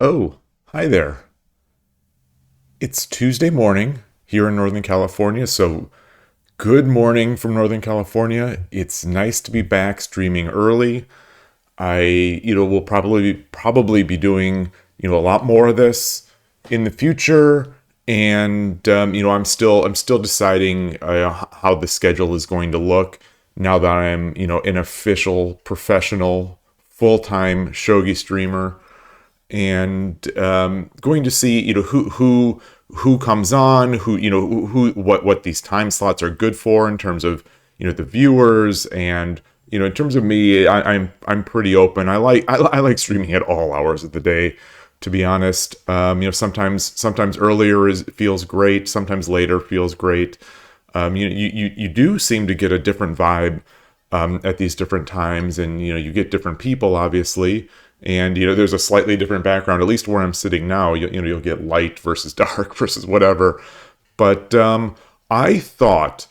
Oh, hi there. It's Tuesday morning here in Northern California, so good morning from Northern California. It's nice to be back streaming early. Will probably be doing, a lot more of this in the future, and I'm still deciding how the schedule is going to look now that I'm, an official professional full-time shogi streamer and going to see who comes on, who what these time slots are good for in terms of the viewers, and in terms of me, I'm pretty open. I like streaming at all hours of the day, to be honest. Sometimes earlier feels great, sometimes later feels great. You do seem to get a different vibe at these different times, and you get different people, obviously, and there's a slightly different background. At least where I'm sitting now, you'll get light versus dark versus whatever. But I thought,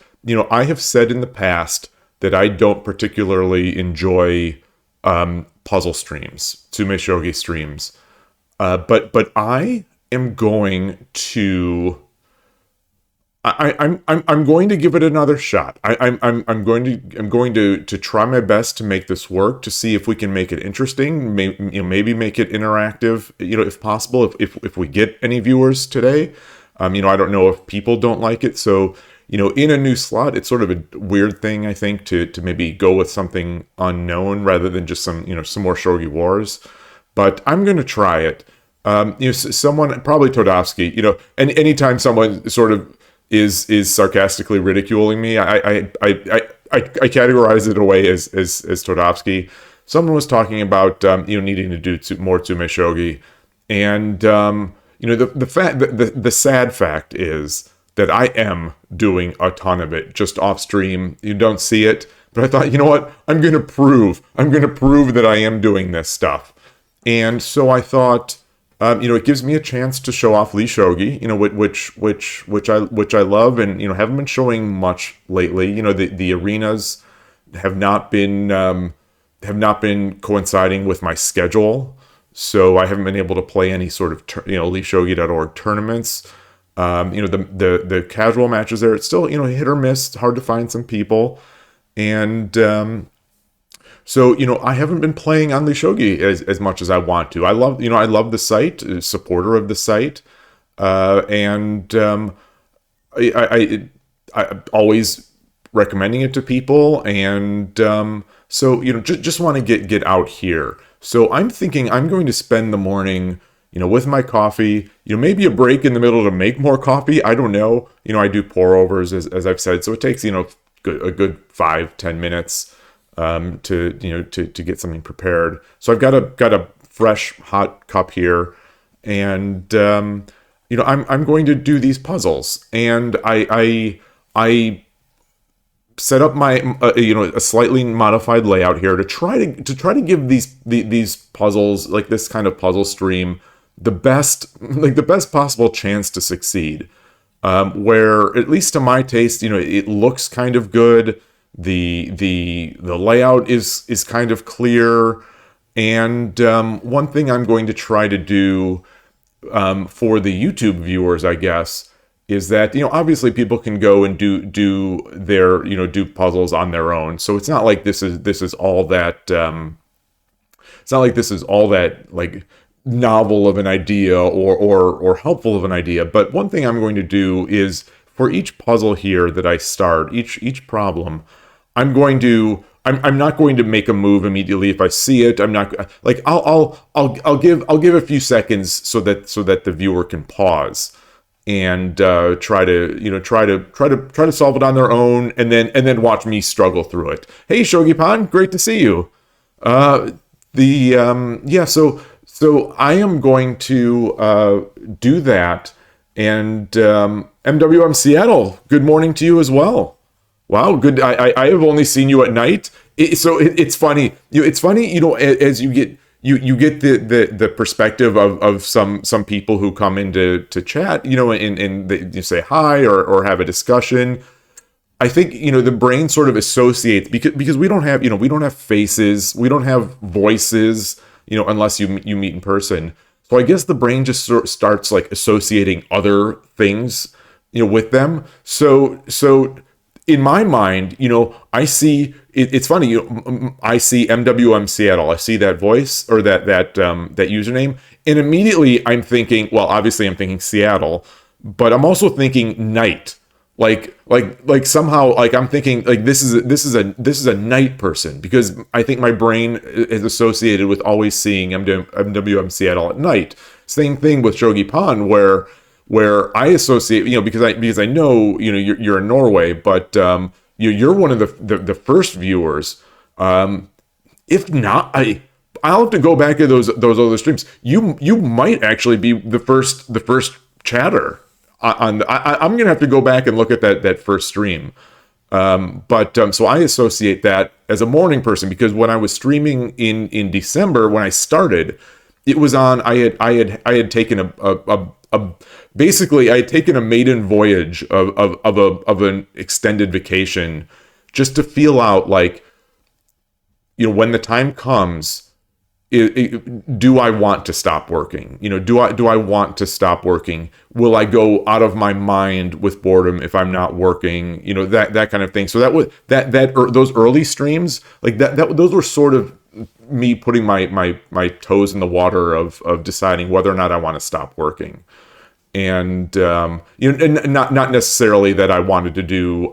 I have said in the past that I don't particularly enjoy puzzle streams, Tsumeshogi streams, but I am going to I'm going to give it another shot. I'm going to try my best to make this work, to see if we can make it interesting. Maybe make it interactive. If possible, if we get any viewers today. I don't know if people don't like it. So in a new slot, it's sort of a weird thing, I think, to maybe go with something unknown rather than just some more Shogi Wars. But I'm going to try it. Someone, probably Todovsky, and anytime someone sort of is sarcastically ridiculing me, I categorize it away as Todovsky. Someone was talking about needing to do more Tsumeshogi, and the sad fact is that I am doing a ton of it just off stream. You don't see it, but I thought, what? I'm going to prove that I am doing this stuff, and so I thought. It gives me a chance to show off Lee Shogi, which I love, and haven't been showing much lately. The arenas have not been coinciding with my schedule, so I haven't been able to play any sort of LeeShogi.org tournaments. The casual matches there, it's still hit or miss. It's hard to find some people, and so, I haven't been playing on Shogi as much as I want to. I love the site, supporter of the site, and I always recommending it to people, and so just want to get out here. So I'm thinking I'm going to spend the morning, with my coffee, maybe a break in the middle to make more coffee. I don't know. I do pour overs as I've said, so it takes a good 5-10 minutes. To get something prepared. So I've got a fresh hot cup here, and I'm going to do these puzzles, and I set up my a slightly modified layout here to try to give these puzzles, like this kind of puzzle stream, the best possible chance to succeed. Where, at least to my taste, it looks kind of good. The layout is kind of clear, and one thing I'm going to try to do for the YouTube viewers, I guess, is that obviously people can go and do their do puzzles on their own. So it's not like this is all that it's not like this is all that like novel of an idea or helpful of an idea. But one thing I'm going to do is, for each puzzle here that I start, each problem, I'm not going to make a move immediately if I see it. I'm not like I'll give a few seconds so that the viewer can pause and try to solve it on their own, and then watch me struggle through it. Hey, Shogi-pan, great to see you. So I am going to do that, and MWM Seattle, good morning to you as well. Wow, good. I have only seen you at night. It's funny. It's funny. As you get the perspective of some people who come into chat. And you say hi or have a discussion. I think the brain sort of associates, because we don't have faces, we don't have voices. Unless you meet in person. So I guess the brain just sort of starts like associating other things, with them. So in my mind, I see it's funny. I see MWM Seattle. I see that voice or that username, and immediately I'm thinking. Well, obviously I'm thinking Seattle, but I'm also thinking night. Like somehow like I'm thinking like this is a night person, because I think my brain is associated with always seeing MWM Seattle at night. Same thing with Shogi Pon, where I associate, because I know, you're in Norway, but you're one of the first viewers. If not, I'll have to go back to those other streams. You might actually be the first chatter I'm gonna have to go back and look at that first stream. But so I associate that as a morning person, because when I was streaming in December, when I started, it was on. I had taken basically I had taken a maiden voyage of an extended vacation, just to feel out, like, when the time comes, do I want to stop working? Do I want to stop working? Will I go out of my mind with boredom if I'm not working? That kind of thing. So that was those early streams, like that those were sort of me putting my toes in the water of deciding whether or not I want to stop working. And and not necessarily that I wanted to do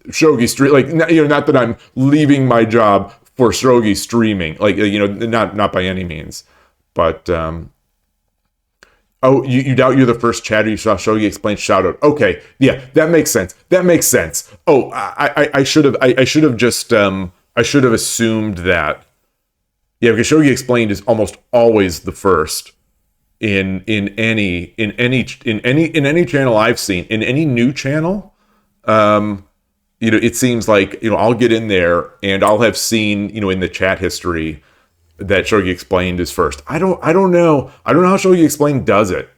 shogi stream, like, not that I'm leaving my job for shogi streaming, like, not by any means. But oh, you doubt you're the first chatter you saw Shogi explain shout out. Okay, yeah, that makes sense. Oh, I should have just I should have assumed that. Yeah, because Shogi explained is almost always the first in any channel I've seen. In any new channel, it seems like, I'll get in there and I'll have seen, in the chat history that Shogi Explained is first. I don't know how Shogi Explained does it.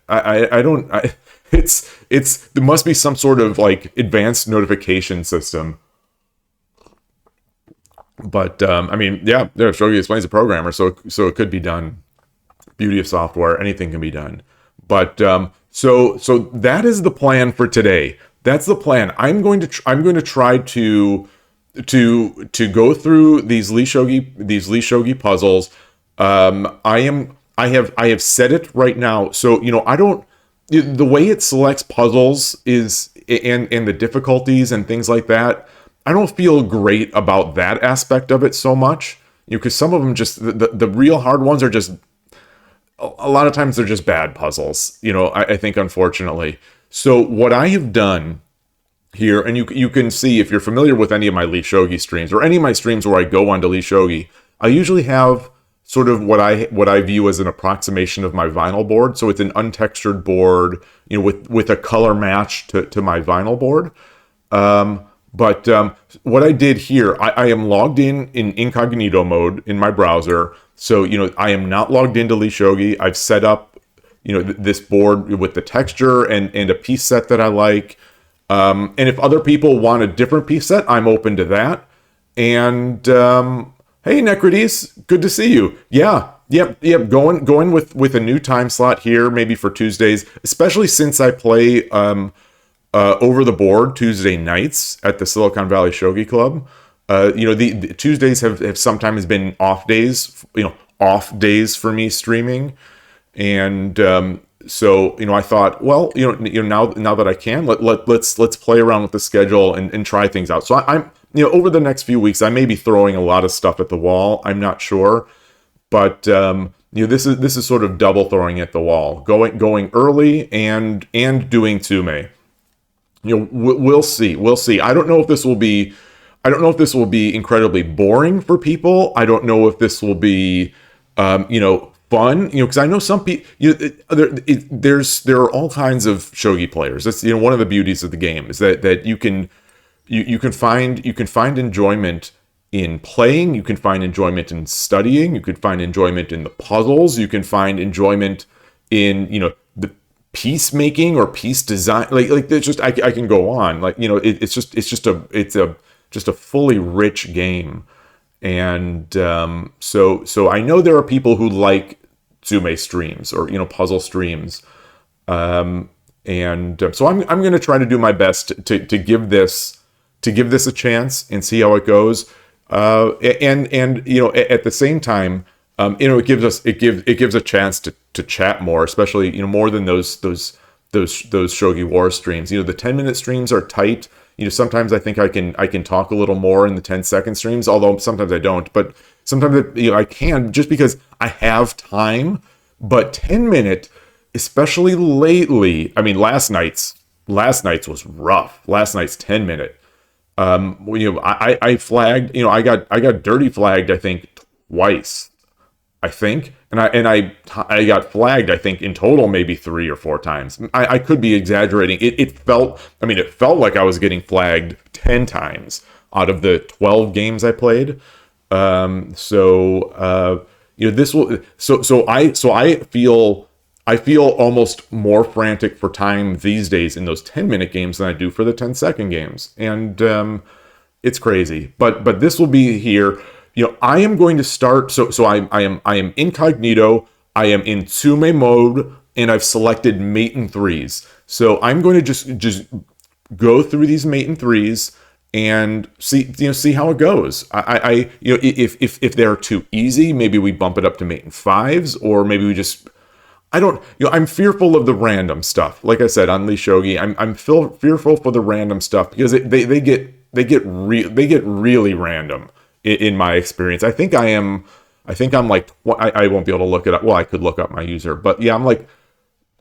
There must be some sort of like advanced notification system. But I mean, yeah, Shogi Explain's a programmer, so it could be done. Beauty of software, anything can be done. But so that is the plan for today. That's the plan. I'm going to try to go through these Lee Shogi puzzles. I have set it right now. So, I don't, the way it selects puzzles is, and the difficulties and things like that, I don't feel great about that aspect of it so much, because some of them just, the real hard ones are just, a lot of times they're just bad puzzles, I think, unfortunately. So what I have done here, and you can see if you're familiar with any of my Lee Shogi streams, or any of my streams where I go onto Lee Shogi, I usually have sort of what I view as an approximation of my vinyl board. So it's an untextured board, with a color match to my vinyl board. But what I did here, I am logged in incognito mode in my browser. So, I am not logged into Lee Shogi. I've set up, this board with the texture and a piece set that I like. And if other people want a different piece set, I'm open to that. And hey, Necrides, good to see you. Yeah, yep. Going with a new time slot here, maybe for Tuesdays, especially since I play over the board Tuesday nights at the Silicon Valley Shogi Club. The Tuesdays have sometimes been off days for me streaming. And so I thought, well, now that I can, let's play around with the schedule and try things out. So I'm over the next few weeks, I may be throwing a lot of stuff at the wall. I'm not sure, but this is sort of double throwing at the wall, going early and doing Tsume. We'll see. I don't know if this will be incredibly boring for people. I don't know if this will be fun, because I know some people, there are all kinds of shogi players. That's, one of the beauties of the game is that you can find enjoyment in playing, you can find enjoyment in studying, you can find enjoyment in the puzzles, you can find enjoyment in, the piece making or piece design. Like there's just, I can go on, it's just a fully rich game. And so I know there are people who like tsume streams or puzzle streams. So I'm going to try to do my best to give this a chance and see how it goes. And at the same time, it gives a chance to chat more, especially more than those Shogi War streams. The 10-minute streams are tight. Sometimes I think I can talk a little more in the 10-second streams, although sometimes I don't. But sometimes I can, just because I have time. But 10-minute, especially lately, I mean, last night's was rough. Last night's 10-minute. I flagged. I got dirty flagged, I think, twice. I think, and I got flagged, I think, in total maybe 3 or 4 times. I could be exaggerating. It felt like I was getting flagged 10 times out of the 12 games I played. This will. I feel almost more frantic for time these days in those 10-minute games than I do for the 10-second games, and it's crazy. But this will be here. I am going to start. So I am incognito. I am in tsume mode, and I've selected mate and threes. So I'm going to just go through these mate and threes and see how it goes. If they're too easy, maybe we bump it up to mate and fives, or maybe we just. I'm fearful of the random stuff. Like I said, on Shogi, I'm fearful for the random stuff because they get really random in my experience. I think I'm like, I won't be able to look it up. Well, I could look up my user, but yeah, I'm like,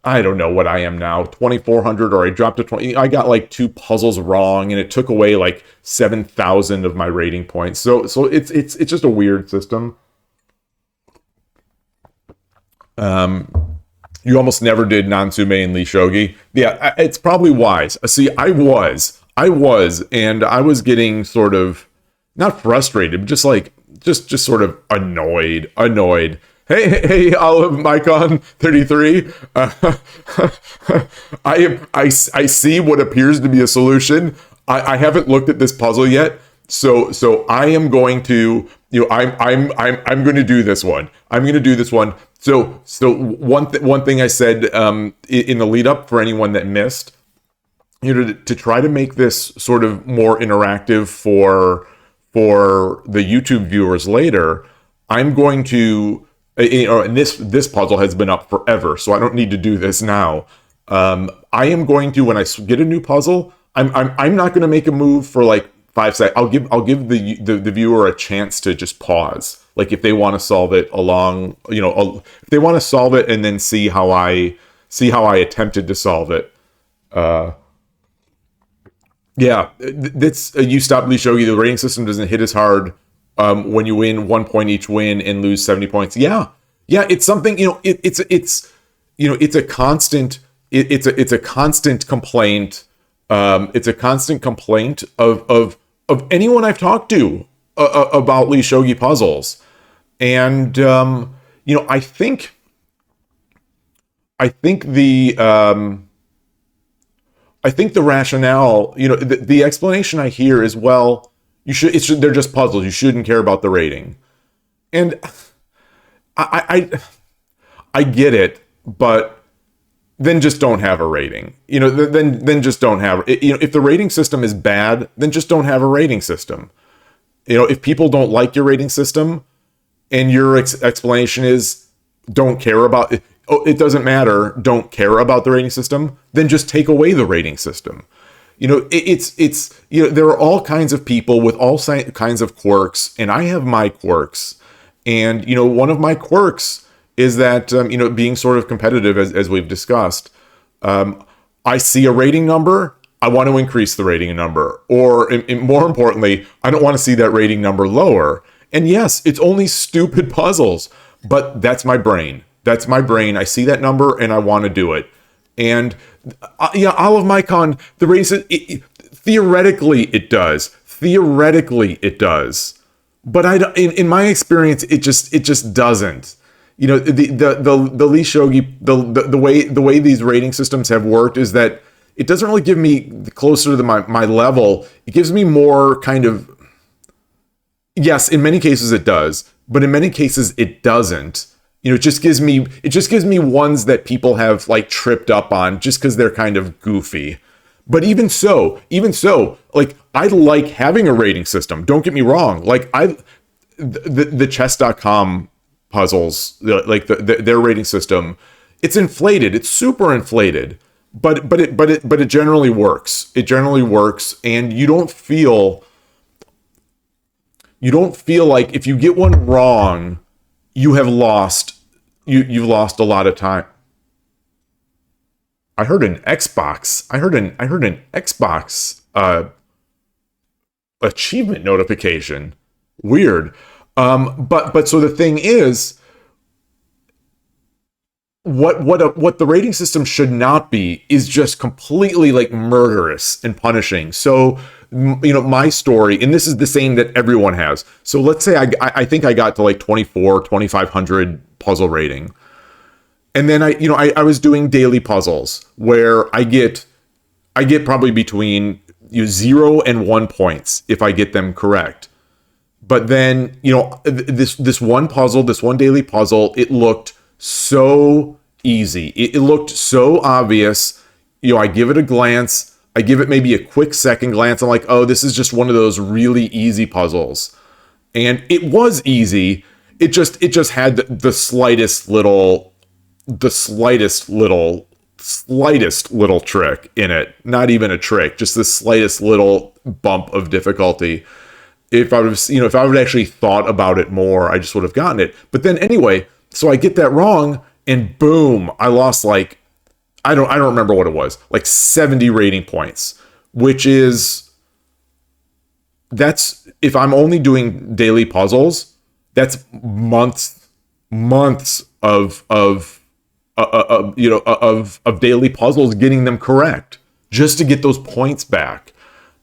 I don't know what I am now, 2,400, or I dropped to 20. I got like 2 puzzles wrong, and it took away like 7,000 of my rating points. So it's just a weird system. You almost never did non-tsume in Shogi. Yeah, it's probably wise. See, I was, and I was getting sort of not frustrated, but just sort of annoyed. Hey, Olive Mycon 33. I see what appears to be a solution. I haven't looked at this puzzle yet, so I am going to. I'm going to do this one. I'm going to do this one. So one thing I said in the lead up for anyone that missed, to try to make this sort of more interactive for the YouTube viewers later, I'm going to, and this puzzle has been up forever, so I don't need to do this now. I am going to, when I get a new puzzle, I'm not going to make a move for like 5 seconds. I'll give the viewer a chance to just pause, like if they want to solve it if they want to solve it and then see how I attempted to solve it. Yeah, that's you stop Shogi. The rating system doesn't hit as hard when you win 1 point each win and lose 70 points. Yeah, it's something. It's a constant. It's a constant complaint. It's a constant complaint of anyone I've talked to about Shogi puzzles, and I think the rationale, the explanation I hear is, well, they're just puzzles. You shouldn't care about the rating, and I get it, but then just don't have a rating. Then just don't have. If the rating system is bad, then just don't have a rating system. If people don't like your rating system, and your explanation is don't care about it, it doesn't matter, don't care about the rating system, then just take away the rating system. There are all kinds of people with all kinds of quirks, and I have my quirks. And, one of my quirks is that, being sort of competitive, as we've discussed, I see a rating number, I want to increase the rating number. Or, and more importantly, I don't want to see that rating number lower. And yes, it's only stupid puzzles, but that's my brain. That's my brain. I see that number and I want to do it. And Olive Mycon, the rating, theoretically it does. Theoretically it does. But in my experience, it just doesn't. The Shogi, the way these rating systems have worked is that it doesn't really give me closer to my level. It gives me more kind of. Yes, in many cases it does, but in many cases it doesn't. it just gives me ones that people have like tripped up on just because they're kind of goofy. But even so, like I like having a rating system. Don't get me wrong. Like the chess.com puzzles, like their rating system, it's inflated. It's super inflated. But it generally works. It generally works, and you don't feel like if you get one wrong, you've lost a lot of time. I heard an Xbox achievement notification. Weird. But so the thing is, what the rating system should not be is just completely like murderous and punishing. So, my story, and this is the same that everyone has. So let's say I think I got to like 2,500 puzzle rating. And then I was doing daily puzzles where I get probably between 0 and 1 points if I get them correct. But then, this one daily puzzle, it looked so easy. It looked so obvious. I give it a glance. I give it maybe a quick second glance. I'm like, oh, this is just one of those really easy puzzles. And it was easy. It just had the slightest little trick in it. Not even a trick, just the slightest little bump of difficulty. If I would actually thought about it more, I just would have gotten it. But then anyway, so I get that wrong, and boom, I lost like, I don't remember what it was, like 70 rating points, that's, if I'm only doing daily puzzles, that's months of daily puzzles, getting them correct just to get those points back.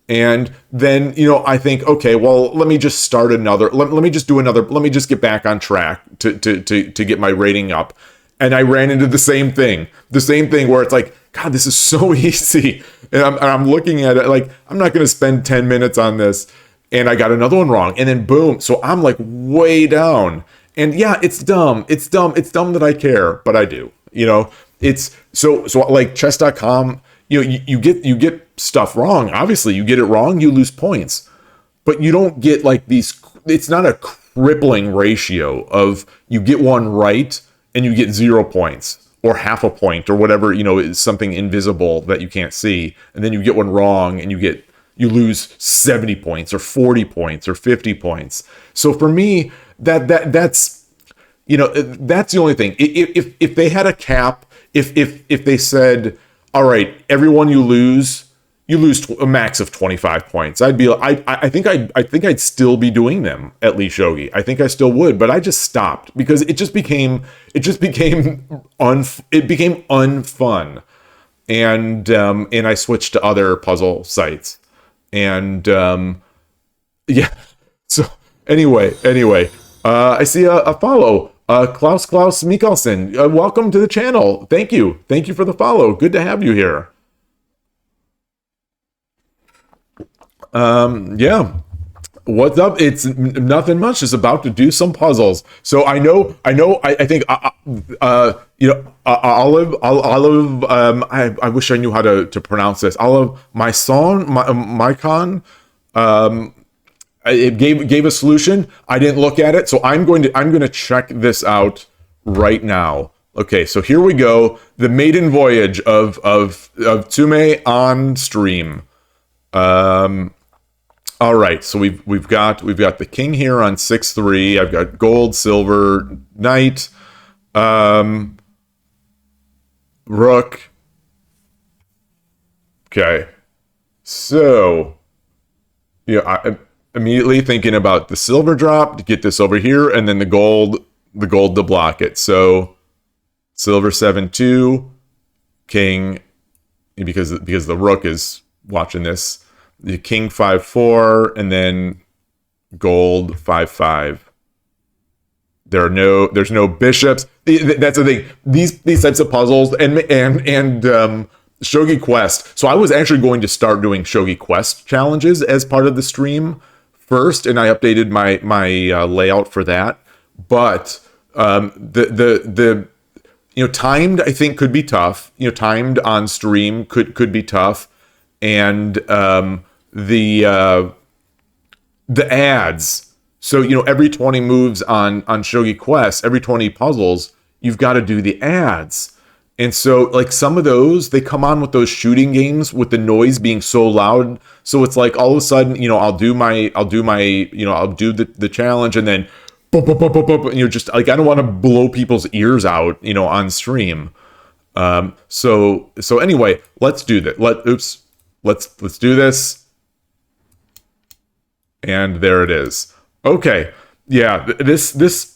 And then, I think, okay, well, let me just start another, let me just get back on track to get my rating up. And I ran into the same thing where it's like, God, this is so easy. And I'm looking at it like, I'm not going to spend 10 minutes on this. And I got another one wrong. And then boom. So I'm like way down. And yeah, it's dumb. It's dumb that I care, but I do. It's so like chess.com, you get stuff wrong. Obviously, you get it wrong, you lose points. But you don't get like these, it's not a crippling ratio of you get one right and you get 0 points or half a point or whatever, is something invisible that you can't see. And then you get one wrong and you lose 70 points or 40 points or 50 points. So for me, that's the only thing. If they had a cap, if they said, all right, everyone you lose a max of 25 points, I'd be, I think I'd still be doing them at Lee Shogi. I think I still would, but I just stopped because it became unfun. And I switched to other puzzle sites. And yeah. So anyway, I see a follow. Klaus Mikkelsen, welcome to the channel. Thank you for the follow. Good to have you here. Yeah. What's up? It's nothing much. Just about to do some puzzles. So I think Olive. I wish I knew how to pronounce this. Olive, Mycon. It gave a solution. I didn't look at it, so I'm going to check this out right now. Okay, so here we go. The maiden voyage of Tsume on stream. All right, so we've got the king here on 6-3. I've got gold, silver, knight, rook. Okay, so yeah, I'm immediately thinking about the silver drop to get this over here, and then the gold to block it. So silver 7-2, king, because the rook is watching this. The king 5-4, and then gold 5-5. There's no bishops. That's the thing. These types of puzzles and Shogi Quest. So I was actually going to start doing Shogi Quest challenges as part of the stream first, and I updated my layout for that. But The timed, I think, could be tough. Timed on stream could be tough, and the ads. So every 20 moves on Shogi Quest, every 20 puzzles, you've got to do the ads. And so, like, some of those, they come on with those shooting games with the noise being so loud. So it's like all of a sudden, I'll do the challenge, and then boop, boop, boop, boop, boop, just like, I don't want to blow people's ears out, on stream. So anyway, let's do that. Let's do this. And there it is. Okay. Yeah, this.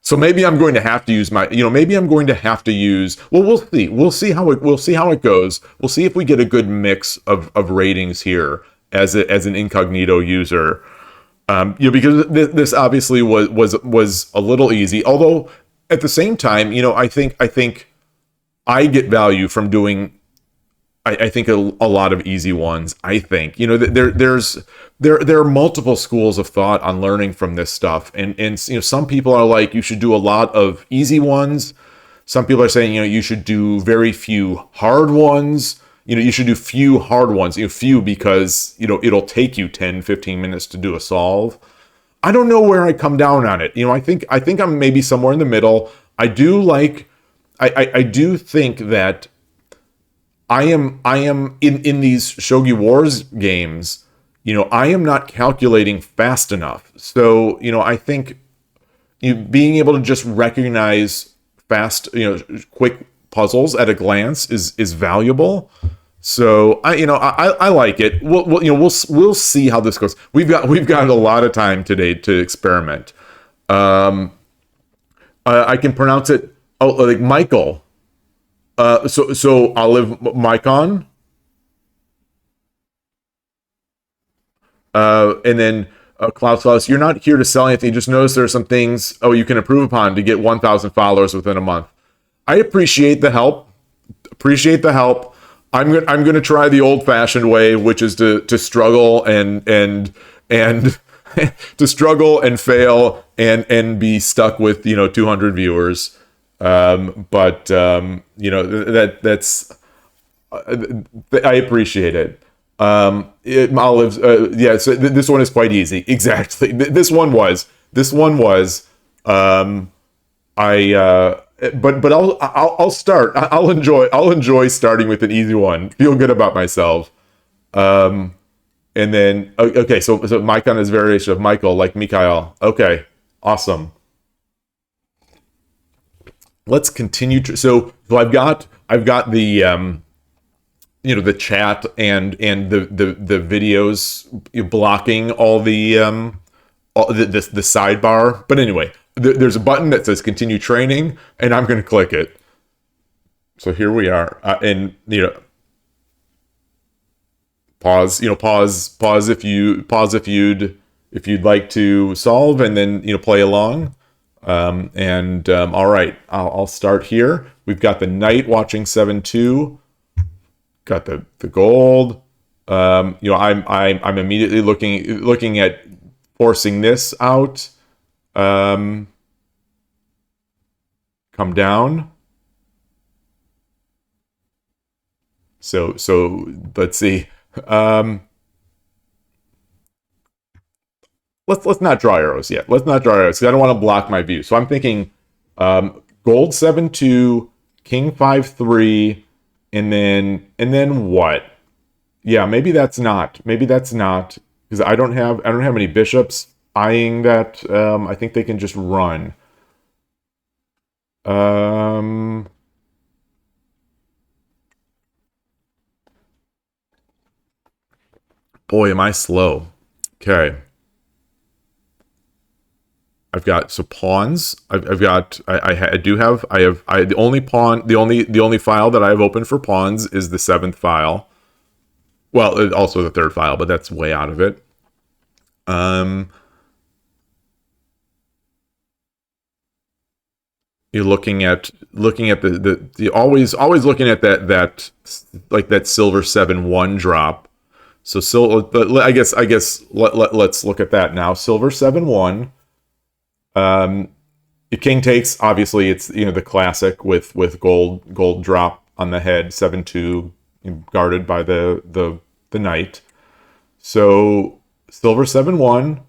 So maybe I'm going to have to use maybe I'm going to have to use, well, we'll see. We'll see how it goes. We'll see if we get a good mix of ratings here as an incognito user. Because this obviously was a little easy, although at the same time, I think I get value from doing, I think a lot of easy ones. I think there are multiple schools of thought on learning from this stuff, and some people are like, you should do a lot of easy ones. Some people are saying you should do very few hard ones. You should do few hard ones. Few because it'll take you 10-15 minutes to do a solve. I don't know where I come down on it. I think I'm maybe somewhere in the middle. I do think that I am in these Shogi Wars games, I am not calculating fast enough. So, I think being able to just recognize fast, quick puzzles at a glance is valuable. So I like it. We'll see how this goes. We've got a lot of time today to experiment. I can pronounce it like Michael. So Olive Micon, and then Klaus, you're not here to sell anything. Just notice there are some things you can improve upon to get 1,000 followers within a month. I appreciate the help. I'm going to try the old-fashioned way, which is to struggle and to struggle and fail and be stuck with 200 viewers. That's I appreciate it. Olives, yeah. So this one is quite easy. Exactly. This one was. But I'll start. I'll enjoy starting with an easy one. Feel good about myself. And then okay. So Micon is a variation of Michael, like Mikhail. Okay. Awesome. Let's continue. So I've got the the chat and the videos blocking all the sidebar. But anyway, there's a button that says continue training, and I'm going to click it. So here we are, and pause. Pause if you'd like to solve, and then play along. All right, I'll start here. We've got the knight watching 7-2. Got the gold. I'm immediately looking at forcing this out. Come down. So let's see. Let's not draw arrows yet. Let's not draw arrows because I don't want to block my view. So I'm thinking gold 7-2, king 5-3, and then what? Yeah, maybe that's not because I don't have any bishops eyeing that. I think they can just run. Boy, am I slow. Okay. I've got pawns. The only file that I have open for pawns is the 7th file. Well, also the 3rd file, but that's way out of it. You're looking at the always looking at that like that silver 7-1 drop. So I guess let's look at that now. Silver 7-1. The king takes, obviously it's the classic with gold drop on the head, 7-2, guarded by the knight. So silver 7-1.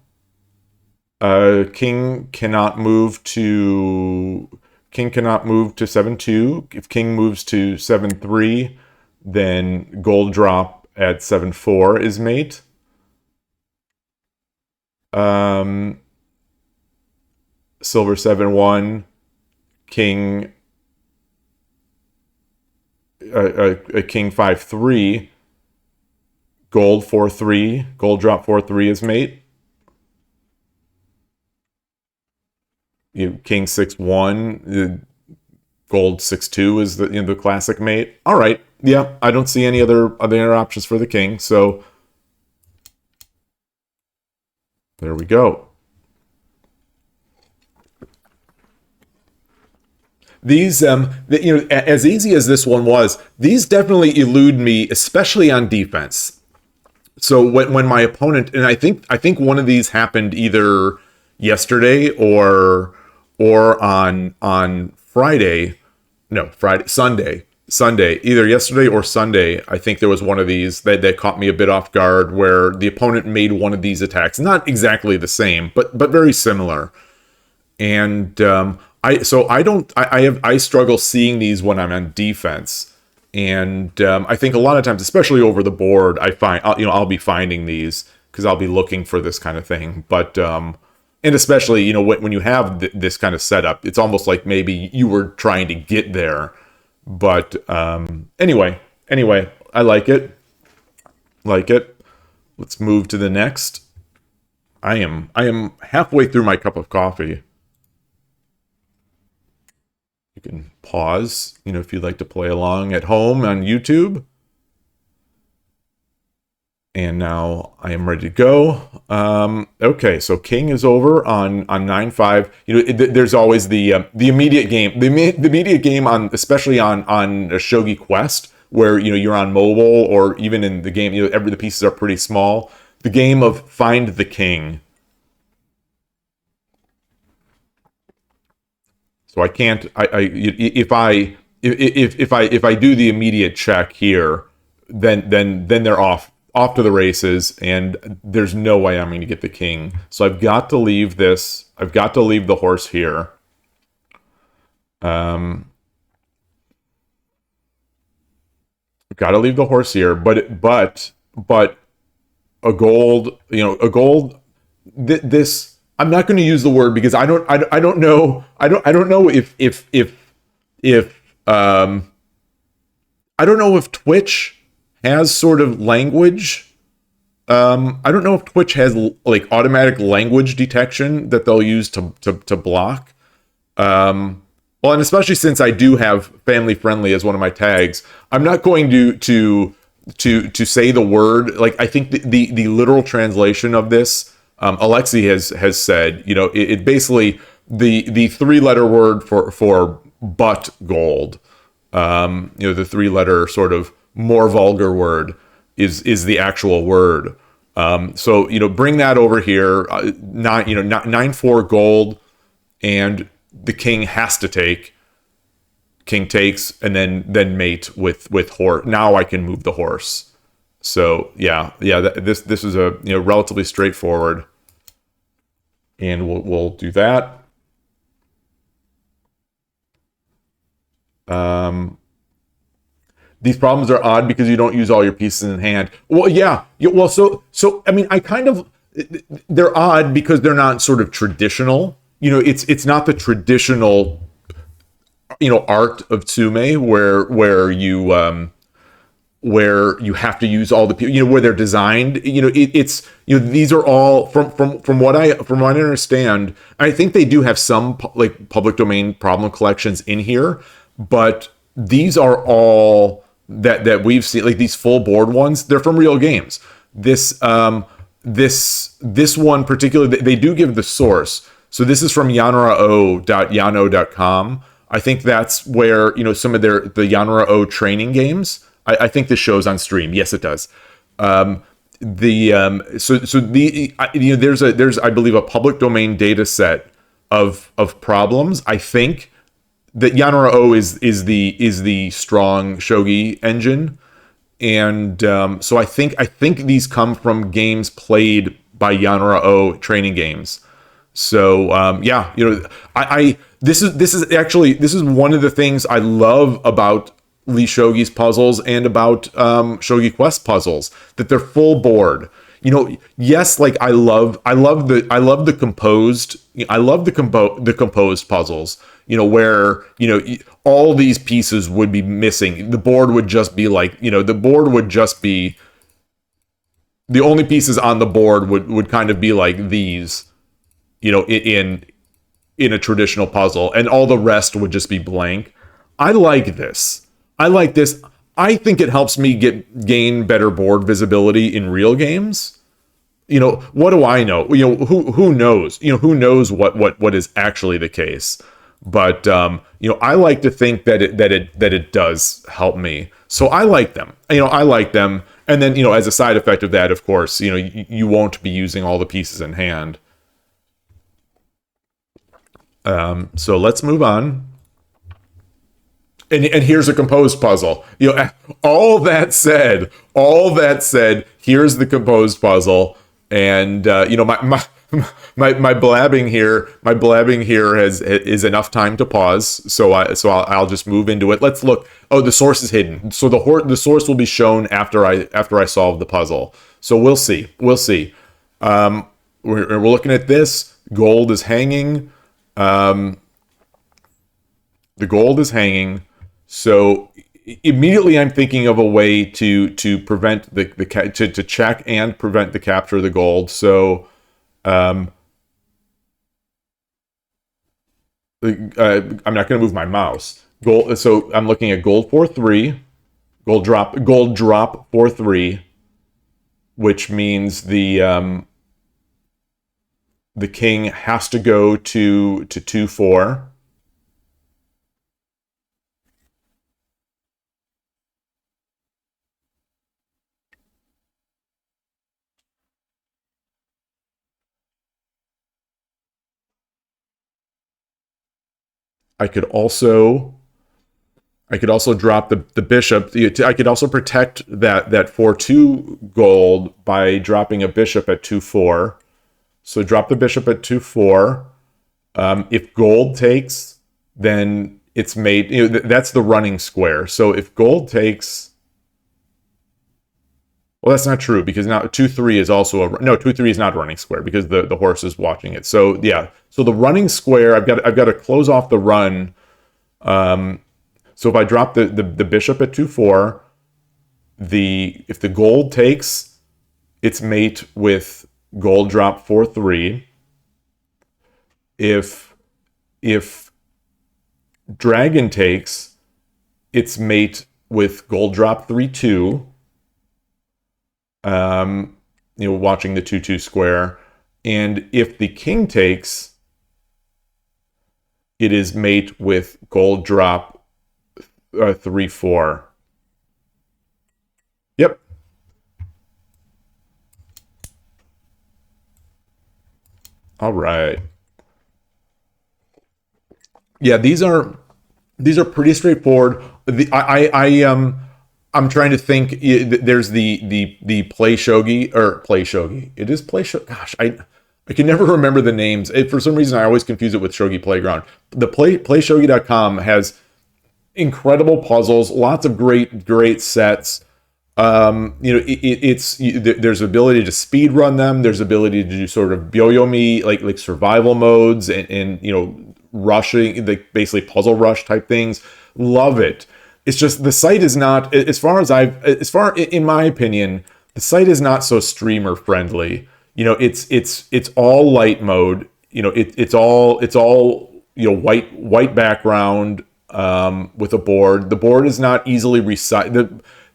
King cannot move to 7-2. If king moves to 7-3, then gold drop at 7-4 is mate. Silver 7-1, king king 5-3, gold 4-3, gold drop 4-3 is mate. King 6-1, gold 6-2 is the classic mate. All right, yeah, I don't see any other options for the king, so there we go. These, as easy as this one was, these definitely elude me, especially on defense. So when my opponent, and I think one of these happened either yesterday or on Friday, no, Sunday, either yesterday or Sunday. I think there was one of these that caught me a bit off guard, where the opponent made one of these attacks, not exactly the same, but very similar, and I struggle seeing these when I'm on defense, and I think a lot of times, especially over the board, I'll be finding these because I'll be looking for this kind of thing. But and especially when you have this kind of setup, it's almost like maybe you were trying to get there. But anyway, I like it. Let's move to the next. I am halfway through my cup of coffee. You can pause, if you'd like to play along at home on YouTube. And now I am ready to go. Okay, so king is over on 9-5. There's always the immediate game, the immediate game especially on a Shogi quest, where you're on mobile, or even in the game, the pieces are pretty small. The game of find the king. So I can't. If I do the immediate check here, then they're off to the races, and there's no way I'm going to get the king. So I've got to leave this. I've got to leave the horse here. I've got to leave the horse here, but a gold. This. I'm not going to use the word because I don't know if I don't know if Twitch has sort of language. I don't know if Twitch has like automatic language detection that they'll use to block. Well, and especially since I do have family friendly as one of my tags, I'm not going to say the word. Like, I think the literal translation of this. Alexi has said, it basically the 3-letter word for but gold, the 3-letter sort of more vulgar word is the actual word. So bring that over here, 9-4 gold, and the king has to take. King takes, and then mate with horse. Now I can move the horse. So yeah. This is a relatively straightforward. And we'll do that. These problems are odd because you don't use all your pieces in hand. Well, yeah. Well, so I mean, they're odd because they're not sort of traditional. It's not the traditional, art of tsume where you have to use all the where they're designed. These are all from what I understand. I think they do have some like public domain problem collections in here, but these are all that we've seen, like these full board ones. They're from real games. This one particularly, they do give the source. So this is from yanrao.yano.com. I think that's where some of the Yanrao training games. I think this shows on stream. Yes, it does. There's I believe a public domain data set of problems. I think that Yanara O is the strong shogi engine, and so I think these come from games played by Yanara O training games. So yeah, I this is one of the things I love about Lee Shogi's puzzles and about Shogi Quest puzzles, that they're full board. Yes, like I love the composed the composed puzzles. Where all these pieces would be missing. The board would just be like the board would just be the only pieces on the board would kind of be like these. In a traditional puzzle, and all the rest would just be blank. I like this. I think it helps me gain better board visibility in real games. What do I know? Who knows? Who knows what is actually the case? But I like to think that it does help me. So I like them. I like them. And then as a side effect of that, of course, you won't be using all the pieces in hand. So let's move on. And here's a composed puzzle. All that said, here's the composed puzzle. And my blabbing here is enough time to pause. So I'll just move into it. Let's look. Oh, the source is hidden. So the source will be shown after I solve the puzzle. So we'll see. We're looking at this. Gold is hanging. The gold is hanging, so immediately I'm thinking of a way to prevent to check and prevent the capture of the gold. So I'm not going to move my mouse. Gold. So I'm looking at gold 4-3, gold drop 4-3, which means the king has to go to 2-4. I could also drop the bishop. I could also protect that 4-2 gold by dropping a bishop at 2-4. So drop the bishop at 2-4. If gold takes, then it's made. That's the running square. So if gold takes, well, that's not true, because now 2-3 is also 2-3 is not a running square because the horse is watching it. So yeah, so the running square, I've got to close off the run. So if I drop the bishop at 2-4, if the gold takes, it's mate with gold drop 4-3. If dragon takes, it's mate with gold drop 3-2. Watching the 2-2 square. And if the king takes, it is mate with gold drop 3-4. Yep. All right. Yeah, these are pretty straightforward. I'm trying to think. There's the play shogi or play shogi. It is play shogi. Gosh, I can never remember the names. For some reason, I always confuse it with Shogi Playground. The playshogi.com has incredible puzzles, lots of great sets. There's ability to speed run them. There's ability to do sort of byoyomi, like survival modes and rushing, like basically puzzle rush type things. Love it. It's just the site is not, in my opinion, the site is not so streamer friendly. It's all light mode. It's all white background with a board. The board is not easily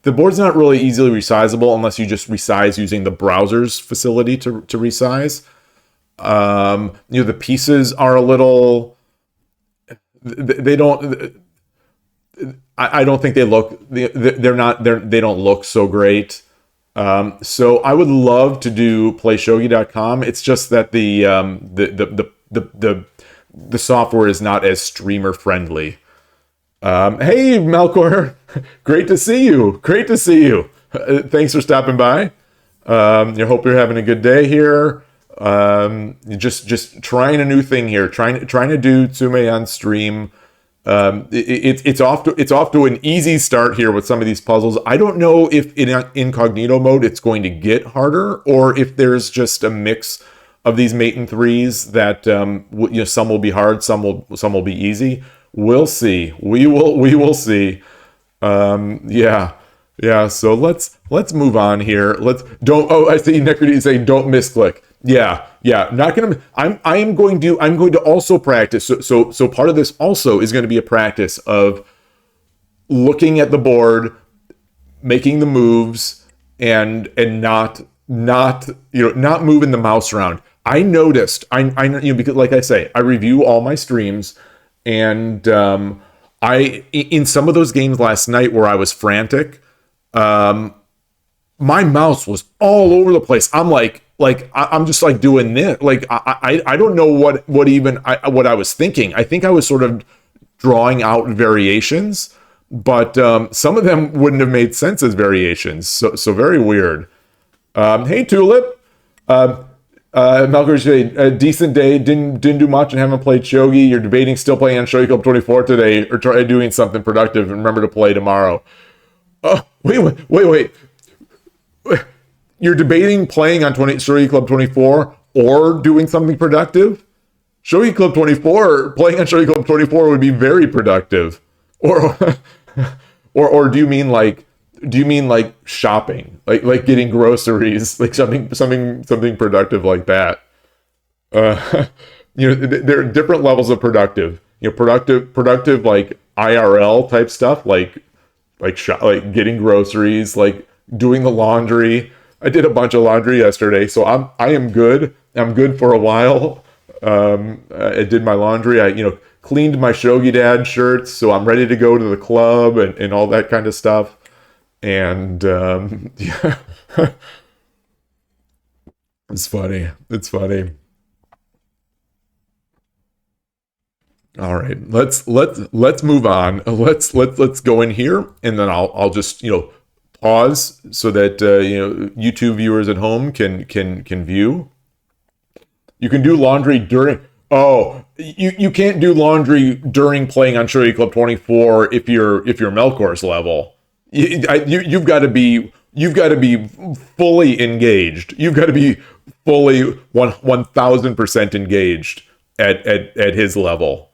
the board's not really easily resizable unless you just resize using the browser's facility to resize. The pieces are a little. They don't. I don't think they look. They don't look so great. So I would love to do playshogi.com. It's just that the the software is not as streamer friendly. Hey, Melkor, great to see you. Great to see you. Thanks for stopping by. I hope you're having a good day here. Just trying a new thing here. Trying to do Tsume on stream. It's off to an easy start here with some of these puzzles. I don't know if in incognito mode it's going to get harder, or if there's just a mix of these mate and threes that some will be hard, some will be easy. We'll see. We will see. Yeah. So let's move on here. I see Necrody saying don't misclick. Yeah. Not gonna. I'm going to also practice. So part of this also is going to be a practice of looking at the board, making the moves, and not moving the mouse around. I noticed. I because like I say, I review all my streams, and I in some of those games last night where I was frantic, my mouse was all over the place. I'm just like doing this. Like I don't know what I was thinking. I think I was sort of drawing out variations, but some of them wouldn't have made sense as variations. So very weird. Hey Tulip, Melkor, a decent day. Didn't do much and haven't played Shogi. You're debating still playing on Shogi Club 24 today, or try doing something productive and remember to play tomorrow. Oh wait. You're debating playing on Shogi Club 24 or doing something productive? Shogi Club 24, playing on Shogi Club 24 would be very productive. Or do you mean like shopping? Like getting groceries, like something productive like that? There are different levels of productive. Productive like IRL type stuff, like getting groceries, like doing the laundry. I did a bunch of laundry yesterday, so I am good. I'm good for a while. I did my laundry. I cleaned my Shogi Dad shirts, so I'm ready to go to the club and all that kind of stuff. And yeah, it's funny. All right, let's move on. Let's go in here, and then I'll just pause so that YouTube viewers at home can view. You can do laundry during. Oh, you can't do laundry during playing on Shogi Club 24 if you're Melkor's level. You've got to be fully engaged. You've got to be fully 1000% engaged at his level.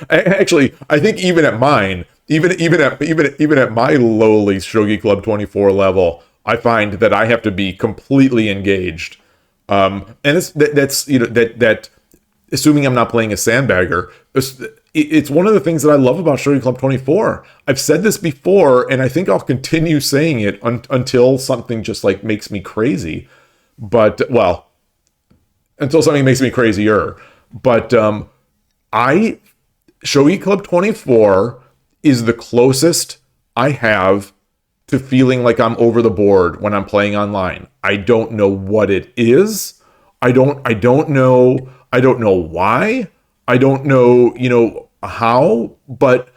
Actually, I think even at mine. Even at my lowly Shogi Club 24 level, I find that I have to be completely engaged. And that's assuming I'm not playing a sandbagger. It's one of the things that I love about Shogi Club 24. I've said this before, and I think I'll continue saying it until something just like makes me crazy. But until something makes me crazier. But Shogi Club 24 is the closest I have to feeling like I'm over the board when I'm playing online. I don't know what it is. I don't know why. I don't know, how, but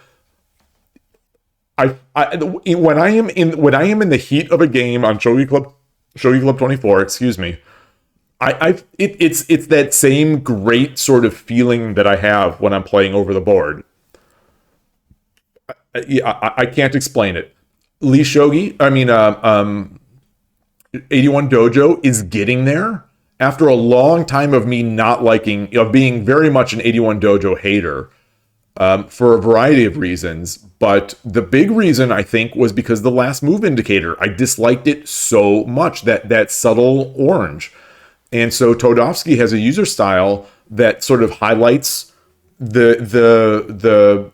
when I am in the heat of a game on Shogi Club 24, excuse me, it's that same great sort of feeling that I have when I'm playing over the board. I can't explain it. Lee Shogi, 81 Dojo is getting there after a long time of me not liking, of being very much an 81 Dojo hater, for a variety of reasons. But the big reason, I think, was because the last move indicator. I disliked it so much, that subtle orange. And so Todovsky has a user style that sort of highlights the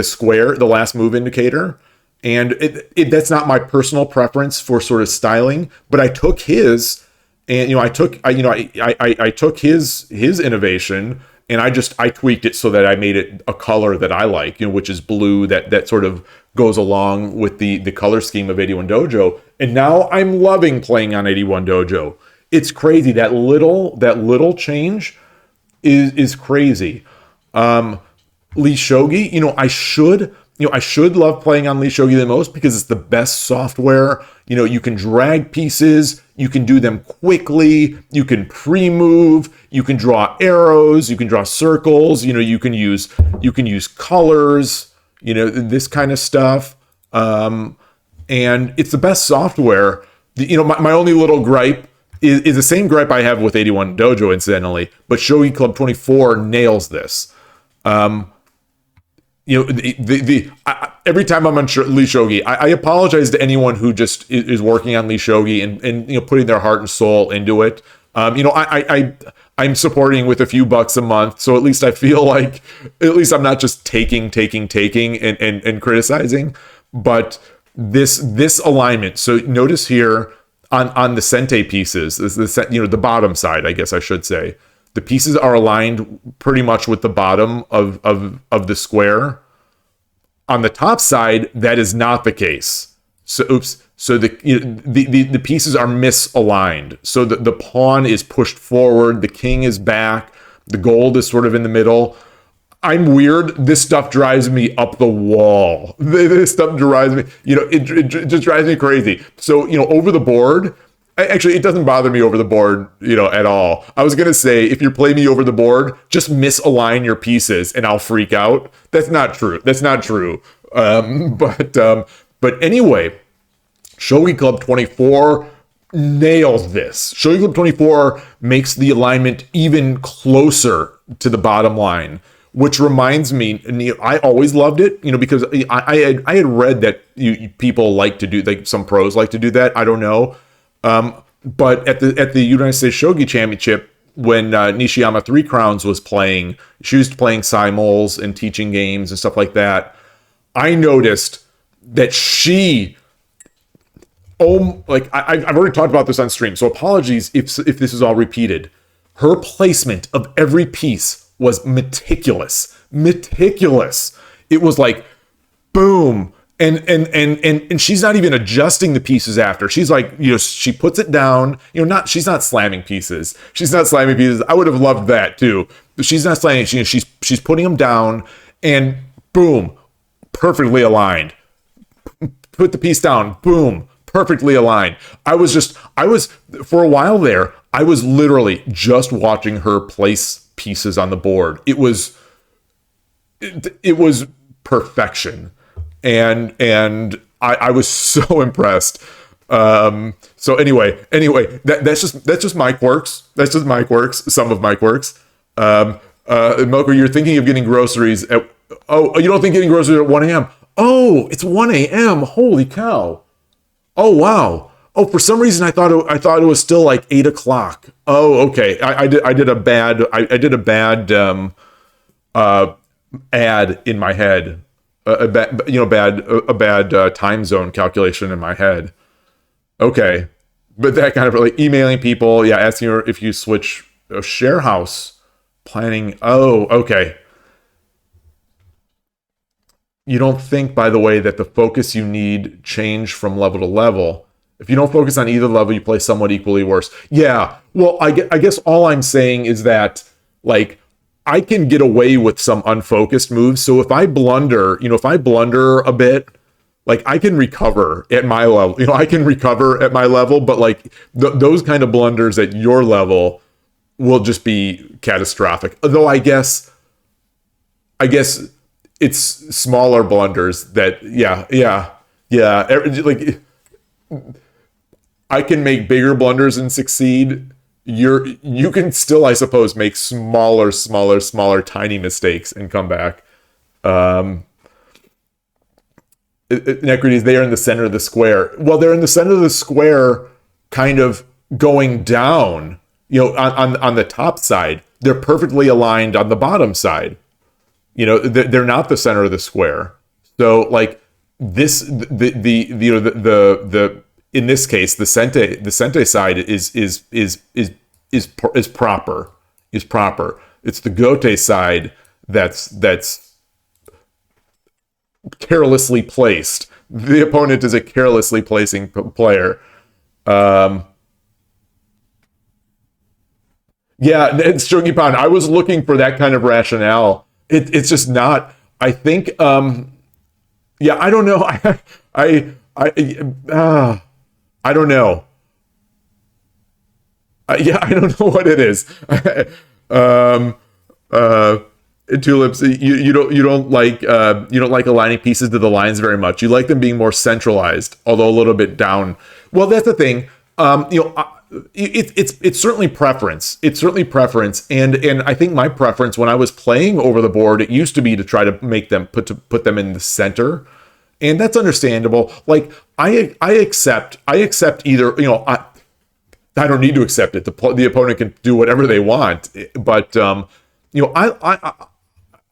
square, the last move indicator. And that's not my personal preference for sort of styling, but I took his, and I took his innovation, and I tweaked it so that I made it a color that I like, which is blue, that sort of goes along with the color scheme of 81 Dojo. And now I'm loving playing on 81 Dojo. It's crazy, that little change is crazy. Lee Shogi, I should love playing on Lee Shogi the most because it's the best software. You can drag pieces, you can do them quickly, you can pre-move, you can draw arrows, you can draw circles, you can use colors, this kind of stuff. And it's the best software. My only little gripe is the same gripe I have with 81 Dojo, incidentally, but Shogi Club 24 nails this. Every time I'm on Lee Shogi, I apologize to anyone who just is working on Lee Shogi and putting their heart and soul into it. I'm supporting with a few bucks a month, so at least I feel like at least I'm not just taking and criticizing. But this alignment. So notice here on the sente pieces, the bottom side, I guess I should say. The pieces are aligned pretty much with the bottom of the square. On the top side, that is not the case. So the pieces are misaligned. So the pawn is pushed forward, the king is back, the gold is sort of in the middle. I'm weird. This stuff drives me up the wall. This stuff drives me, it just drives me crazy. So, over the board, actually, it doesn't bother me over the board, at all. I was going to say, if you play me over the board, just misalign your pieces and I'll freak out. That's not true. But anyway, Shogi Club 24 nails this. Shogi Club 24 makes the alignment even closer to the bottom line, which reminds me, I always loved it, because I had read that people like to do, like some pros like to do that. I don't know. But at the United States Shogi Championship, when Nishiyama Three Crowns was playing, she was playing simols and teaching games and stuff like that. I noticed that I've already talked about this on stream, so apologies if this is all repeated. Her placement of every piece was meticulous. It was like, boom. And she's not even adjusting the pieces after. She's like, she puts it down, she's not slamming pieces. I would have loved that too. But she's not slamming, she's putting them down and boom, perfectly aligned. Put the piece down, boom, perfectly aligned. I was for a while there, I was literally just watching her place pieces on the board. It was perfection. And I was so impressed. So anyway, that's just my quirks. Some of my quirks. Mocha, you're thinking of getting groceries you don't think getting groceries at 1 a.m. Oh, it's 1 a.m. Holy cow. Oh, wow. Oh, for some reason I thought it was still like 8 o'clock. Oh, okay. I did a bad ad in my head. A bad time zone calculation in my head. Okay, but that kind of like emailing people, asking her if you switch a share house planning. Oh, okay. You don't think, by the way, that the focus you need change from level to level. If you don't focus on either level, you play somewhat equally worse. Yeah. Well, I guess all I'm saying is that like, I can get away with some unfocused moves. So if I blunder, a bit, like I can recover at my level. But like those kind of blunders at your level will just be catastrophic. Although I guess it's smaller blunders that, like I can make bigger blunders and succeed. You can still, I suppose, make smaller, tiny mistakes and come back. Necrites, they are in the center of the square. Well, they're in the center of the square, kind of going down, on the top side. They're perfectly aligned on the bottom side. They're not the center of the square. So, like this, the in this case, the sente side is proper. It's the gote side that's carelessly placed. The opponent is a carelessly placing player. Yeah, it's Shogi Pan. I was looking for that kind of rationale. It's just not. I think. Yeah, I don't know. I don't know. Yeah, I don't know what it is. um, uh, Tulips, you don't like aligning pieces to the lines very much. You like them being more centralized, although a little bit down. Well, that's the thing. It's certainly preference. It's certainly preference, and I think my preference when I was playing over the board, it used to be to try to make them put them in the center, and that's understandable. Like I accept either. I don't need to accept it. The opponent can do whatever they want, but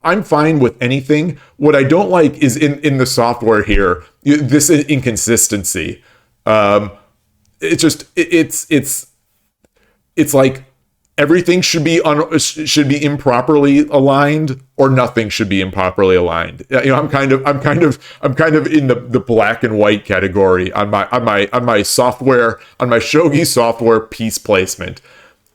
I'm fine with anything. What I don't like is in the software here this inconsistency. It's just it's like everything should be improperly aligned, or nothing should be improperly aligned. I'm kind of in the black and white category on my software, on my Shogi software piece placement,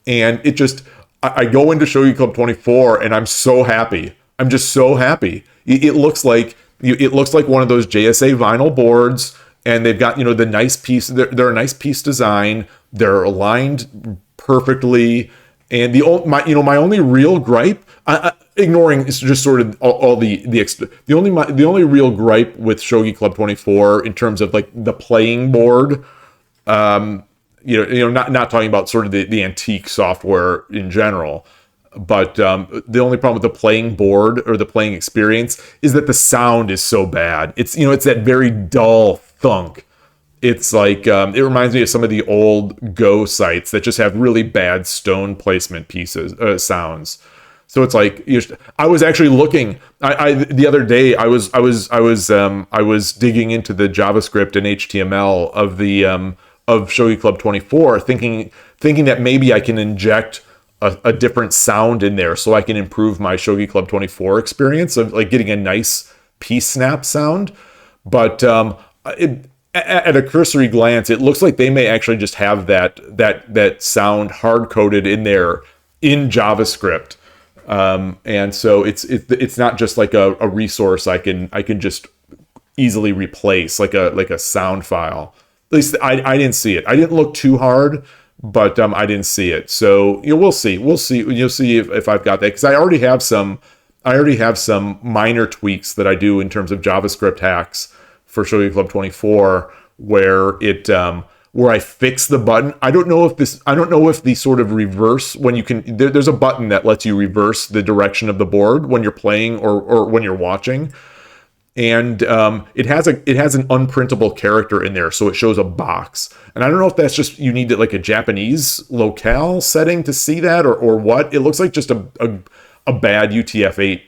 and it just I go into Shogi Club 24 and I'm so happy. I'm just so happy. It looks like one of those JSA vinyl boards, and they've got the nice piece. They're a nice piece design. They're aligned perfectly. And my only real gripe, ignoring just sort of all the only real gripe with Shogi Club 24 in terms of like the playing board, not talking about sort of the antique software in general, but the only problem with the playing board or the playing experience is that the sound is so bad. It's that very dull thunk. It's like it reminds me of some of the old Go sites that just have really bad stone placement sounds. So it's like I was actually looking. The other day I was digging into the JavaScript and HTML of the of Shogi Club 24, thinking that maybe I can inject a different sound in there so I can improve my Shogi Club 24 experience of like getting a nice piece snap sound, but at a cursory glance, it looks like they may actually just have that sound hard coded in there in JavaScript, and so it's not just like a resource I can just easily replace like a sound file. At least I didn't see it. I didn't look too hard, but I didn't see it. So we'll see. You'll see if I've got that, because I already have some minor tweaks that I do in terms of JavaScript hacks for Shogi Club 24, where I fix the button. I don't know if the sort of reverse, when you can, there's a button that lets you reverse the direction of the board when you're playing or when you're watching, and it has an unprintable character in there, so it shows a box. And I don't know if that's just you need like a Japanese locale setting to see that or what. It looks like just a bad UTF-8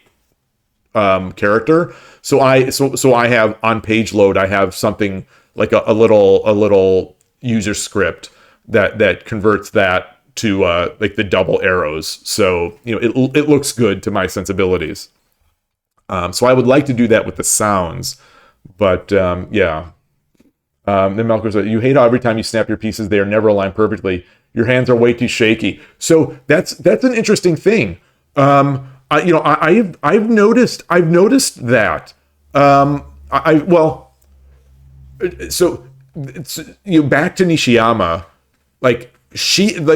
character. So I have on page load, I have something like a little user script that converts that to like the double arrows. So it looks good to my sensibilities. So I would like to do that with the sounds, but yeah. Then Melker said, "You hate how every time you snap your pieces, they are never aligned perfectly. Your hands are way too shaky." So that's an interesting thing. I've noticed that. Back to Nishiyama, like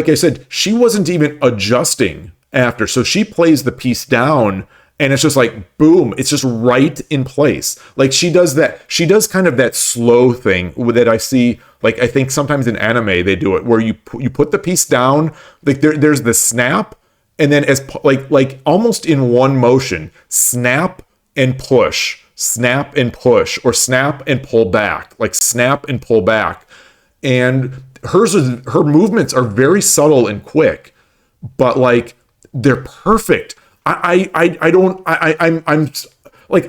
I said, she wasn't even adjusting after. So she plays the piece down, and it's just like boom, it's just right in place. Like she does kind of that slow thing that I see. Like I think sometimes in anime they do it, where you put the piece down, like there's the snap. And then as like almost in one motion, snap and push, or snap and pull back, like snap and pull back. And her movements are very subtle and quick, but like they're perfect. I'm like, I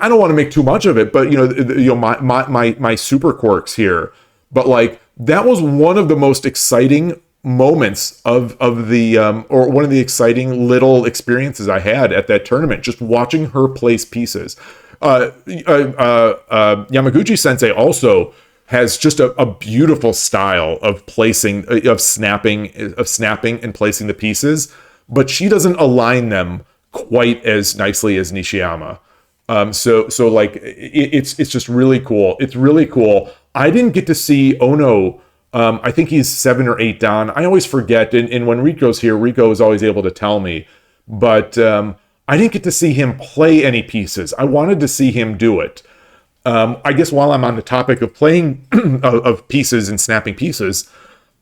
don't want to make too much of it, but my super quirks here. But like that was one of the most exciting moments of the or one of the exciting little experiences I had at that tournament, just watching her place pieces. Yamaguchi Sensei also has just a beautiful style of placing, of snapping and placing the pieces. but she doesn't align them quite as nicely as Nishiyama. So like it's just really cool. It's really cool. I didn't get to see Ono. I think he's 7 or 8 down. I always forget. And when Rico's here, Rico is always able to tell me. But I didn't get to see him play any pieces. I wanted to see him do it. I guess while I'm on the topic of playing of pieces and snapping pieces,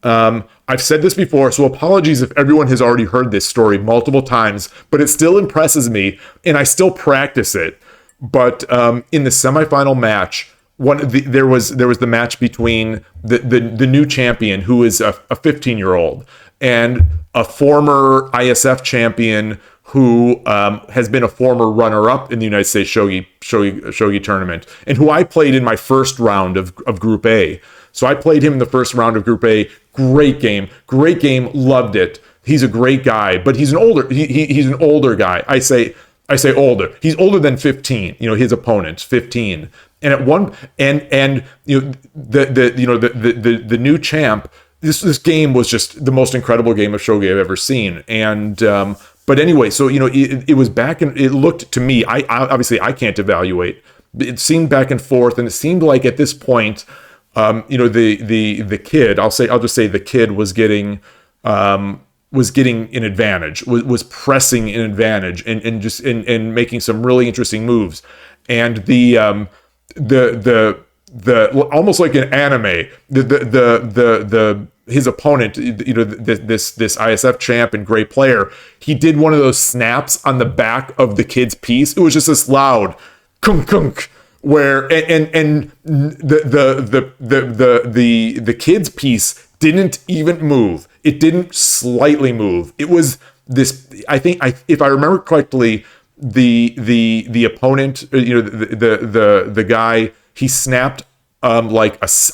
I've said this before, so apologies if everyone has already heard this story multiple times, but it still impresses me, and I still practice it. But in the semifinal match, there was the match between the new champion, who is a 15-year-old, and a former ISF champion who has been a former runner-up in the United States Shogi tournament, and who I played in my first round of Group A. So I played him in the first round of Group A. Great game, loved it. He's a great guy, but he's an older he's an older guy. I say older. He's older than 15. His opponent's 15, and at one and the new champ. This game was just the most incredible game of shogi I've ever seen, and. But anyway, so it was back and it looked to me. I obviously I can't evaluate. It seemed back and forth, and it seemed like at this point, the kid. I'll just say the kid was getting an advantage, was pressing an advantage, and making some really interesting moves, and the almost like an anime. His opponent, this ISF champ and great player, he did one of those snaps on the back of the kid's piece. It was just this loud kunk kunk, where and the kid's piece didn't even move. It didn't slightly move. It was this. I think if I remember correctly, the opponent, the guy, he snapped. I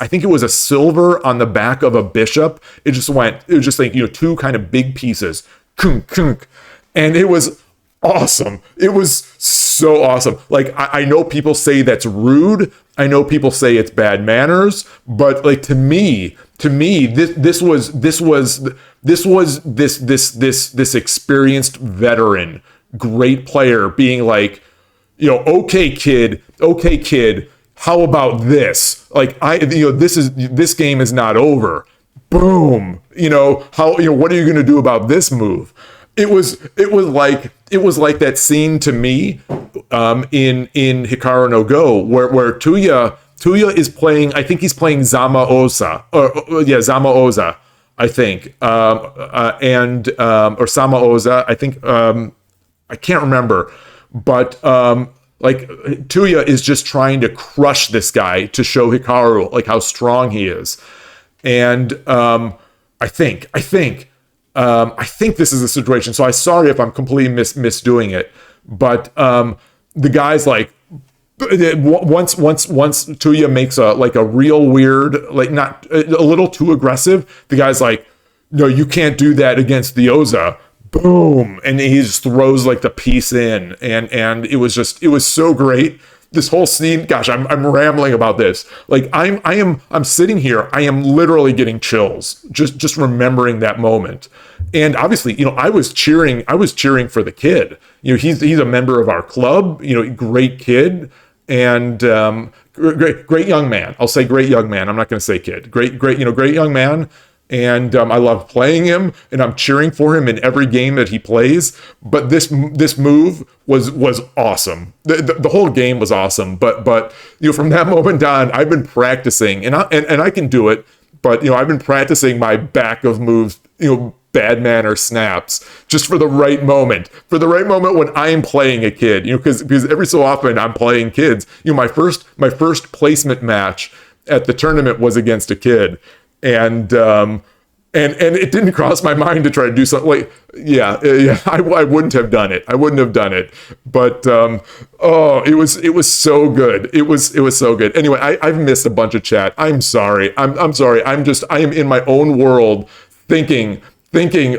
think it was a silver on the back of a bishop. It was just like, two kind of big pieces. Kunk, kunk. And it was awesome. It was so awesome. Like, I know people say that's rude. I know people say it's bad manners, but like to me, this experienced veteran, great player being like, okay, kid, how about this? Like, this game is not over. Boom. What are you going to do about this move? It was like that scene to me in Hikaru no Go where Tuya is playing. I think he's playing Zamaoza Zamaoza. I think or Samaoza. I think I can't remember, but like Tuya is just trying to crush this guy to show Hikaru like how strong he is, and I think this is the situation. So I'm sorry if I'm completely misdoing it, but the guy's like, once Tuya makes a real weird, like not a little too aggressive, the guy's like, no, you can't do that against the Oza. Boom, and he just throws like the piece in, and it was so great. This whole scene, gosh, I'm rambling about this. Like I'm sitting here, I am literally getting chills just remembering that moment. And obviously, I was cheering for the kid. He's a member of our club. Great kid, and great young man. I'll say great young man. I'm not going to say kid. Great young man. And I love playing him, and I'm cheering for him in every game that he plays. But this move was awesome. The whole game was awesome. But from that moment on, I've been practicing, and I can do it. But I've been practicing my back of moves, bad manner snaps, just for the right moment. For the right moment when I am playing a kid, because every so often I'm playing kids. My first placement match at the tournament was against a kid. And it didn't cross my mind to try to do something like, I wouldn't have done it. But, it was so good. It was so good. Anyway, I've missed a bunch of chat. I'm sorry. I'm sorry. I am in my own world thinking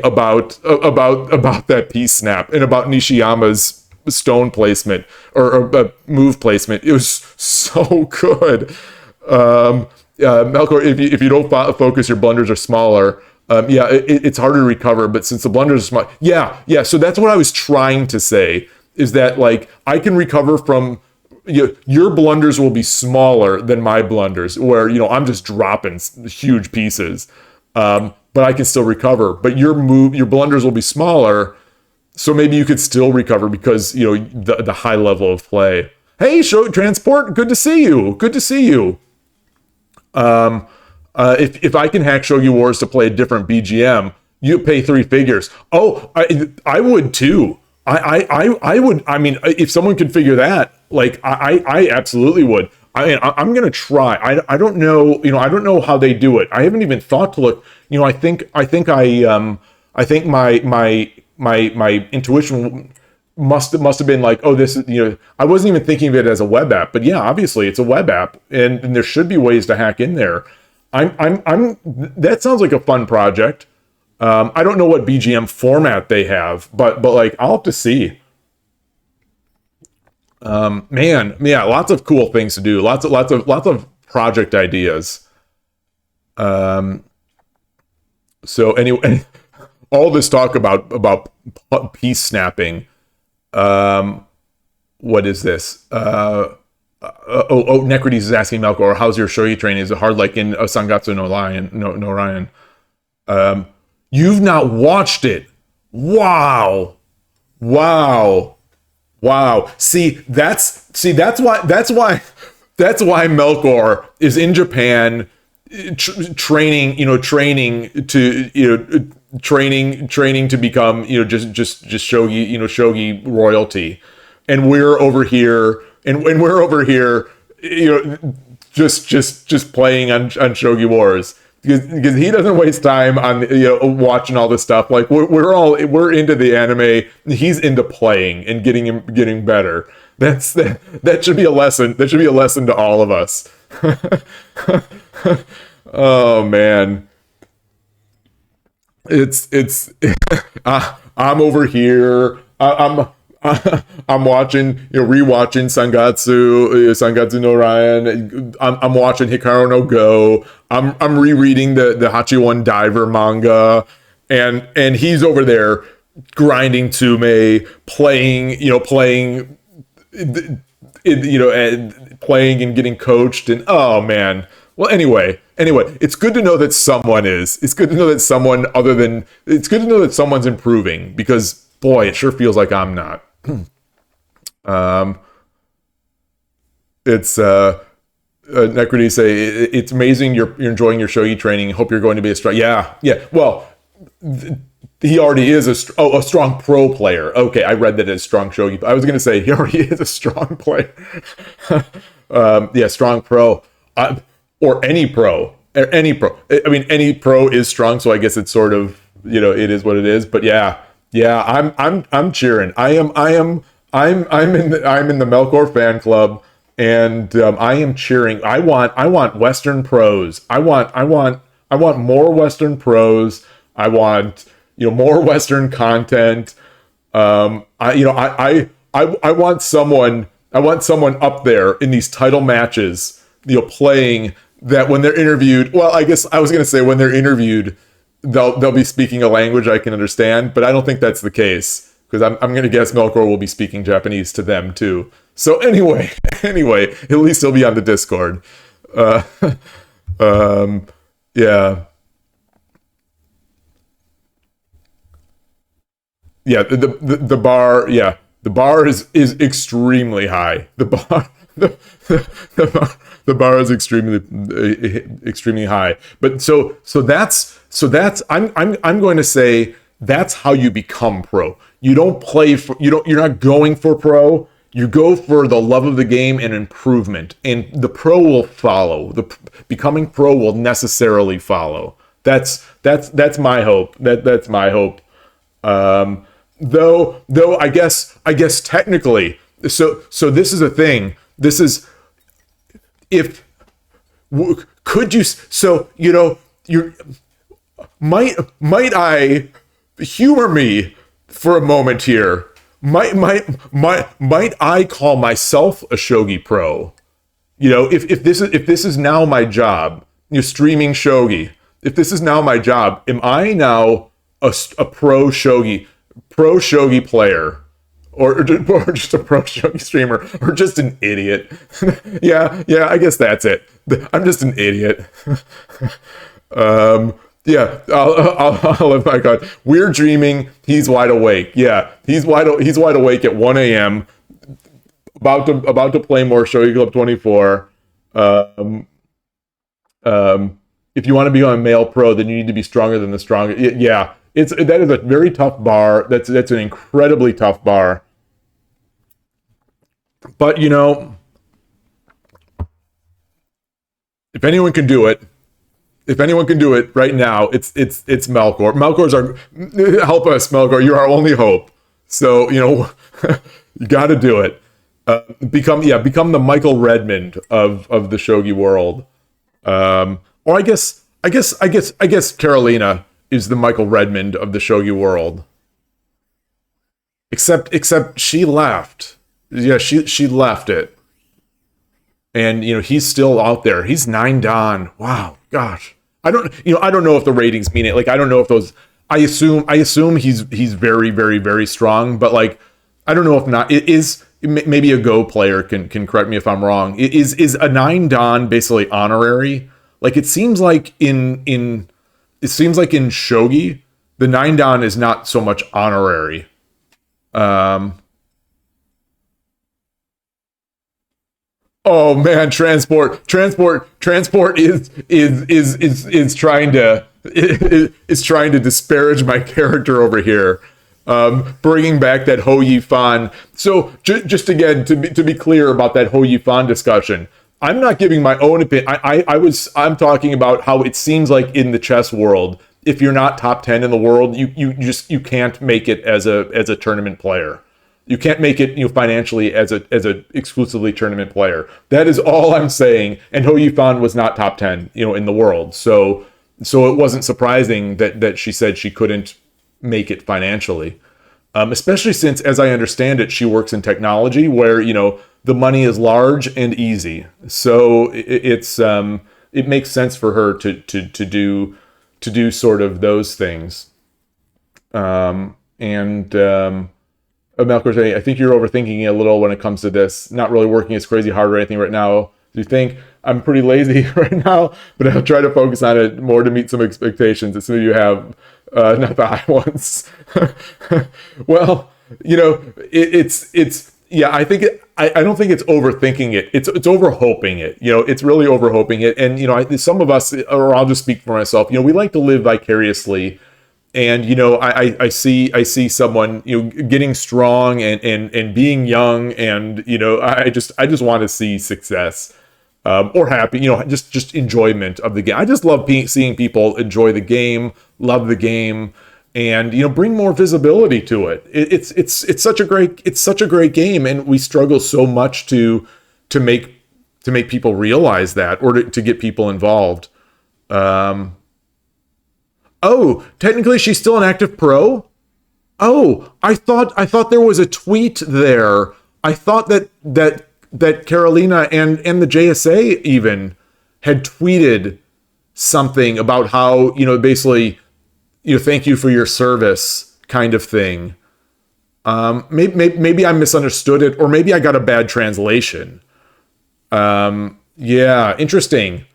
about that piece snap and about Nishiyama's stone placement or move placement. It was so good. Melkor, if you don't focus, your blunders are smaller. Yeah, it's harder to recover, but since the blunders are small, yeah. So that's what I was trying to say, is that like I can recover from your blunders will be smaller than my blunders, where I'm just dropping huge pieces, but I can still recover. But your blunders will be smaller, so maybe you could still recover because the high level of play. Hey, show transport, good to see you. Good to see you. If I can hack Shogi Wars to play a different BGM, you pay 3 figures. Oh, I would too. I would. I mean, if someone could figure that, like, I absolutely would. I mean, I'm gonna try. I don't know. I don't know how they do it. I haven't even thought to look. I think my intuition must have been like, oh, this is, I wasn't even thinking of it as a web app, but yeah, obviously it's a web app, and there should be ways to hack in there. That sounds like a fun project. I don't know what BGM format they have, but like I'll have to see. Man, yeah, lots of cool things to do. Lots of project ideas. So anyway, all this talk about piece snapping. What is this? Necrodes is asking Melkor, how's your shogi training? Is it hard like in Sangatsu no Ryan? You've not watched it. Wow. See, that's why Melkor is in Japan training to become just shogi royalty, and we're over here just playing on Shogi Wars because he doesn't waste time on watching all this stuff. Like we're into the anime, he's into playing and getting better. That should be a lesson. That should be a lesson to all of us. Oh man, it's I'm over here. I'm watching, rewatching Sangatsu no Ryan. I'm watching Hikaru no Go. I'm rereading the Hachi Diver manga, and he's over there grinding Tsume, playing and getting coached, and oh man. Well, anyway, it's good to know that someone is. It's good to know that it's good to know that someone's improving, because boy, it sure feels like I'm not. It's Necrodes say it's amazing you're enjoying your shogi training. Hope you're going to be a strong. Yeah. Well, he already is a strong pro player. Okay, I read that as strong shogi. I was going to say he already is a strong player. Yeah, strong pro. Or any pro. I mean, any pro is strong, so I guess it's sort of, it is what it is. But yeah, I'm cheering. I'm in the Melkor fan club, and I am cheering. I want Western pros. I want more Western pros. I want more Western content. I want someone up there in these title matches, playing that when they're interviewed. Well, I guess I was going to say when they're interviewed, they'll be speaking a language I can understand, but I don't think that's the case, because I'm going to guess Melkor will be speaking Japanese to them too. So anyway, at least he'll be on the Discord. Yeah. Yeah, the bar, yeah. The bar is extremely high. The bar is extremely high. But so that's I'm going to say that's how you become pro. You don't play for you're not going for pro. You go for the love of the game and improvement, and the pro will follow. The becoming pro will necessarily follow. That's my hope. That's my hope. Though I guess technically, so this is a thing. This is, could you, so you might I humor me for a moment here? Might I call myself a shogi pro? If this is now my job, streaming shogi. if this is now my job, am I now a pro shogi player, or just a pro shogi streamer, or just an idiot? Yeah, I guess that's it. I'm just an idiot. Yeah, I'll let my God. We're dreaming. He's wide awake. Yeah, he's wide awake at 1 a.m. About to play more Shogi Club 24. If you want to be on male pro, then you need to be stronger than the strongest. Yeah, that is a very tough bar. That's an incredibly tough bar. But if anyone can do it, right now, it's Melkor. Melkor's help us, Melkor. You're our only hope. So you got to do it. Become the Michael Redmond of the shogi world. Or I guess Carolina is the Michael Redmond of the shogi world. Except she left. Yeah, she left it. And he's still out there. He's 9 dan. Wow, gosh. I don't know if the ratings mean it. Like, I don't know if those. I assume he's very, very, very strong. But like, I don't know if not. It is. Maybe a Go player can correct me if I'm wrong. Is a 9 dan basically honorary? Like, it seems like in shogi, the 9 dan is not so much honorary. Oh man, transport is trying to disparage my character over here. Bringing back that Ho Yi Fan. So just again to be clear about that Ho Yi Fan discussion, I'm not giving my own opinion. I'm talking about how it seems like in the chess world, if you're not top 10 in the world, you can't make it as a tournament player. You can't make it financially as a exclusively tournament player. That is all I'm saying. And Ho Yi Fan was not top 10 in the world. So it wasn't surprising that she said she couldn't make it financially, especially since, as I understand it, she works in technology where the money is large and easy. So it makes sense for her to do sort of those things. Malcolm saying, I think you're overthinking it a little when it comes to this. Not really working as crazy hard or anything right now. Do you think? I'm pretty lazy right now, but I'll try to focus on it more to meet some expectations as soon as you have not the high ones. Well, it's yeah. I think I don't think it's overthinking it. It's overhoping it. It's really overhoping it. And some of us, or I'll just speak for myself. We like to live vicariously. And I see someone getting strong and being young, and I just want to see success or happy, just enjoyment of the game. I just love seeing people enjoy the game, love the game, and bring more visibility to it. It's such a great game, and we struggle so much to make people realize that, or to get people involved. Oh, technically she's still an active pro? Oh, I thought there was a tweet there. I thought that Carolina and the JSA even had tweeted something about how, basically, thank you for your service kind of thing. Maybe I misunderstood it, or maybe I got a bad translation. Yeah, interesting.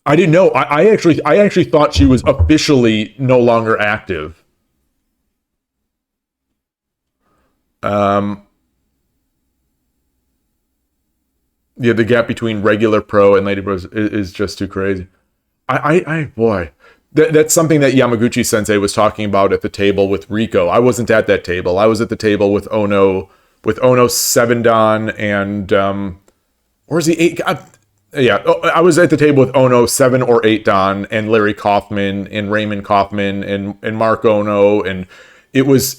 I didn't know. I actually thought she was officially no longer active. Yeah, the gap between regular pro and lady pros is just too crazy. Boy, that's something that Yamaguchi Sensei was talking about at the table with Rico. I wasn't at that table. I was at the table with Ono 7 dan and or is he 8? Yeah, I was at the table with Ono 7 or 8 dan and Larry Kaufman and Raymond Kaufman and Mark Ono, and it was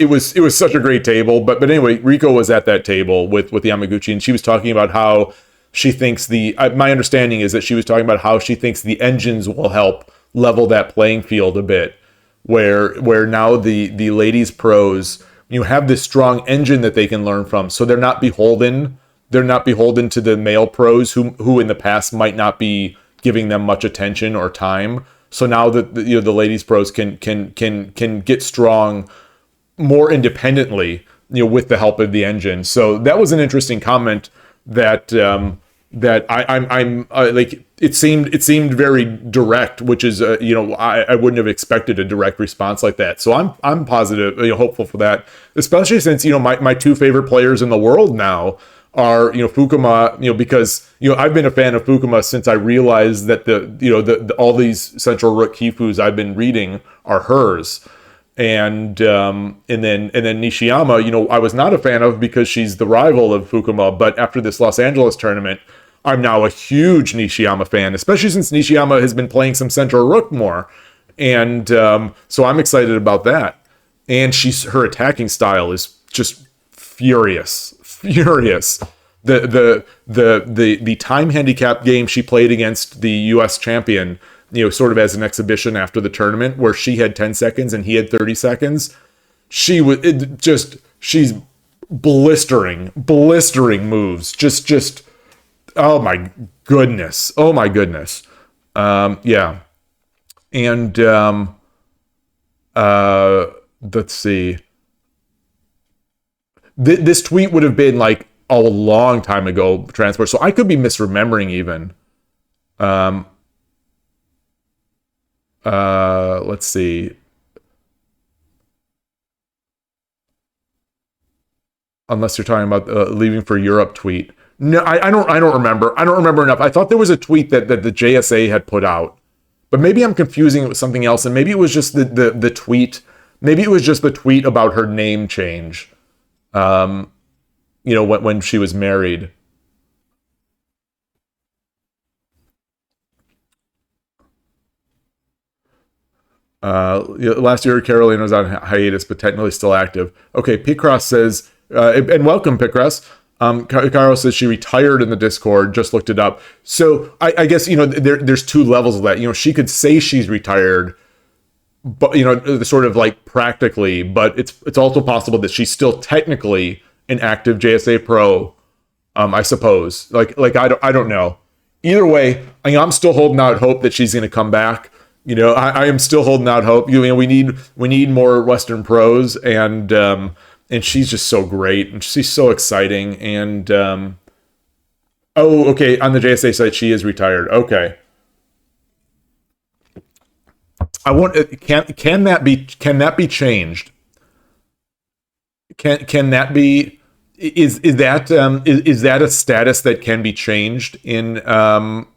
such a great table. But anyway, Rico was at that table with Yamaguchi, and she was talking about how she thinks my understanding is that she was talking about how she thinks the engines will help level that playing field a bit, where now the ladies pros have this strong engine that they can learn from, so they're not beholden they're not beholden to the male pros who in the past might not be giving them much attention or time. So now that the ladies pros can get strong more independently, with the help of the engine. So that was an interesting comment that I'm like, it seemed very direct, which is I wouldn't have expected a direct response like that. So I'm positive, hopeful for that, especially since my two favorite players in the world now are Fukuma, because I've been a fan of Fukuma since I realized that the all these central rook Kifus I've been reading are hers. And then Nishiyama, I was not a fan of because she's the rival of Fukuma, but after this Los Angeles tournament, I'm now a huge Nishiyama fan, especially since Nishiyama has been playing some central rook more. And so I'm excited about that. And her attacking style is just furious. The time handicap game she played against the US champion, sort of as an exhibition after the tournament, where she had 10 seconds and he had 30 seconds. She's blistering moves. Just, oh my goodness. Yeah. And, let's see. This tweet would have been like a long time ago, transport. So I could be misremembering even. Let's see. Unless you're talking about leaving for Europe tweet. No, I don't remember. I don't remember enough. I thought there was a tweet that the JSA had put out, but maybe I'm confusing it with something else, and maybe it was just the tweet. Maybe it was just the tweet about her name change. When she was married. Last year, Carolina was on hiatus, but technically still active. Okay, Picross says, and welcome, Picross. Caro says she retired in the Discord, just looked it up. So I guess, there's two levels of that. She could say she's retired, but, sort of like practically, but it's also possible that she's still technically an active JSA pro, I suppose. Like I don't know. Either way, I'm still holding out hope that she's going to come back. I am still holding out hope. We need more Western pros, and she's just so great, and she's so exciting. And okay, on the JSA site, she is retired. Okay, I want. Can that be changed? Can that be? Is that a status that can be changed in the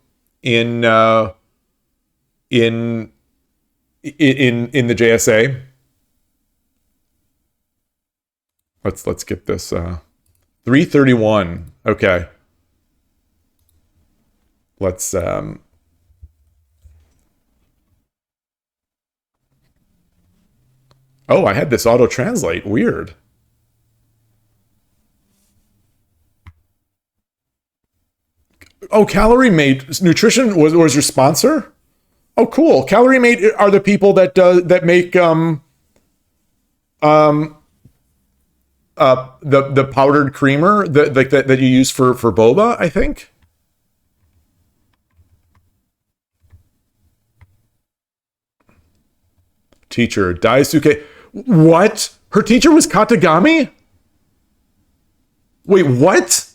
JSA? Let's get this 331. Okay. Let's oh, I had this auto translate. Weird. Oh, Calorie Mate Nutrition was your sponsor? Oh, cool. Calorie Mate are the people that make the powdered creamer that you use for boba, I think. Teacher Daisuke. What? Her teacher was Katagami? Wait, what?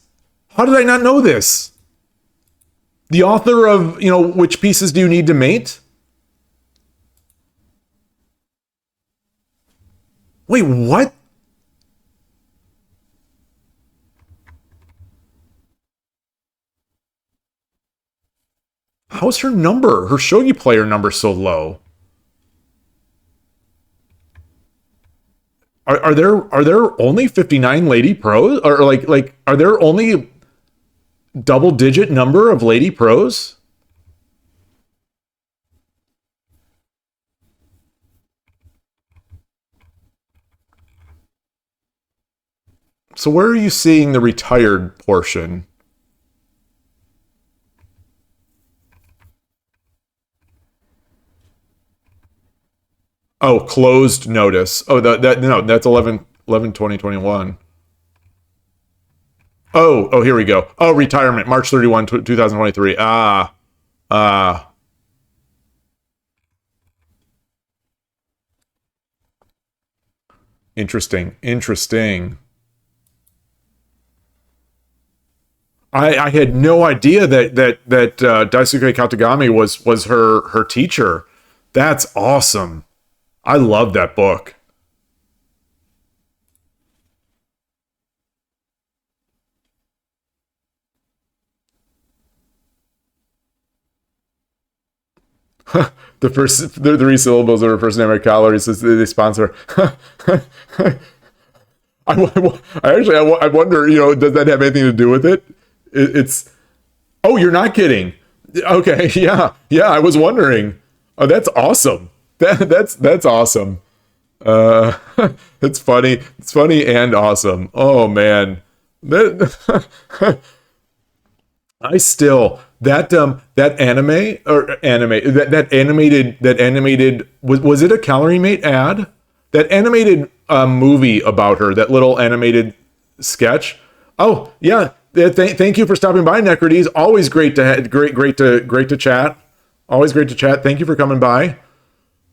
How did I not know this? The author of, Which Pieces Do You Need to Mate? Wait, what? How's her Shogi player number so low? Are there only 59 lady pros? Or like are there only double digit number of lady pros? So where are you seeing the retired portion? Oh, closed notice. Oh, that's 11 2021. Oh, here we go. Oh, retirement, March 31, 2023. Ah, interesting, interesting. I had no idea that Daisuke Katagami was her teacher. That's awesome. I love that book. The three syllables of her first name are calories. They sponsor. I wonder, does that have anything to do with it? It's. Oh, you're not kidding. Okay, yeah. I was wondering. Oh, that's awesome. That's awesome. Uh, it's funny. It's funny and awesome. Oh man, that I still that anime or anime that animated was it a Calorie Mate ad? That animated movie about her, that little animated sketch. Oh yeah, thank you for stopping by, Necrodes. Always great to great to chat. Always great to chat. Thank you for coming by.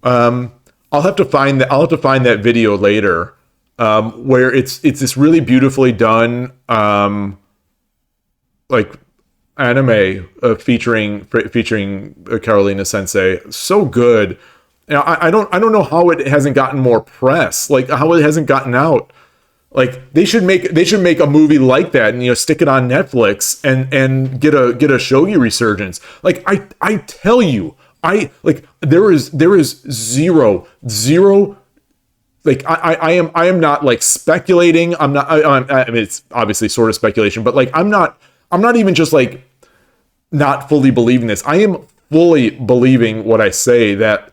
I'll have to find that. I'll have to find that video later, where it's this really beautifully done, like anime featuring Carolina Sensei. So good. I don't know how it hasn't gotten more press. Like how it hasn't gotten out. Like they should make a movie like that and stick it on Netflix and get a shogi resurgence. Like I tell you, there is zero like I am not like speculating. I'm not I mean it's obviously sort of speculation, but like I'm not even just like not fully believing this. I am fully believing what I say, that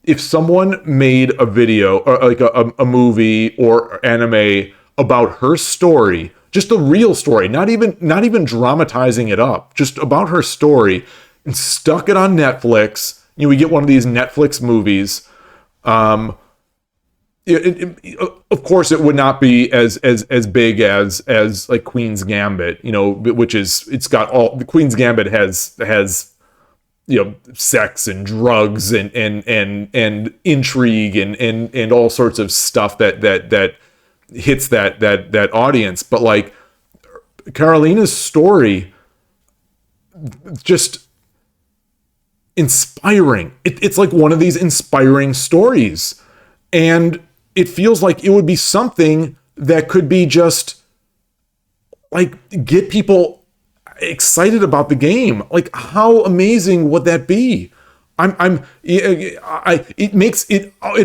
if someone made a video or like a movie or anime about her story, just a real story, not even dramatizing it up, just about her story, and stuck it on Netflix, we get one of these Netflix movies. Of course, it would not be as big as like Queen's Gambit, which is it's got all the Queen's Gambit has sex and drugs and intrigue and all sorts of stuff that hits that audience. But like Carolina's story, just inspiring. It's like one of these inspiring stories, and it feels like it would be something that could be just like get people excited about the game. Like how amazing would that be? It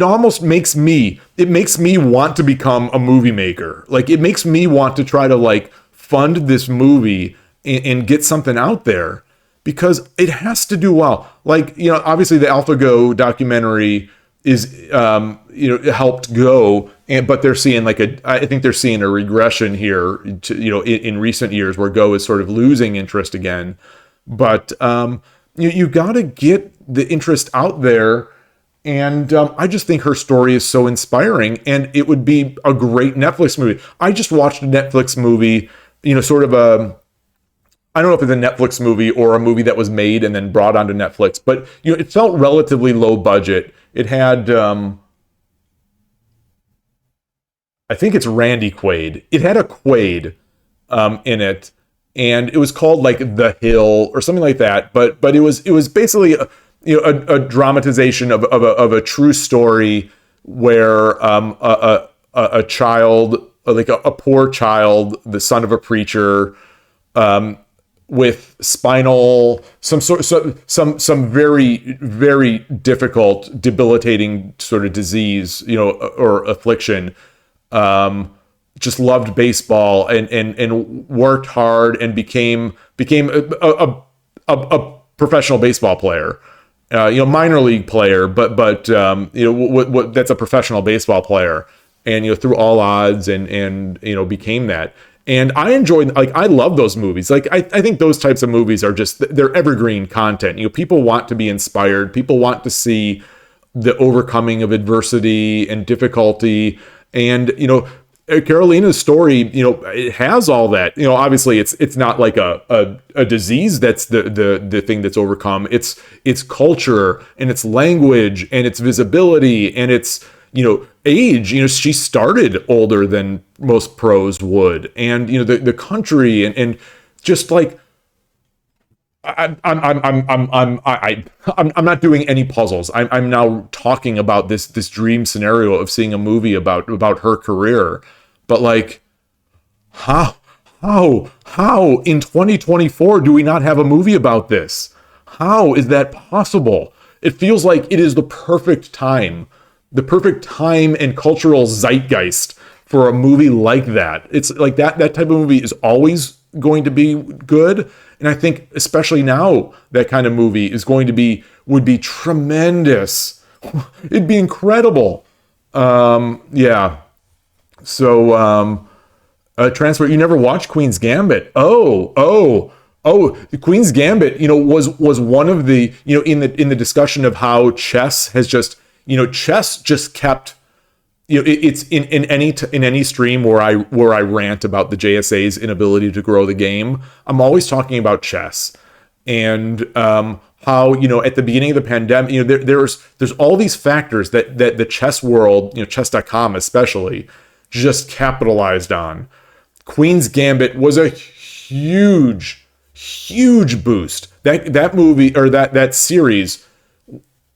almost makes me want to become a movie maker. Like it makes me want to try to like fund this movie and get something out there, because it has to do well. Like, obviously the AlphaGo documentary is helped Go, but they're seeing I think they're seeing a regression here to, in recent years, where Go is sort of losing interest again. But you got to get the interest out there, and I just think her story is so inspiring, and it would be a great Netflix movie. I just watched a Netflix movie, sort of I don't know if it's a Netflix movie or a movie that was made and then brought onto Netflix, but it felt relatively low budget. It had, I think it's Randy Quaid. It had a Quaid in it, and it was called like The Hill or something like that. But it was basically a dramatization of a true story where a child, like a poor child, the son of a preacher, with some very, very difficult, debilitating sort of disease, or affliction, just loved baseball and worked hard and became a professional baseball player, minor league player, but that's a professional baseball player, and through all odds and became that. And I enjoyed, like, I love those movies. Like, I think those types of movies are they're evergreen content. People want to be inspired. People want to see the overcoming of adversity and difficulty. And, Carolina's story, it has all that. Obviously it's not like a disease that's the thing that's overcome. It's culture and its language and its visibility and its age. She started older than most pros would, and the country and just like I'm not doing any puzzles. I'm now talking about this dream scenario of seeing a movie about her career, but like, how in 2024 do we not have a movie about this? How is that possible? It feels like it is the perfect time and cultural zeitgeist for a movie like that. It's like that type of movie is always going to be good. And I think especially now, that kind of movie would be tremendous. It'd be incredible. Yeah. So, transfer, you never watched Queen's Gambit. Oh, Queen's Gambit, was one of the, in the discussion of how chess has just, chess just kept, it's in any stream where I rant about the JSA's inability to grow the game, I'm always talking about chess and how at the beginning of the pandemic, there's all these factors that the chess world, chess.com especially, just capitalized on. Queen's Gambit was a huge boost. That movie, or that series,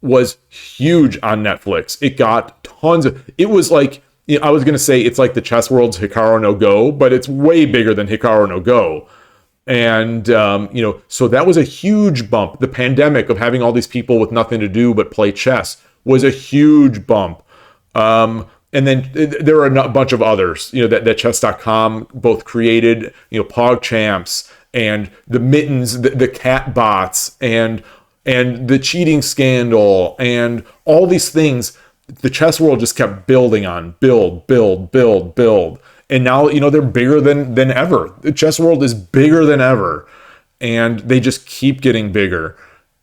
was huge on Netflix. It got tons of, it was like, I was going to say it's like the chess world's Hikaru no Go, but it's way bigger than Hikaru no Go. And, so that was a huge bump. The pandemic of having all these people with nothing to do but play chess was a huge bump. And then there are a bunch of others, that chess.com both created, PogChamps and the Mittens, the cat bots, and the cheating scandal, and all these things. The chess world just kept building on, build. And now, they're bigger than ever. The chess world is bigger than ever. And they just keep getting bigger.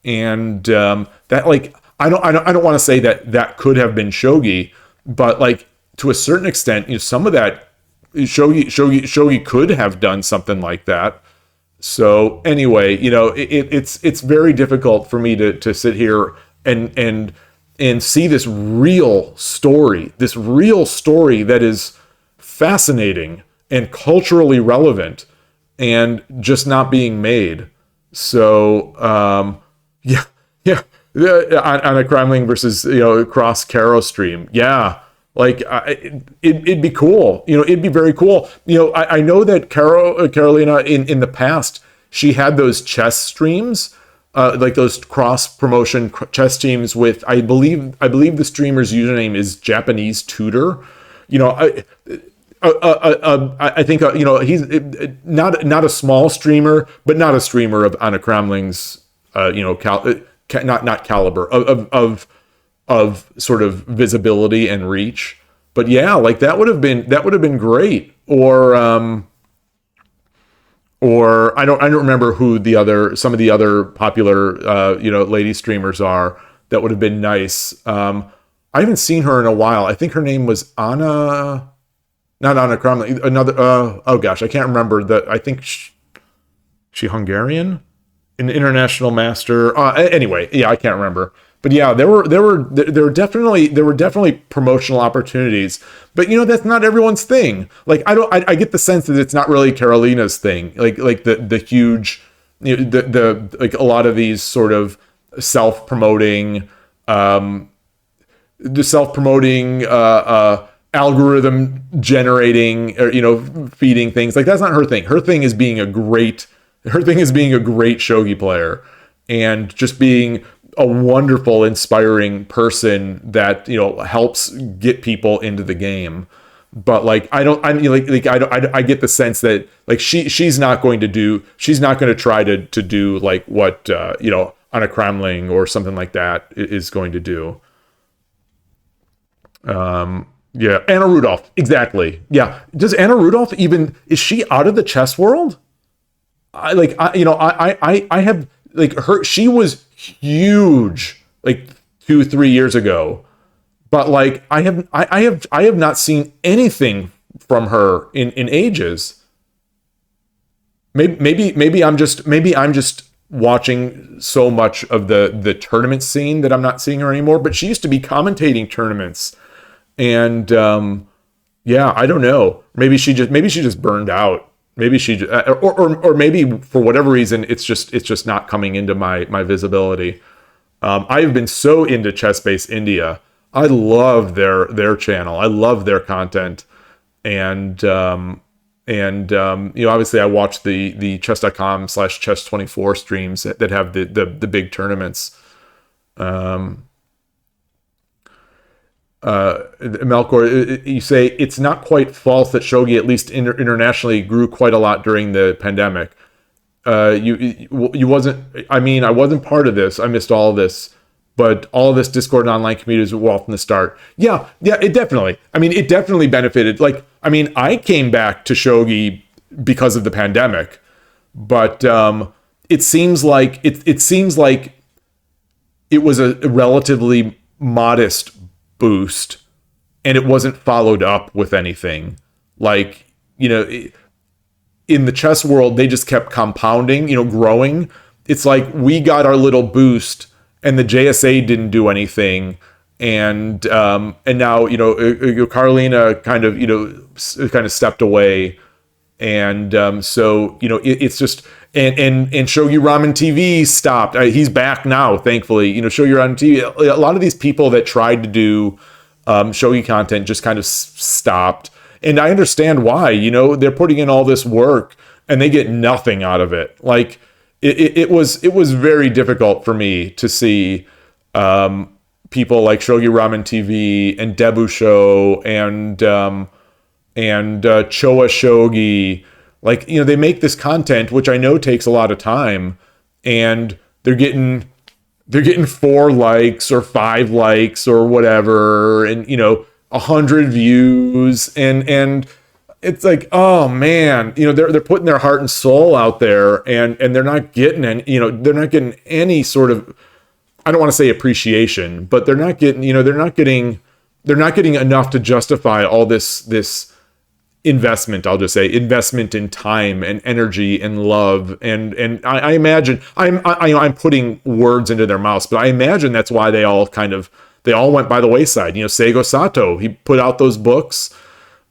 And that, like, I don't want to say that could have been Shogi, but like, to a certain extent, some of that Shogi could have done something like that. So anyway, it's very difficult for me to sit here and see this real story that is fascinating and culturally relevant and just not being made. So yeah, on a Crimeling versus Cross Caro stream, yeah. Like it'd be cool, it'd be very cool. I know that Carolina in the past, she had those chess streams, like those cross promotion chess streams with, I believe the streamer's username is Japanese Tutor. I think he's not a small streamer, but not a streamer of Anna Kramling's not caliber of sort of visibility and reach. But yeah, like that would have been great. Or I don't remember who some of the other popular lady streamers are that would have been nice. I haven't seen her in a while. I think her name was Anna, not Anna Kramling, another oh gosh, I can't remember that. I think she Hungarian, an international master. Anyway, yeah, I can't remember. But yeah, there were definitely promotional opportunities. But that's not everyone's thing. Like I get the sense that it's not really Carolina's thing. Like the huge, the like a lot of these sort of self-promoting algorithm generating, or feeding things. Like that's not her thing. Her thing is being a great shogi player and just being a wonderful, inspiring person that helps get people into the game. But like I get the sense that like she's not going to try to do like what Anna Kramling or something like that is going to do. Yeah, Anna Rudolph, exactly. Yeah, does Anna Rudolph is she out of the chess world? I have like her. She was huge like 2-3 years ago, but like I have not seen anything from her in ages. Maybe I'm just watching so much of the tournament scene that I'm not seeing her anymore. But she used to be commentating tournaments, and yeah, I don't know. Maybe she just burned out. Maybe or maybe for whatever reason it's just not coming into my visibility. I have been so into Chess Base India. I love their channel. I love their content, and obviously I watch the chess.com/chess24 streams that have the big tournaments. Melkor, you say it's not quite false that shogi, at least internationally, grew quite a lot during the pandemic. You wasn't. I mean, I wasn't part of this. I missed all of this, but all of this Discord and online communities were all from the start. Yeah, it definitely. I mean, it definitely benefited. Like, I mean, I came back to shogi because of the pandemic, but it seems like it seems like it was a relatively modest boost, and it wasn't followed up with anything. Like, in the chess world, they just kept compounding, growing. It's like we got our little boost, and the JSA didn't do anything, and now Carolina kind of stepped away, and so it's just and Shogi Ramen TV stopped. He's back now, thankfully. Shogi Ramen TV. A lot of these people that tried to do shogi content just kind of stopped, and I understand why. They're putting in all this work and they get nothing out of it. Like it was very difficult for me to see people like Shogi Ramen TV and Debu Show and Choa Shogi. Like, they make this content, which I know takes a lot of time, and they're getting 4 likes or 5 likes or whatever, and 100 views, and it's like, oh man, they're putting their heart and soul out there, and they're not getting any, they're not getting any sort of, I don't want to say appreciation, but they're not getting enough to justify all this investment. I'll just say investment in time and energy and love, and I imagine I'm putting words into their mouths, but I imagine that's why they all went by the wayside. Seigo Sato, he put out those books,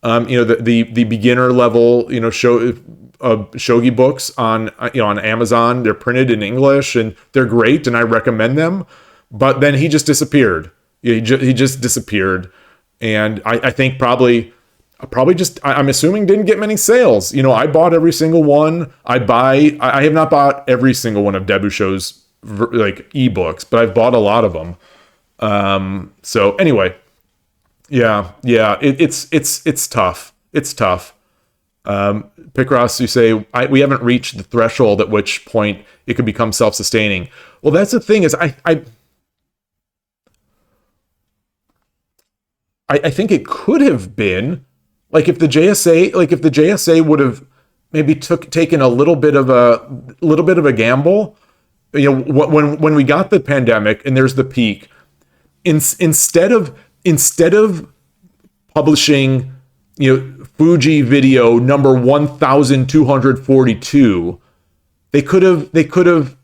the beginner level shogi books on Amazon. They're printed in English and they're great, and I recommend them. But then he just disappeared. He just disappeared, and I think probably just, I'm assuming, didn't get many sales. I bought every single one. I have not bought every single one of Debu Show's like ebooks, but I've bought a lot of them. So anyway, yeah, it's tough. It's tough. Picross, you say we haven't reached the threshold at which point it could become self-sustaining. Well, that's the thing, is I think it could have been. Like if the JSA would have maybe taken a little bit of a gamble, when we got the pandemic and there's the peak, instead of publishing Fuji video number 1242, they could have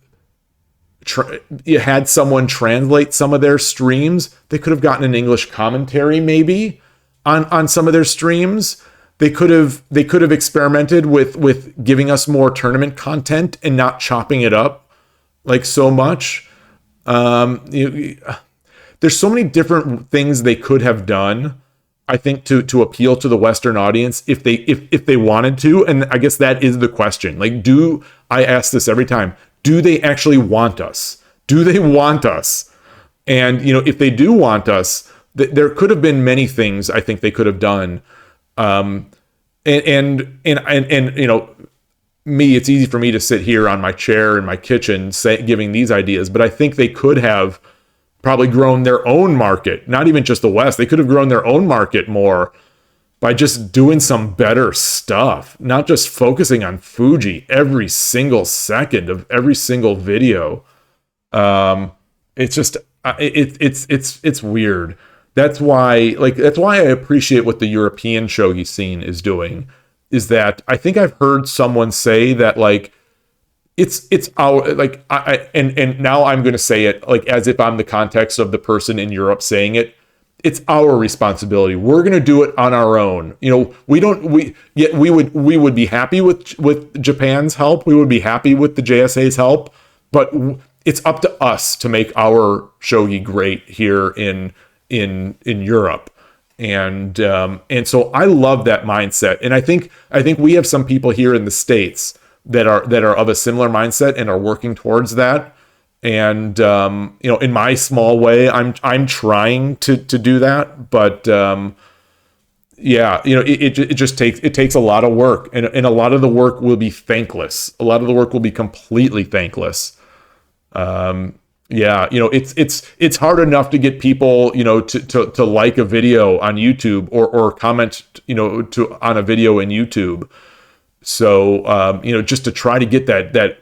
had someone translate some of their streams. They could have gotten an English commentary maybe on some of their streams. They could have experimented with giving us more tournament content and not chopping it up like so much. There's so many different things they could have done, I think, to appeal to the Western audience if they wanted to. And I guess that is the question. Like, I ask this every time, do they actually want us? Do they want us? And if they do want us, there could have been many things I think they could have done. And me, it's easy for me to sit here on my chair in my kitchen giving these ideas, but I think they could have probably grown their own market, not even just the West. They could have grown their own market more by just doing some better stuff, not just focusing on Fuji every single second of every single video. It's just, it's weird. that's why I appreciate what the European shogi scene is doing. Is that I think I've heard someone say that like it's our like and now I'm going to say it like as if I'm the context of the person in Europe saying it. It's our responsibility. We're going to do it on our own. You know, we would be happy with Japan's help. We would be happy with the JSA's help, but it's up to us to make our shogi great here in Europe. And so I love that mindset. And I think we have some people here in the States that are of a similar mindset and are working towards that. And you know, in my small way, I'm trying to do that, but yeah, you know, it just takes a lot of work, and a lot of the work will be thankless. A lot of the work will be completely thankless. Yeah, you know, it's hard enough to get people, you know, to like a video on YouTube or comment, you know, on a video in YouTube. So you know, just to try to get that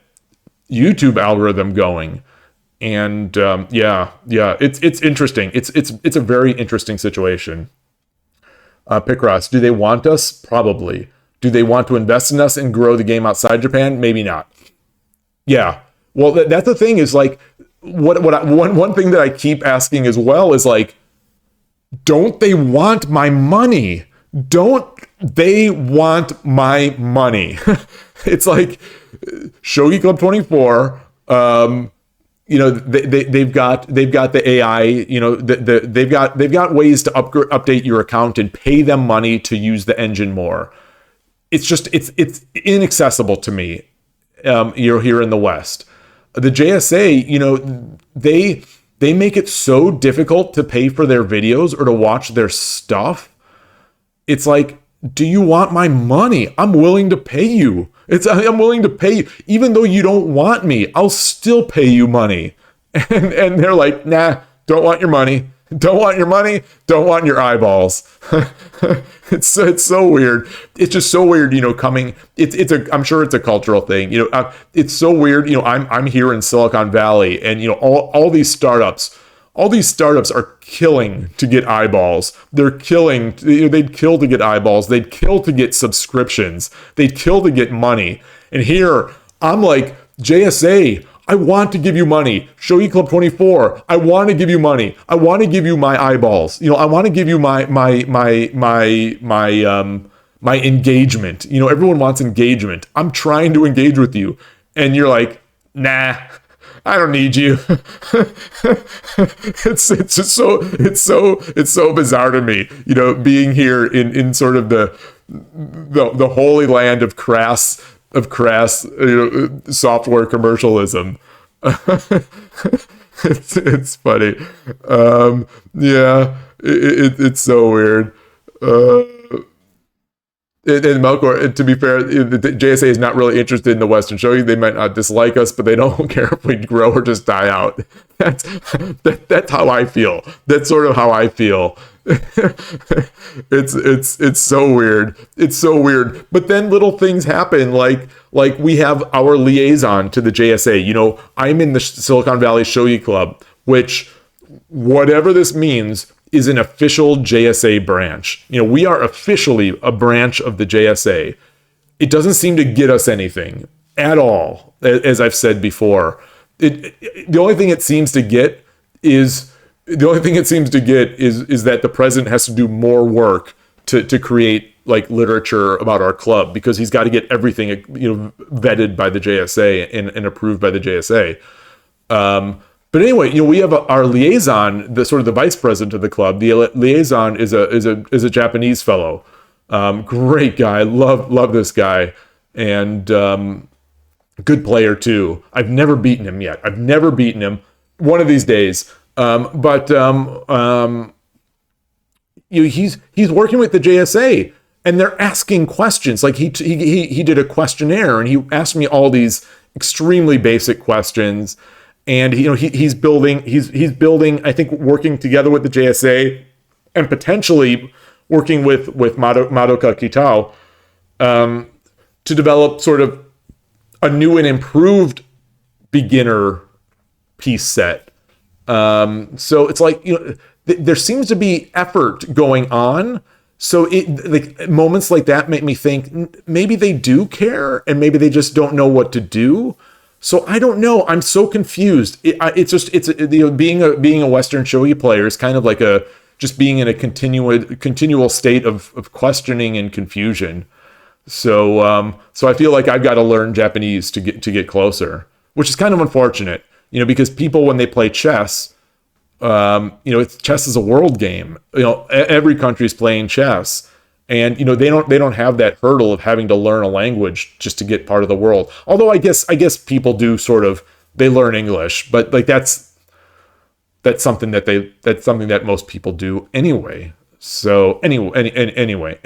YouTube algorithm going. And yeah, it's interesting. It's a very interesting situation. Picross, do they want us? Probably. Do they want to invest in us and grow the game outside Japan? Maybe not. Yeah. Well, that's the thing is like one thing that I keep asking as well is like, don't they want my money? Don't they want my money? It's like Shogi Club 24. You know, they've got the AI. You know, they've got ways to update your account and pay them money to use the engine more. It's just it's inaccessible to me. You're here in the West. The JSA, you know, they make it so difficult to pay for their videos or to watch their stuff. It's like, do you want my money? I'm willing to pay you. I'm willing to pay you. Even though you don't want me, I'll still pay you money. And they're like, nah, don't want your money. Don't want your money. Don't want your eyeballs. It's so weird. It's just so weird, you know, I'm sure it's a cultural thing. You know, it's so weird. You know, I'm here in Silicon Valley, and, you know, all these startups are killing to get eyeballs. They're killing, you know, they'd kill to get eyeballs. They'd kill to get subscriptions. They'd kill to get money. And here, I'm like, JSA, I want to give you money. Shogi Club 24, I want to give you money. I want to give you my eyeballs. You know, I want to give you my engagement. You know, everyone wants engagement. I'm trying to engage with you. And you're like, nah, I don't need you. It's so bizarre to me, you know, being here in sort of the holy land of crass, you know, software commercialism. It's funny. Yeah, it's so weird. And Melkor, to be fair, the JSA is not really interested in the Western Shogi. They might not dislike us, but they don't care if we grow or just die out. That's how I feel. That's sort of how I feel. It's so weird. It's so weird. But then little things happen, like we have our liaison to the JSA. You know, I'm in the Silicon Valley Shogi Club, which, whatever this means, is an official JSA branch. You know, we are officially a branch of the JSA. It doesn't seem to get us anything at all, as I've said before. The only thing it seems to get is that the president has to do more work to create like literature about our club, because he's got to get everything, you know, vetted by the JSA and approved by the JSA. But anyway, you know, we have our liaison, the sort of the vice president of the club. The liaison is a Japanese fellow, great guy. Love this guy, and good player too. I've never beaten him yet. One of these days. But you know, he's working with the JSA, and they're asking questions. Like he did a questionnaire, and he asked me all these extremely basic questions. And you know, he's building, I think, working together with the JSA and potentially working with Madoka Kitao to develop sort of a new and improved beginner piece set. So it's like, you know, there seems to be effort going on. So like moments like that make me think maybe they do care and maybe they just don't know what to do. So I don't know. I'm so confused. Being a Western shogi player is kind of like just being in a continual state of questioning and confusion. So I feel like I've got to learn Japanese to get closer, which is kind of unfortunate, because people when they play chess, chess is a world game. Every country's playing chess, and they don't have that hurdle of having to learn a language just to get part of the world. Although I guess people do they learn English, but like that's something that most people do anyway. So anyway.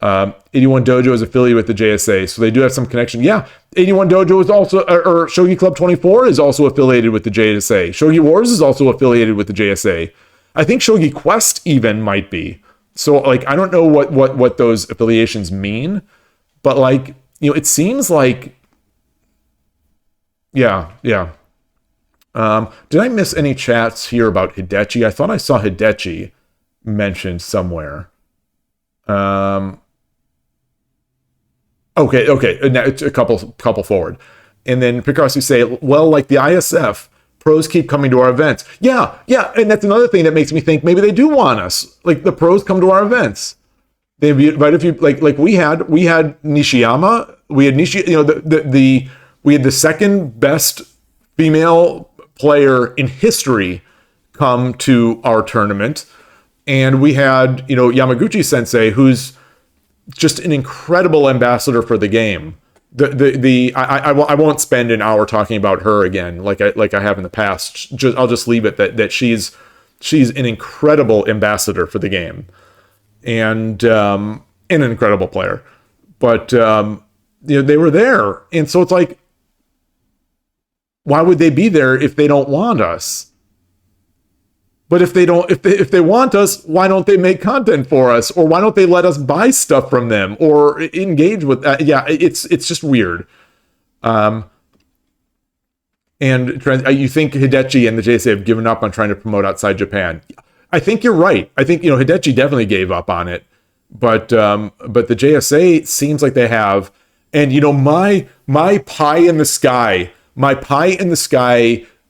81 Dojo is affiliated with the JSA, so they do have some connection. Yeah, 81 Dojo is also, or Shogi Club 24 is also affiliated with the JSA. Shogi Wars is also affiliated with the JSA. I think Shogi Quest even might be. So like, I don't know what those affiliations mean, but like, it seems like, yeah. Did I miss any chats here about Hidechi? I thought I saw Hidechi mentioned somewhere. Okay. Now it's a couple forward. And then Picasso say, well, like the ISF, pros keep coming to our events. Yeah. And that's another thing that makes me think maybe they do want us. Like the pros come to our events. They invite a few, like we had Nishiyama, we had we had the second best female player in history come to our tournament. And we had, Yamaguchi Sensei, who's just an incredible ambassador for the game. I won't spend an hour talking about her again, like I have in the past. I'll just leave it that she's an incredible ambassador for the game, and an incredible player. But they were there, and so it's like, why would they be there if they don't want us? But if they want us, why don't they make content for us? Or why don't they let us buy stuff from them or engage with that? Yeah, it's just weird. And you think Hidechi and the JSA have given up on trying to promote outside Japan? I think you're right. I think Hidechi definitely gave up on it, but the JSA seems like they have. And my pie in the sky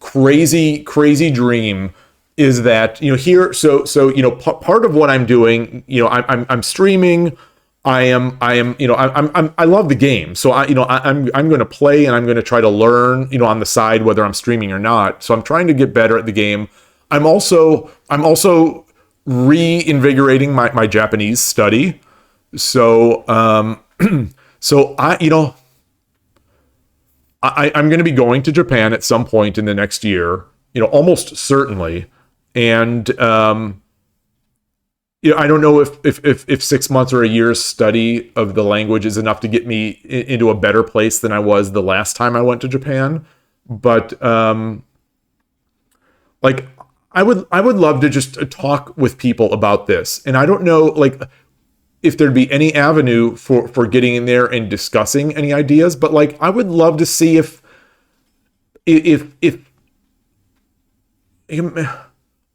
crazy dream is that here, part of what I'm doing, I'm streaming, I love the game, so I'm going to play and I'm going to try to learn on the side whether I'm streaming or not. So I'm trying to get better at the game. I'm also reinvigorating my Japanese study. So I'm going to be going to Japan at some point in the next year, almost certainly. And I don't know if 6 months or a year's study of the language is enough to get me into a better place than I was the last time I went to Japan. But like I would love to just talk with people about this. And I don't know like if there'd be any avenue for getting in there and discussing any ideas, but like I would love to see if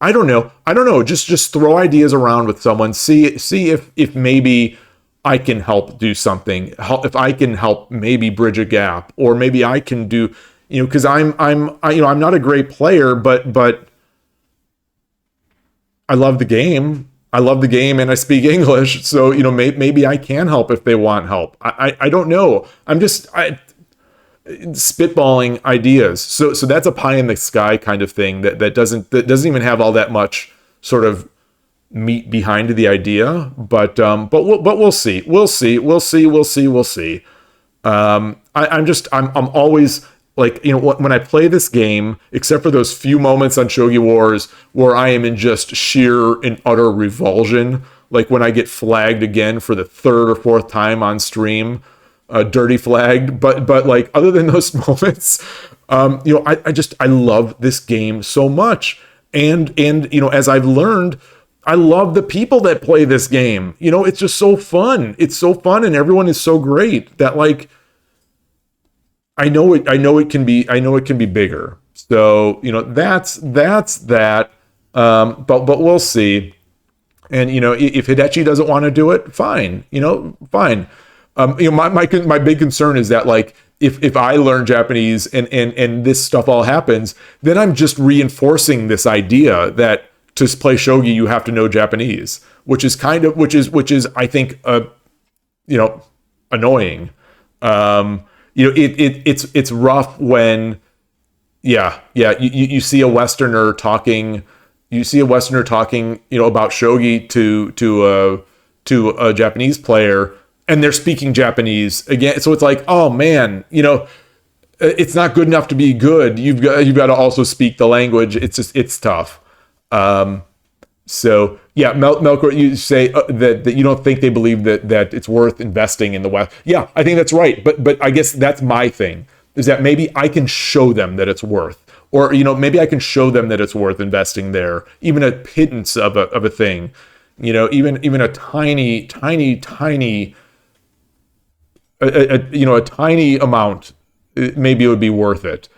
I don't know. Just throw ideas around with someone. See if maybe I can help do something. If I can help maybe bridge a gap, or maybe I can do, because I'm not a great player, but I love the game. And I speak English, so maybe I can help if they want help. I don't know. I'm just spitballing ideas. So that's a pie in the sky kind of thing that doesn't even have all that much sort of meat behind the idea. But we'll see. I'm always like, when I play this game, except for those few moments on Shogi Wars where I am in just sheer and utter revulsion, like when I get flagged again for the third or fourth time on stream, dirty flagged, but like other than those moments, I love this game so much, and as I've learned, I love the people that play this game. It's just so fun. It's so fun, and everyone is so great that like I know it can be bigger. So that's that. But we'll see. And if Hidechi doesn't want to do it, fine. Fine. My big concern is that, like, if I learn Japanese and this stuff all happens, then I'm just reinforcing this idea that to play shogi you have to know Japanese, which is I think annoying. It's rough when you see a Westerner talking. You see a Westerner talking, about shogi to a Japanese player, and they're speaking Japanese again. So it's like, oh man, it's not good enough to be good. You've got to also speak the language. It's tough. Melkor, you say that you don't think they believe that it's worth investing in the West. Yeah, I think that's right. But I guess that's my thing, is that maybe I can show them that it's worth. Or, maybe I can show them that it's worth investing there, even a pittance of a thing, even a tiny a tiny amount, maybe it would be worth it.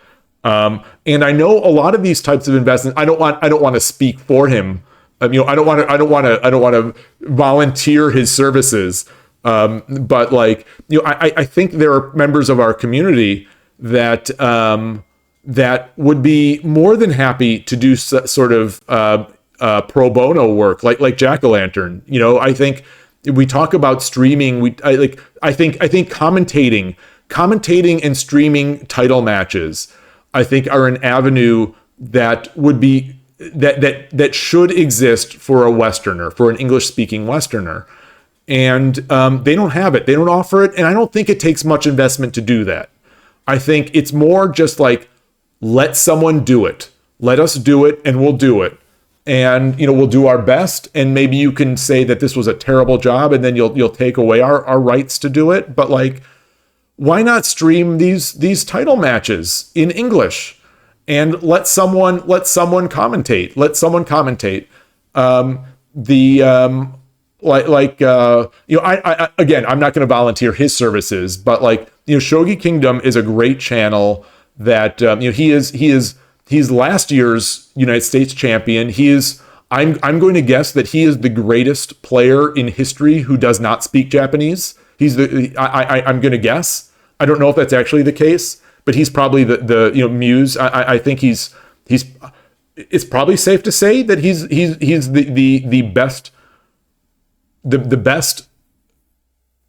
And I know a lot of these types of investments. I don't want to speak for him. I don't want to volunteer his services. But I think there are members of our community that would be more than happy to do sort of pro bono work, like Jack-o'-lantern. I think we talk about streaming. I think commentating and streaming title matches, I think, are an avenue that would be that should exist for a Westerner, for an English-speaking Westerner, and they don't have it. They don't offer it, and I don't think it takes much investment to do that. I think it's more just like, let someone do it. Let us do it, and we'll do it. And we'll do our best. And maybe you can say that this was a terrible job, and then you'll take away our rights to do it. But why not stream these title matches in English, and let someone commentate? Let someone commentate. Again, I'm not going to volunteer his services, but Shogi Kingdom is a great channel. That he's last year's United States champion. I'm going to guess that he is the greatest player in history who does not speak Japanese. I'm going to guess. I don't know if that's actually the case, but he's probably the muse. I think it's probably safe to say that he's the best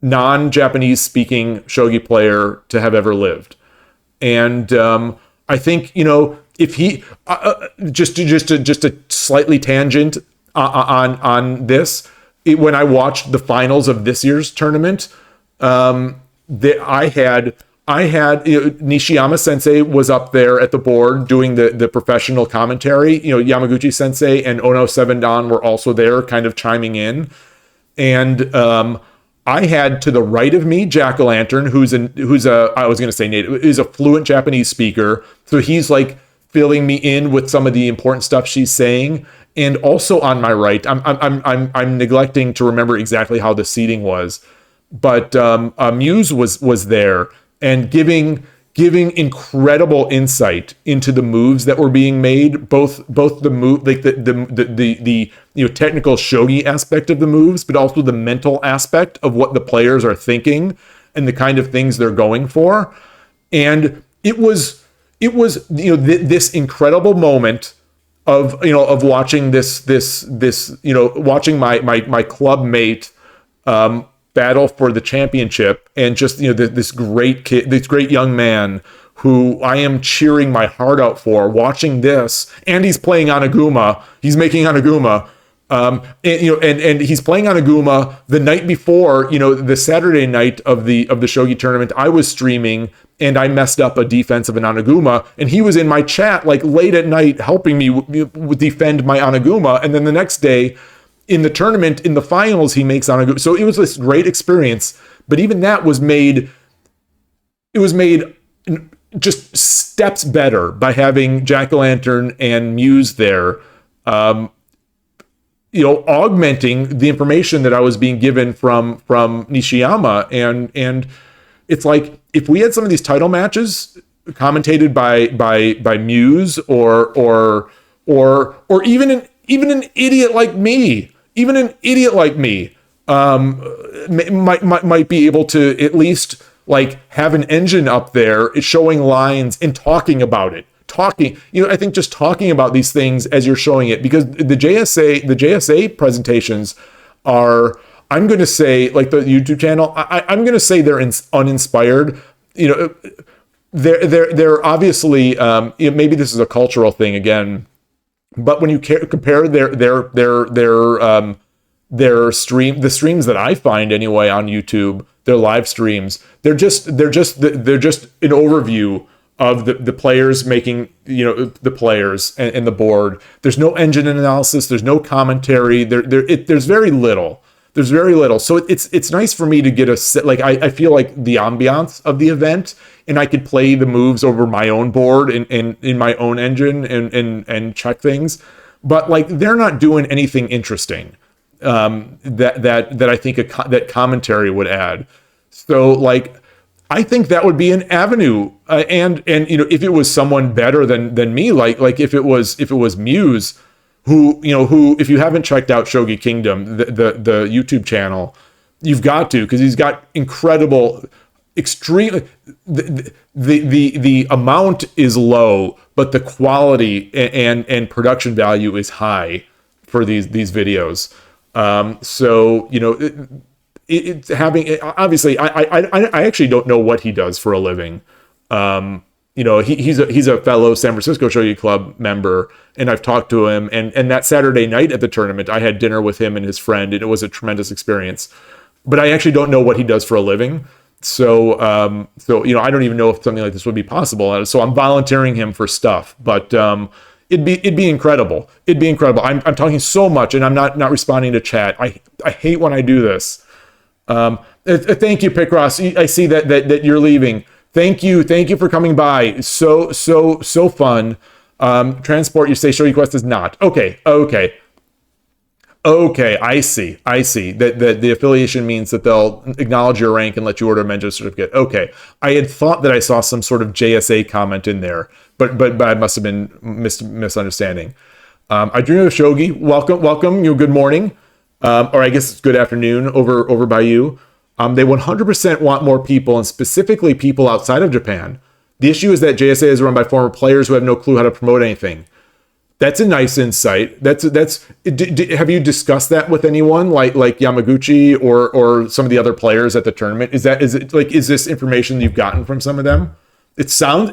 non-Japanese speaking shogi player to have ever lived. And I think if he just a slightly tangent on this, when I watched the finals of this year's tournament, I had Nishiyama Sensei was up there at the board doing the professional commentary. Yamaguchi Sensei and Ono Sevendan were also there, kind of chiming in, and I had to the right of me Jack-o'-lantern, who's a fluent Japanese speaker, so he's filling me in with some of the important stuff she's saying. And also on my right, I'm neglecting to remember exactly how the seating was, but Muse was there and giving incredible insight into the moves that were being made, both the move, the technical shogi aspect of the moves, but also the mental aspect of what the players are thinking and the kind of things they're going for. And it was this incredible moment of watching this watching my club mate battle for the championship, and just this great kid, this great young man who I am cheering my heart out for, watching this. And he's playing Anaguma. He's making Anaguma. And he's playing Anaguma the night before, the Saturday night of the Shogi tournament. I was streaming and I messed up a defense of an Anaguma, and he was in my chat late at night helping me defend my Anaguma. And then the next day in the tournament, in the finals, he makes Anaguma. So it was this great experience. But even that was made just steps better by having Jack-o'-lantern and Muse there, augmenting the information that I was being given from Nishiyama. And it's like, if we had some of these title matches commentated by Muse or even even an idiot like me, might be able to at least like have an engine up there showing lines and talking about it. I think just talking about these things as you're showing it, because the JSA presentations are, I'm going to say, like the YouTube channel, I'm going to say they're uninspired. They're obviously, maybe this is a cultural thing again, but when you compare the streams that I find anyway on YouTube, their live streams, they're just an overview of the players making, the players and the board. There's no engine analysis. There's no commentary. There's very little. So it's nice for me to get I feel like the ambiance of the event, and I could play the moves over my own board and in my own engine and check things. But like, they're not doing anything interesting that I think that commentary would add. So like, I think that would be an avenue, and if it was someone better than me, like if it was Muse, who if you haven't checked out Shogi Kingdom, the YouTube channel, you've got to, because he's got incredible, extreme. The amount is low, but the quality and production value is high for these videos. So it's having, obviously, I actually don't know what he does for a living. He's a fellow San Francisco Shogi Club member, and I've talked to him, and that Saturday night at the tournament, I had dinner with him and his friend, and it was a tremendous experience. But I actually don't know what he does for a living. So I don't even know if something like this would be possible. So I'm volunteering him for stuff, but it'd be incredible. I'm talking so much, and I'm not responding to chat. I hate when I do this. Thank you, Picross. I see that you're leaving. Thank you for coming by. So fun. Transport, you say Shogi Quest is not. Okay. I see. That the affiliation means that they'll acknowledge your rank and let you order a mentor certificate. Okay. I had thought that I saw some sort of JSA comment in there, but I must have been misunderstanding. I dream of Shogi. Welcome. Good morning. Or I guess it's good afternoon over by you. They 100% want more people, and specifically people outside of Japan. The issue is that JSA is run by former players who have no clue how to promote anything. That's a nice insight. Have you discussed that with anyone like Yamaguchi or some of the other players at the tournament? Is this information you've gotten from some of them? It sounds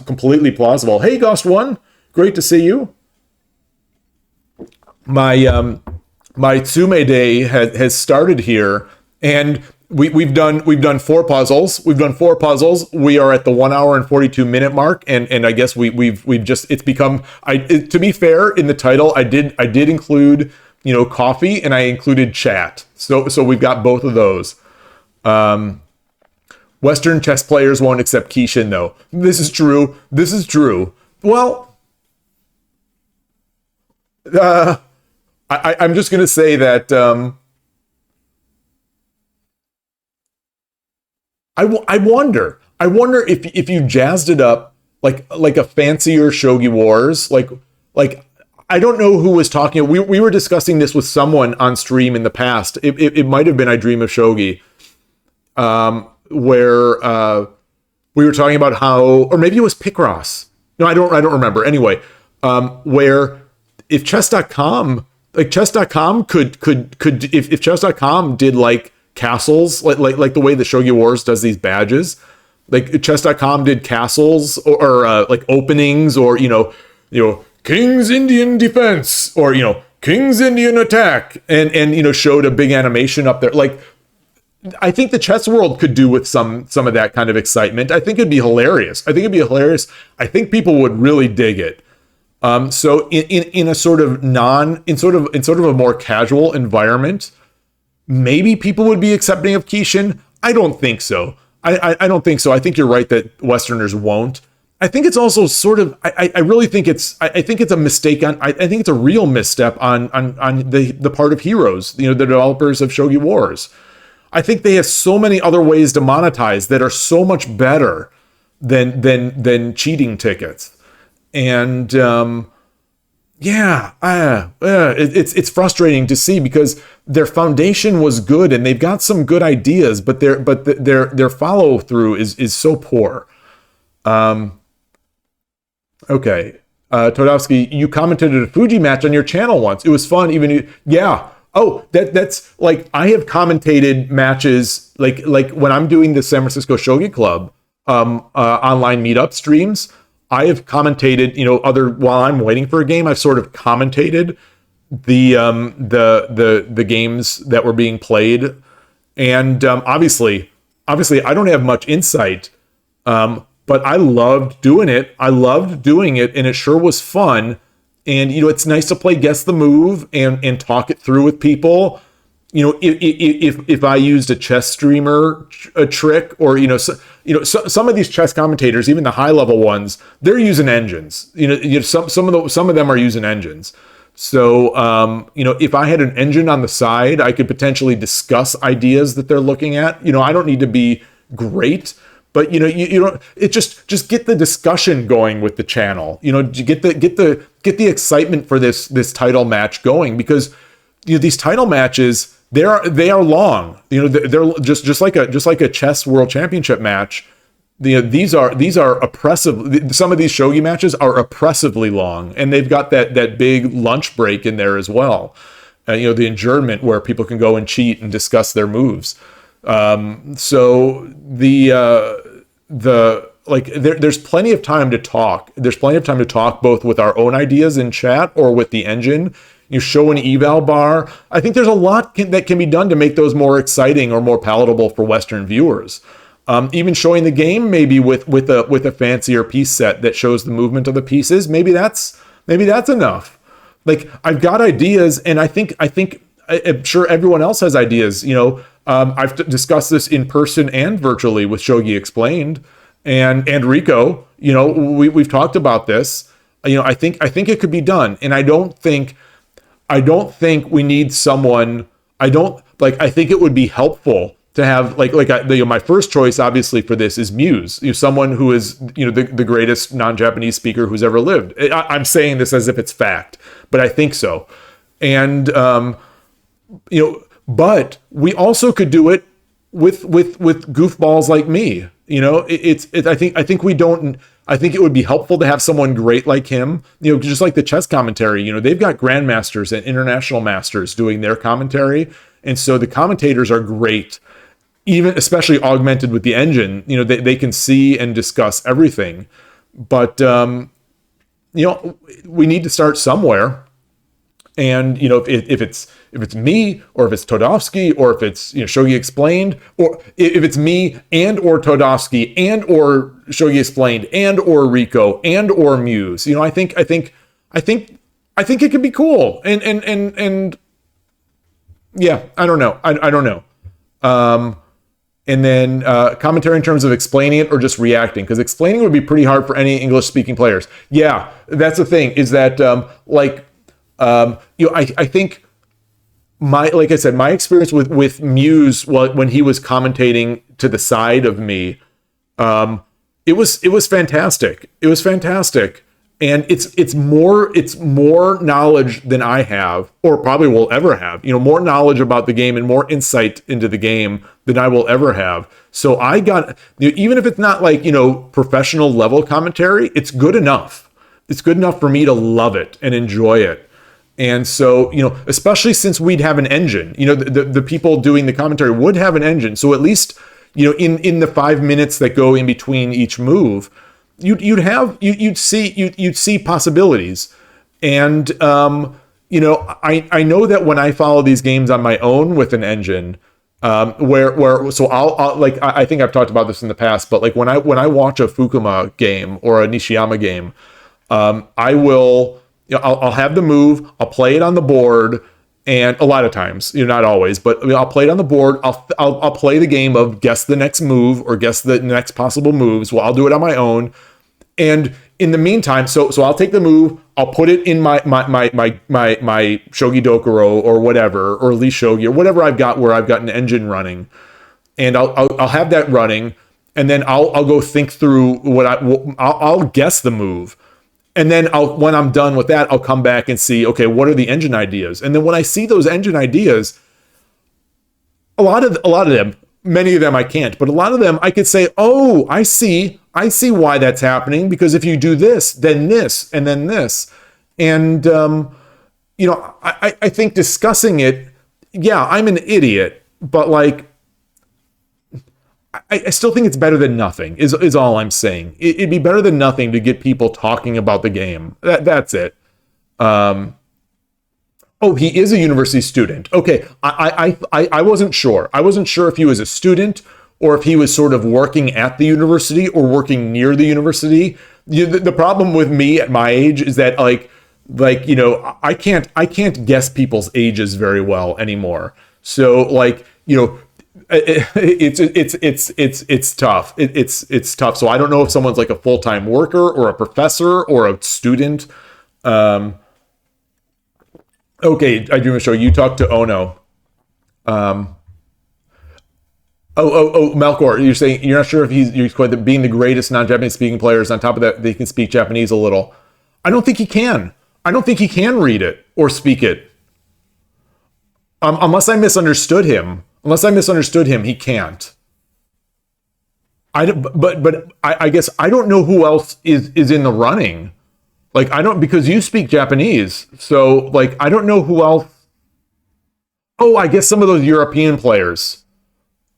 completely plausible. Hey, Ghost One, great to see you. My Tsumeday has started here, and we've done 4 puzzles. We are at the 1 hour and 42 minute mark, and I guess we've just, it's become, to be fair, in the title I did include coffee, and I included chat. So we've got both of those. Western chess players won't accept Kishin though. This is true. Well, I'm just gonna say that I wonder if you jazzed it up like a fancier Shogi Wars, like I don't know who was talking. We were discussing this with someone on stream in the past. It might have been I Dream of Shogi, where we were talking about how, or maybe it was Picross. No, I don't remember. Anyway, where if chess.com, like chess.com could if chess.com did like castles, like the way the Shogi Wars does these badges, like chess.com did castles or like openings, or King's Indian defense, or King's Indian attack, and showed a big animation up there. Like, I think the chess world could do with some of that kind of excitement. I think it'd be hilarious. I think people would really dig it. So in a sort of a more casual environment, maybe people would be accepting of Kishin. I don't think so. I don't think so. I think you're right that Westerners won't. I think it's also sort of, I really think it's a mistake I think it's a real misstep on the part of Heroes, the developers of Shogi Wars. I think they have so many other ways to monetize that are so much better than cheating tickets. And Yeah, it's frustrating to see because their foundation was good and they've got some good ideas, but their follow through is so poor. Okay, Todovsky, you commented at a Fuji match on your channel once. It was fun, yeah. Oh, that's like I have commentated matches like when I'm doing the San Francisco Shogi Club online meetup streams. I have commentated, while I'm waiting for a game, I've sort of commentated the games that were being played, and obviously I don't have much insight, but I loved doing it. And it sure was fun. And it's nice to play guess the move and talk it through with people. If I used a chess streamer a trick, or some of these chess commentators, even the high level ones, they're using engines. Some of them are using engines. So if I had an engine on the side, I could potentially discuss ideas that they're looking at. I don't need to be great, but you don't. It just get the discussion going with the channel. Get the excitement for this title match going, because these title matches. They are long. They're just like a chess world championship match. These are oppressive. Some of these shogi matches are oppressively long, and they've got that big lunch break in there as well. The adjournment where people can go and cheat and discuss their moves. So there's plenty of time to talk. There's plenty of time to talk both with our own ideas in chat or with the engine. You show an eval bar. I think there's a lot that can be done to make those more exciting or more palatable for Western viewers. Even showing the game maybe with a fancier piece set that shows the movement of the pieces. Maybe that's enough. Like, I've got ideas, and I'm sure everyone else has ideas. I've discussed this in person and virtually with Shogi Explained and Rico. We've talked about this. I think it could be done, and I don't think we need someone. I think it would be helpful to have my first choice, obviously, for this is Muse. Someone who is the greatest non-Japanese speaker who's ever lived. I'm saying this as if it's fact, but I think so. And but we also could do it with goofballs like me. I think it would be helpful to have someone great like him, just like the chess commentary. They've got grandmasters and international masters doing their commentary. And so the commentators are great, especially augmented with the engine. They can see and discuss everything. But, we need to start somewhere. And if it's me, or if it's Todovsky, or if it's Shogi Explained, or if it's me and or Todovsky and or Shogi Explained and or Rico and or Muse, I think it could be cool. And yeah, I don't know. I don't know. And then commentary in terms of explaining it or just reacting, because explaining would be pretty hard for any English speaking players. Yeah, that's the thing, is that I think like I said, my experience with Muse when he was commentating to the side of me, it was fantastic. It was fantastic. And it's more knowledge than I have, or probably will ever have, more knowledge about the game and more insight into the game than I will ever have. So I got, even if it's not professional level commentary, it's good enough. It's good enough for me to love it and enjoy it. And so, especially since we'd have an engine, the people doing the commentary would have an engine. So at least, in the 5 minutes that go in between each move, you'd see possibilities. And, I know that when I follow these games on my own with an engine, so I think I've talked about this in the past, but when I watch a Fukuma game or a Nishiyama game, I will, I'll have the move, I'll play it on the board, and a lot of times, not always, but I'll play it on the board. I'll play the game of guess the next move or guess the next possible moves. Well, I'll do it on my own. And in the meantime, so I'll take the move, I'll put it in my Shogi Dokuro or whatever, or Lee Shogi or whatever I've got where I've got an engine running, and I'll have that running, and then I'll go think through I'll guess the move. And then when I'm done with that, I'll come back and see, okay, what are the engine ideas? And then when I see those engine ideas, a lot of them, many of them I can't, but a lot of them I could say, oh, I see why that's happening, because if you do this, then this, and then this. And, I think discussing it, yeah, I'm an idiot, but like, I still think it's better than nothing, is all I'm saying. It'd be better than nothing to get people talking about the game. That's it. Oh, he is a university student. Okay, I wasn't sure. I wasn't sure if he was a student or if he was sort of working at the university or working near the university. The problem with me at my age is that I can't guess people's ages very well anymore. So it's tough. It's tough. So I don't know if someone's like a full-time worker or a professor or a student. Okay, I do want to show you talked to Ono. Malcor, you're saying you're not sure if he's quite being the greatest non-Japanese speaking players. On top of that, they can speak Japanese a little. I don't think he can. I don't think he can read it or speak it. Unless I misunderstood him. He can't. But I guess I don't know who else is in the running. Like, I don't, because you speak Japanese, so like I don't know who else. Oh, I guess some of those European players.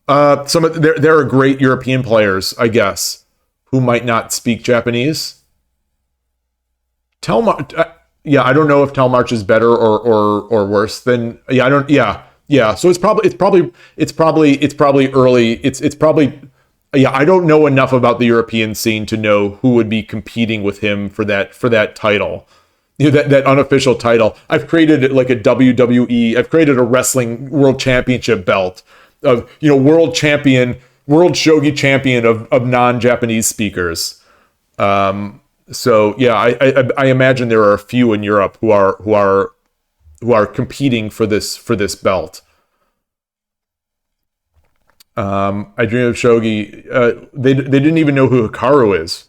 There are great European players, I guess, who might not speak Japanese. Yeah, I don't know if Telmarch is better or worse than. Yeah, I don't. Yeah. So it's probably early. It's probably. Yeah, I don't know enough about the European scene to know who would be competing with him for that title, that unofficial title. I've created like a WWE. I've created a wrestling world championship belt of world shogi champion of non-Japanese speakers. So yeah, I imagine there are a few in Europe who are competing for this belt. I dream of Shogi. They didn't even know who Hikaru is.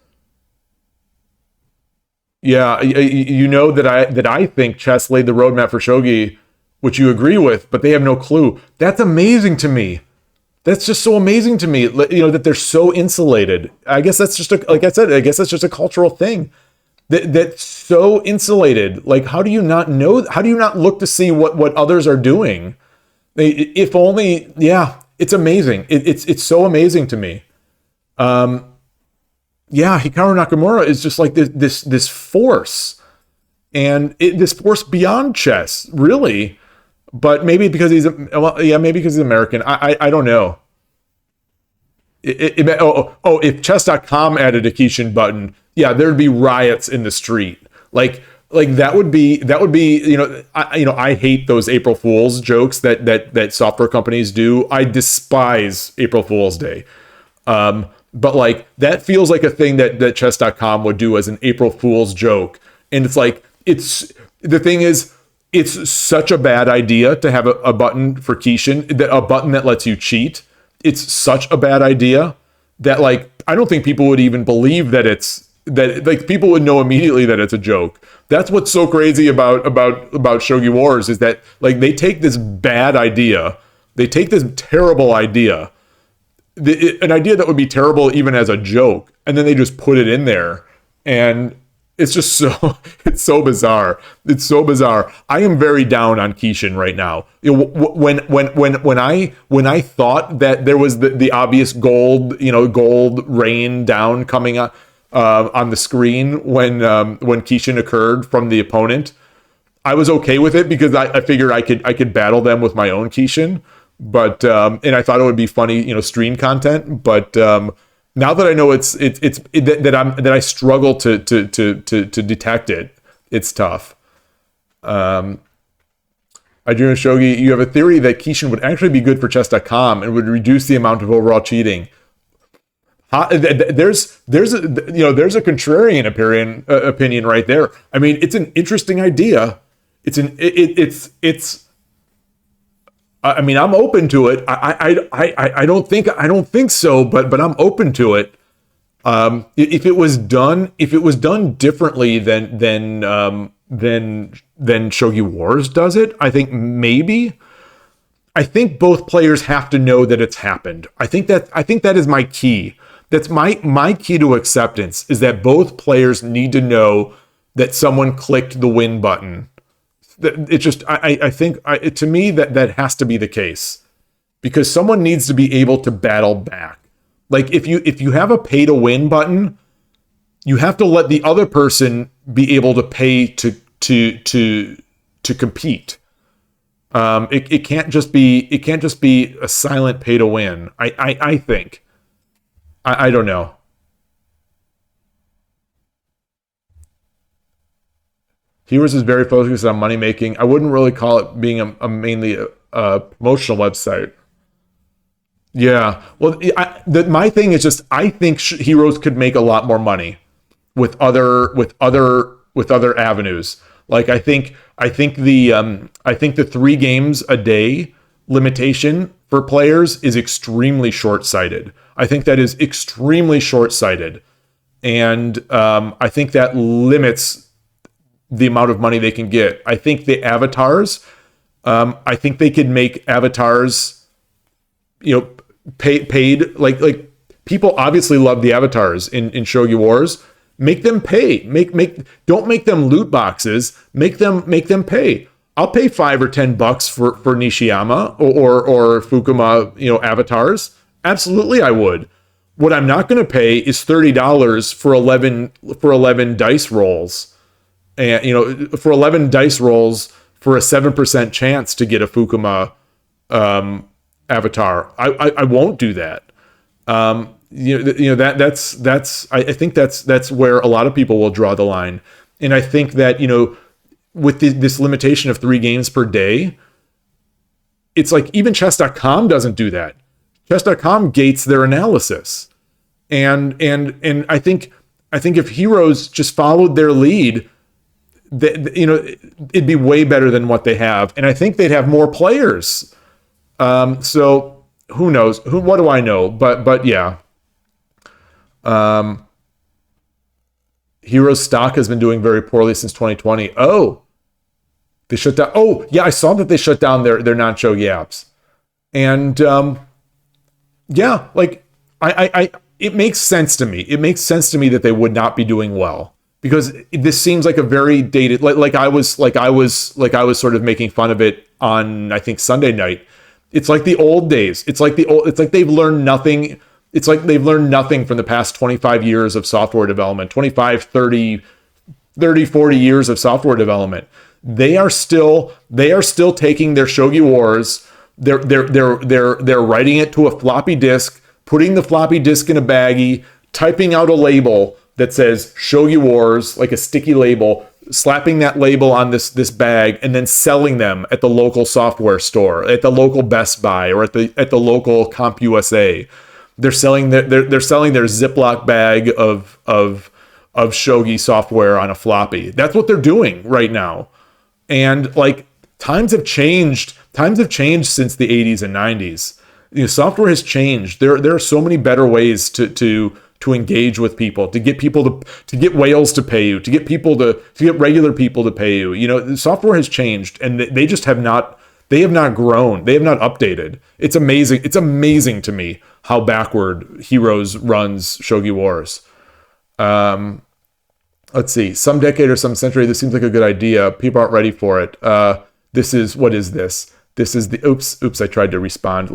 Yeah, that I think chess laid the roadmap for Shogi, which you agree with, but they have no clue. That's amazing to me. That's just so amazing to me. That they're so insulated. I guess that's just like I said. I guess that's just a cultural thing. That's so insulated. Like, how do you not know? How do you not look to see what others are doing? If only, yeah. It's amazing. It's so amazing to me. Yeah, Hikaru Nakamura is just like this force, and this force beyond chess, really. But maybe because maybe because he's American. I don't know. If chess.com added a Kishin button, yeah, there'd be riots in the street. Like that would be I hate those April Fool's jokes that software companies do. I despise April Fool's Day. But like that feels like a thing that chess.com would do as an April Fool's joke. And it's like the thing is it's such a bad idea to have a button for Kishin, a button that lets you cheat. It's such a bad idea that like I don't think people would even believe that people would know immediately that it's a joke. That's what's so crazy about Shogi Wars is that like they take this bad idea, they take this terrible idea, an idea that would be terrible even as a joke, and then they just put it in there, and it's just it's so bizarre. It's so bizarre. I am very down on Kishin right now. When I thought that there was the obvious gold rain down coming on the screen when Kishin occurred from the opponent, I was okay with it because I figured I could battle them with my own Kishin, but and I thought it would be funny, stream content. But now that I know that I struggle to detect it, it's tough. I dream of Shogi. You have a theory that Kishin would actually be good for chess.com and would reduce the amount of overall cheating. There's a contrarian opinion right there. I mean, it's an interesting idea. I mean, I'm open to it. I don't think so, but I'm open to it. If it was done differently than Shogi Wars does it, I think maybe. I think both players have to know that it's happened. I think that is my key. That's my key to acceptance, is that both players need to know that someone clicked the win button. It just, I think, to me, that has to be the case, because someone needs to be able to battle back. Like if you have a pay to win button, you have to let the other person be able to pay to compete. It can't just be a silent pay to win. I think. I don't know. Heroes is very focused on money making. I wouldn't really call it being mainly a promotional website. Yeah. Well, my thing is just, I think Heroes could make a lot more money with other avenues. Like I think the 3 games a day limitation for players is extremely short-sighted. I think that is extremely short-sighted, and I think that limits the amount of money they can get. I think the avatars, I think they could make avatars, paid. Like people obviously love the avatars in Shogi Wars. Make them pay. Don't make them loot boxes. Make them pay. I'll pay $5 or $10 for Nishiyama or Fukuma, avatars. Absolutely, I would. What I'm not going to pay is $30 for 11 dice rolls, and for 11 dice rolls for a 7% chance to get a Fukuma avatar. I won't do that. That's I think that's where a lot of people will draw the line, and I think that with this limitation of 3 games per day, it's like even chess.com doesn't do that. Chess.com gates their analysis, and I think if Heroes just followed their lead, it'd be way better than what they have, and I think they'd have more players. So who knows? What do I know? But yeah. Heroes stock has been doing very poorly since 2020. Oh, they shut down. Oh, yeah, I saw that they shut down their non-shogi apps. And yeah, like I it makes sense to me. It makes sense to me that they would not be doing well, because this seems like a very dated, like I was sort of making fun of it on, I think, Sunday night. It's like the old days. It's like they've learned nothing. It's like they've learned nothing from the past 25 years of software development, 25, 30, 40 years of software development. They are still taking their Shogi Wars. They're writing it to a floppy disk, putting the floppy disk in a baggie, typing out a label that says Shogi Wars, like a sticky label, slapping that label on this bag, and then selling them at the local software store, at the local Best Buy, or at the local CompUSA. They're selling their Ziploc bag of Shogi software on a floppy. That's what they're doing right now. And like times have changed since the 80s and 90s. Software has changed. There are so many better ways to engage with people, to get people to get whales to pay you, to get regular people to pay you. Software has changed, and they just have not. They have not grown. They have not updated. It's amazing. It's amazing to me how backward Heroes runs Shogi Wars. Let's see. Some decade or some century, this seems like a good idea. People aren't ready for it. What is this? This is the, oops, I tried to respond.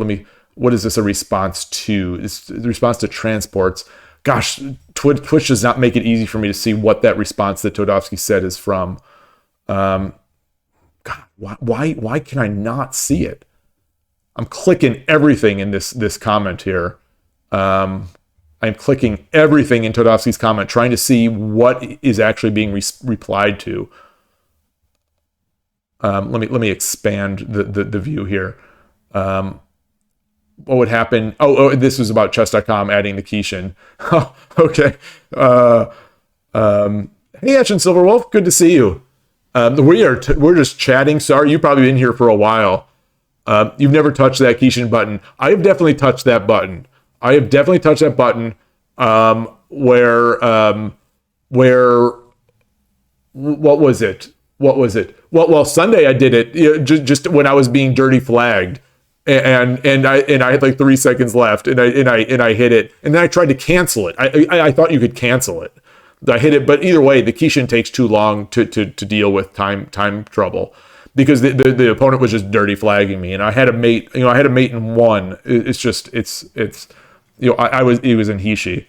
What is this a response to? It's the response to transports. Gosh, Twitch does not make it easy for me to see what that response that Todovsky said is from. God, why can I not see it? I'm clicking everything in this comment here. I'm clicking everything in Todovsky's comment, trying to see what is actually being replied to. Let me expand the view here. What would happen? Oh, this was about chess.com adding the Kishin. Oh, okay. Hey, Ash and Silverwolf, good to see you. We're just chatting. Sorry, you've probably been here for a while. You've never touched that Kishin button. I have definitely touched that button. where what was it? Well, Sunday I did it, just when I was being dirty flagged, and I had like 3 seconds left, and I hit it, and then I tried to cancel it. I thought you could cancel it. I hit it, but either way, the Kishin takes too long to deal with time trouble, because the opponent was just dirty flagging me, and I had a mate. I had a mate in one. It's he was in Hishi.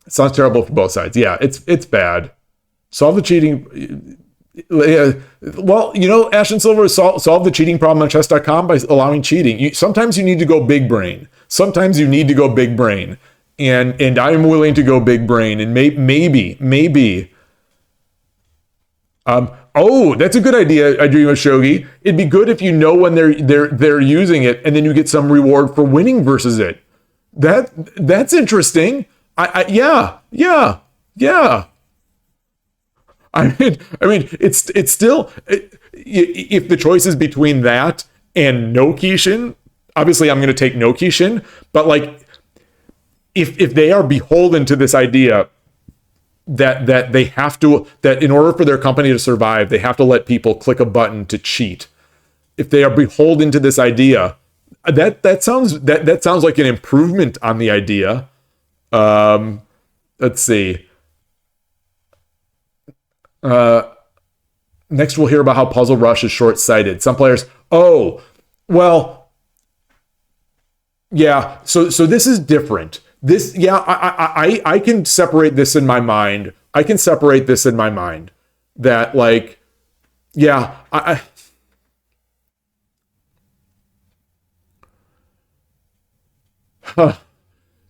It sounds terrible for both sides. Yeah, it's bad. Solve the cheating. Well, Ash and Silver solve the cheating problem on chess.com by allowing cheating. Sometimes you need to go big brain. Sometimes you need to go big brain. And I'm willing to go big brain. And maybe. Oh, that's a good idea. I dream of Shogi. It'd be good if you know when they're using it, and then you get some reward for winning versus it. That's interesting. Yeah. I mean, it's still, if the choice is between that and no Kishin, obviously I'm going to take no Kishin. But like, if they are beholden to this idea that they have to, that in order for their company to survive, they have to let people click a button to cheat. If they are beholden to this idea, that sounds like an improvement on the idea. Let's see. Next, we'll hear about how Puzzle Rush is short-sighted. Some players, yeah. So this is different. I can separate this in my mind. That like, yeah,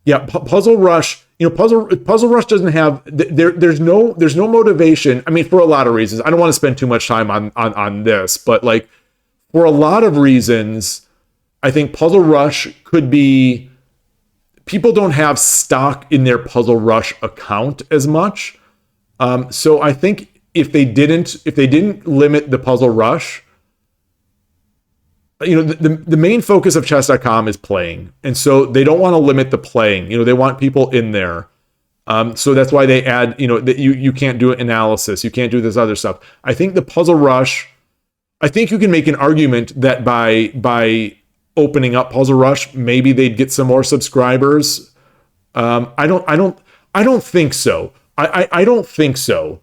yeah, Puzzle Rush. Puzzle Rush doesn't have there's no motivation. I mean, for a lot of reasons. I don't want to spend too much time on this, but like for a lot of reasons, I think Puzzle Rush could be. People don't have stock in their Puzzle Rush account as much, so I think if they didn't limit the Puzzle Rush. The main focus of chess.com is playing. And so they don't want to limit the playing. They want people in there. So that's why they add, that you can't do analysis. You can't do this other stuff. I think the Puzzle Rush, I think you can make an argument that by opening up Puzzle Rush, maybe they'd get some more subscribers. I don't think so. I don't think so.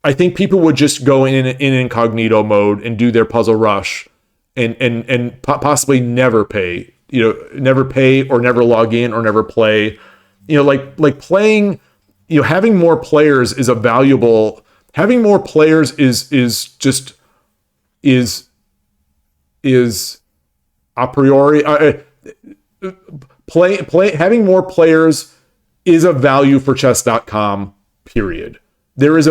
I think people would just go in incognito mode and do their Puzzle Rush and possibly never pay, never pay or never log in or never play, like playing, having more players is having more players is a priori, having more players is a value for chess.com, period. There is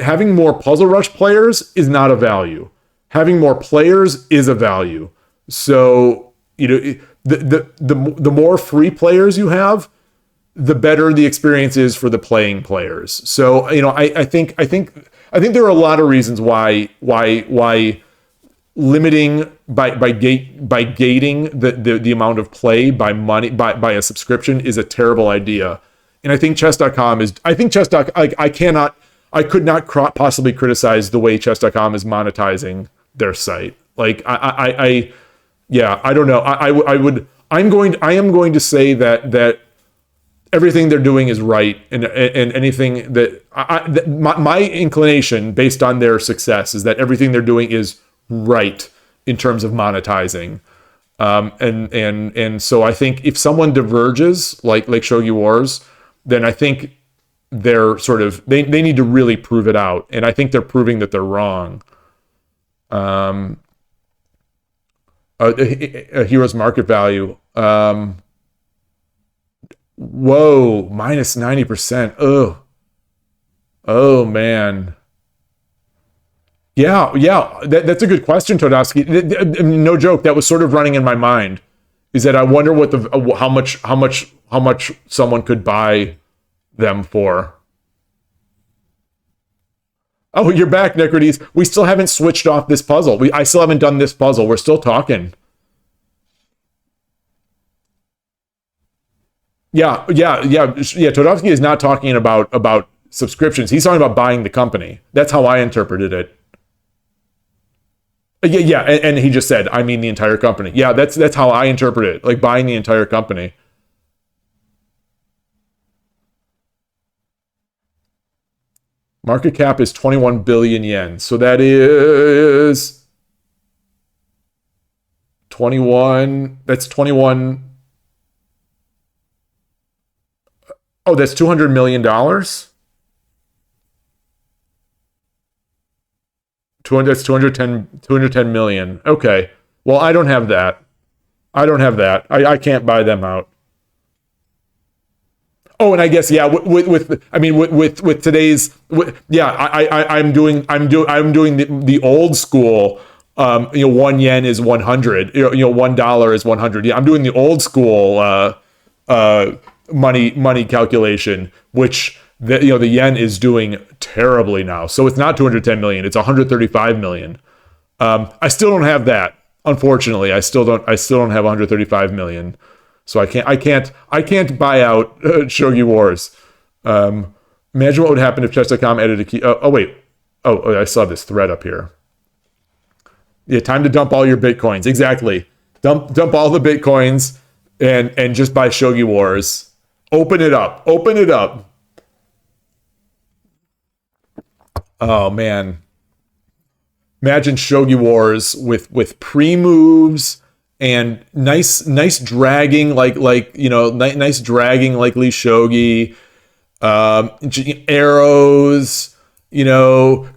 having more Puzzle Rush players is not a value. Having more players is a value. So, the more free players you have, the better the experience is for the playing players. So, I think there are a lot of reasons why limiting by gating the amount of play by money by a subscription is a terrible idea. And I think chess.com is. I could not possibly criticize the way chess.com is monetizing their site. Like I don't know. I am going to say that everything they're doing is right, and anything that my inclination based on their success is that everything they're doing is right in terms of monetizing. And so I think if someone diverges like Shogi Wars, then I think they're they need to really prove it out, and I think they're proving that they're wrong. A hero's market value. Whoa, minus 90%. Oh man. Yeah. That's a good question, Todowski. No joke. That was sort of running in my mind. Is that I wonder what how much someone could buy them for. Oh, you're back, Necrodes. We still haven't switched off this puzzle. I still haven't done this puzzle. We're still talking. Yeah. Todovsky is not talking about subscriptions. He's talking about buying the company. That's how I interpreted it. And he just said, I mean the entire company. Yeah, that's how I interpret it, like buying the entire company. Market cap is 21 billion yen. So that is 21. That's 21. Oh, that's $200 million. 200, that's 210 million. Okay. Well, I don't have that. I don't have that. I can't buy them out. Oh, and I guess yeah. With I mean with today's yeah. I'm doing the old school. 1 yen is 100. $1 is 100. Yeah, I'm doing the old school money calculation, which the yen is doing terribly now. So it's not 210 million. It's 135 million. I still don't have that. Unfortunately, I still don't have 135 million. So I can't buy out Shogi Wars. Imagine what would happen if chess.com added a key. Oh wait. Oh, I saw this thread up here. Yeah, time to dump all your bitcoins. Exactly. Dump all the bitcoins and just buy Shogi Wars. Open it up. Open it up. Oh man. Imagine Shogi Wars with pre-moves and nice dragging nice dragging like Lee Shogi, arrows,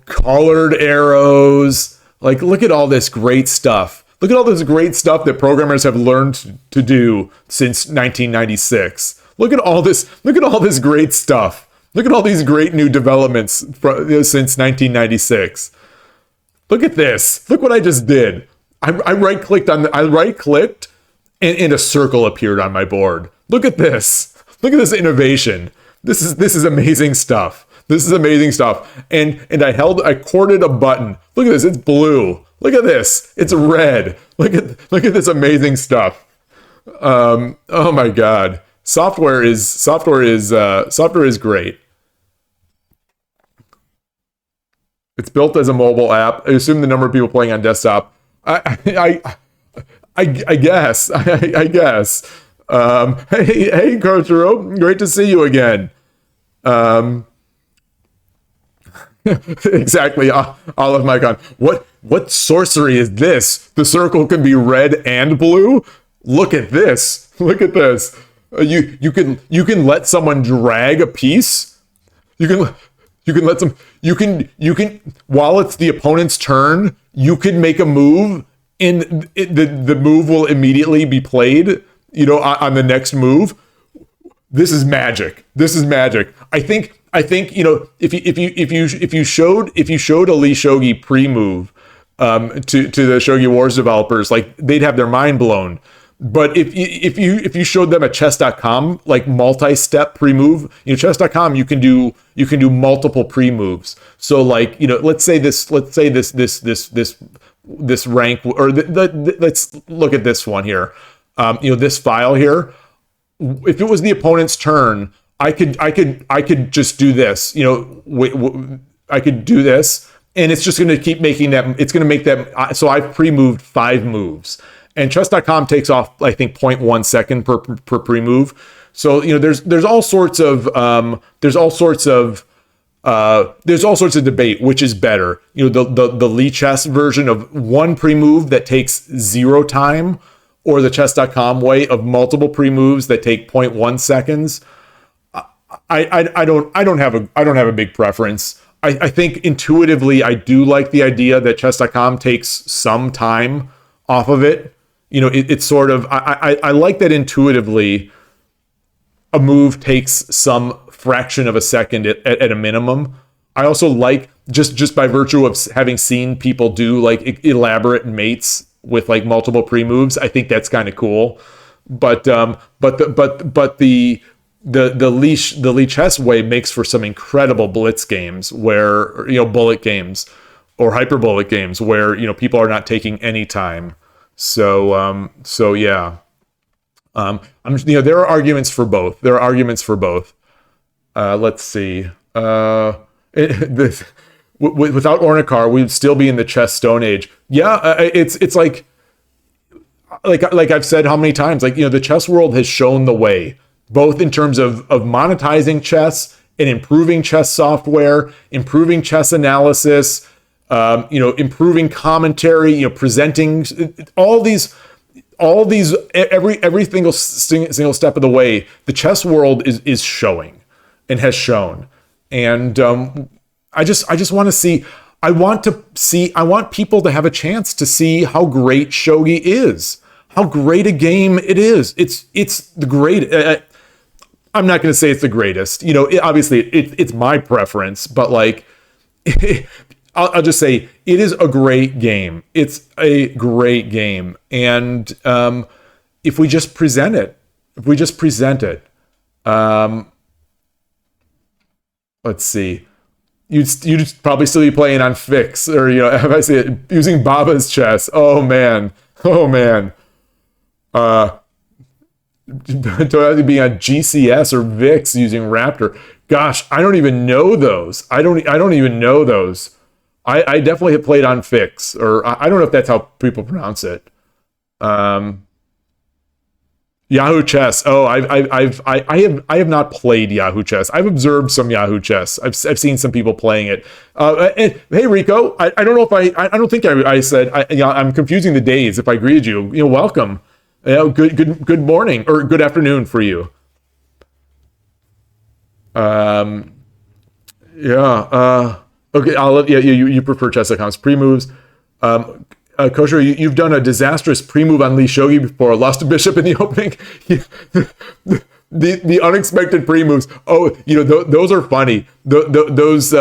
colored arrows. Like, look at all this great stuff. Look at all this great stuff that programmers have learned to do since 1996. Look at all this great stuff. Look at all these great new developments since 1996. Look at this. Look what I just did. I right-clicked and a circle appeared on my board. Look at this. Look at this innovation. This is amazing stuff. This is amazing stuff. And I corded a button. Look at this. It's blue. Look at this. It's red. Look at this amazing stuff. Oh my God. Software is great. It's built as a mobile app. I assume the number of people playing on desktop. I guess. I guess. Hey, Coach Ro, great to see you again. Exactly. Olive Micon. What sorcery is this? The circle can be red and blue. Look at this. Look at this. You can let someone drag a piece. You can let some. You can while it's the opponent's turn. You can make a move, and the move will immediately be played. On the next move. This is magic. This is magic. I think if you showed a Lee Shogi pre-move to the Shogi Wars developers, like, they'd have their mind blown. But if you showed them a chess.com like multi-step pre-move, chess.com you can do multiple pre-moves. So like, let's say this rank, or let's look at this one here. This file here. If it was the opponent's turn, I could just do this. I could do this, and it's just going to keep making that. It's going to make that. So I've pre-moved 5 moves, and chess.com takes off, I think, 0.1 second per pre-move. So there's all sorts of debate which is better. The Lee Chess version of one pre-move that takes 0 time, or the chess.com way of multiple pre-moves that take 0.1 seconds. I don't have a big preference. I think intuitively I do like the idea that chess.com takes some time off of it. It's sort of, I like that intuitively a move takes some fraction of a second at a minimum. I also like, just by virtue of having seen people do like elaborate mates with like multiple pre-moves, I think that's kind of cool. But the Lee Chess way makes for some incredible blitz games where, bullet games or hyperbolic games where, people are not taking any time. So yeah. There are arguments for both. There are arguments for both. Let's see. Without Ornikar, we'd still be in the chess Stone Age. Yeah, it's like I've said how many times, the chess world has shown the way, both in terms of monetizing chess and improving chess software, improving chess analysis, improving commentary, presenting all these every single step of the way. The chess world is showing and has shown, and I just want to see. I want people to have a chance to see how great Shogi is, how great a game it is. It's the great. I'm not going to say it's the greatest. Obviously it's my preference, but I'll just say it is a great game. It's a great game, and if we just present it, let's see. You'd probably still be playing on Fix, or if I say it, using Baba's chess. Oh man. To be on GCS or VIX using Raptor. Gosh, I don't even know those. I don't even know those. I definitely have played on Fix, or I don't know if that's how people pronounce it. Yahoo Chess. Oh, I have not played Yahoo Chess. I've observed some Yahoo Chess. I've seen some people playing it. And, hey Rico, I don't know if I don't think I said I'm confusing the days. If I greeted you, welcome. Good morning or good afternoon for you. Okay. You prefer chess accounts pre-moves. Kosher, you've done a disastrous pre-move on Lee Shogi before, lost a bishop in the opening. the unexpected pre-moves. Oh, those are funny. Those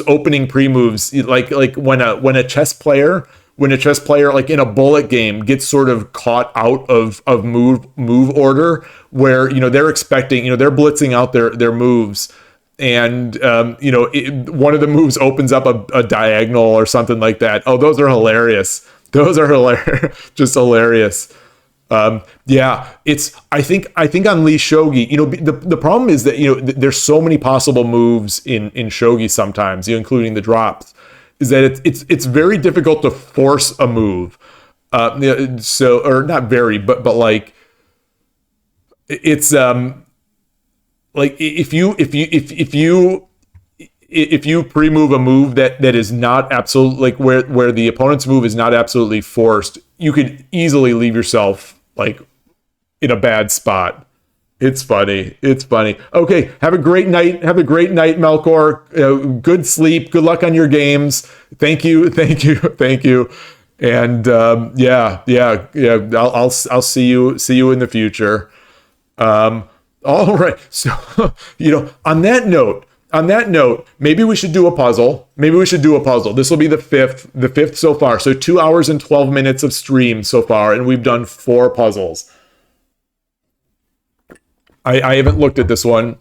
opening pre-moves, like when a chess player like in a bullet game gets sort of caught out of move order, where they're expecting, they're blitzing out their moves. And one of the moves opens up a diagonal or something like that. Oh, those are hilarious. Just hilarious. I think on Lee Shogi, the problem is that there's so many possible moves in Shogi sometimes, including the drops, is that it's very difficult to force a move. Or not very, but like it's like if you pre-move a move that is not absolute, like where the opponent's move is not absolutely forced, you could easily leave yourself like in a bad spot. It's funny. Okay, have a great night, Melkor. Good sleep. Good luck on your games. Thank you. And I'll see you in the future. All right. So, on that note, maybe we should do a puzzle. This will be the fifth so far. So 2 hours and 12 minutes of stream so far, and we've done 4 puzzles. I haven't looked at this one,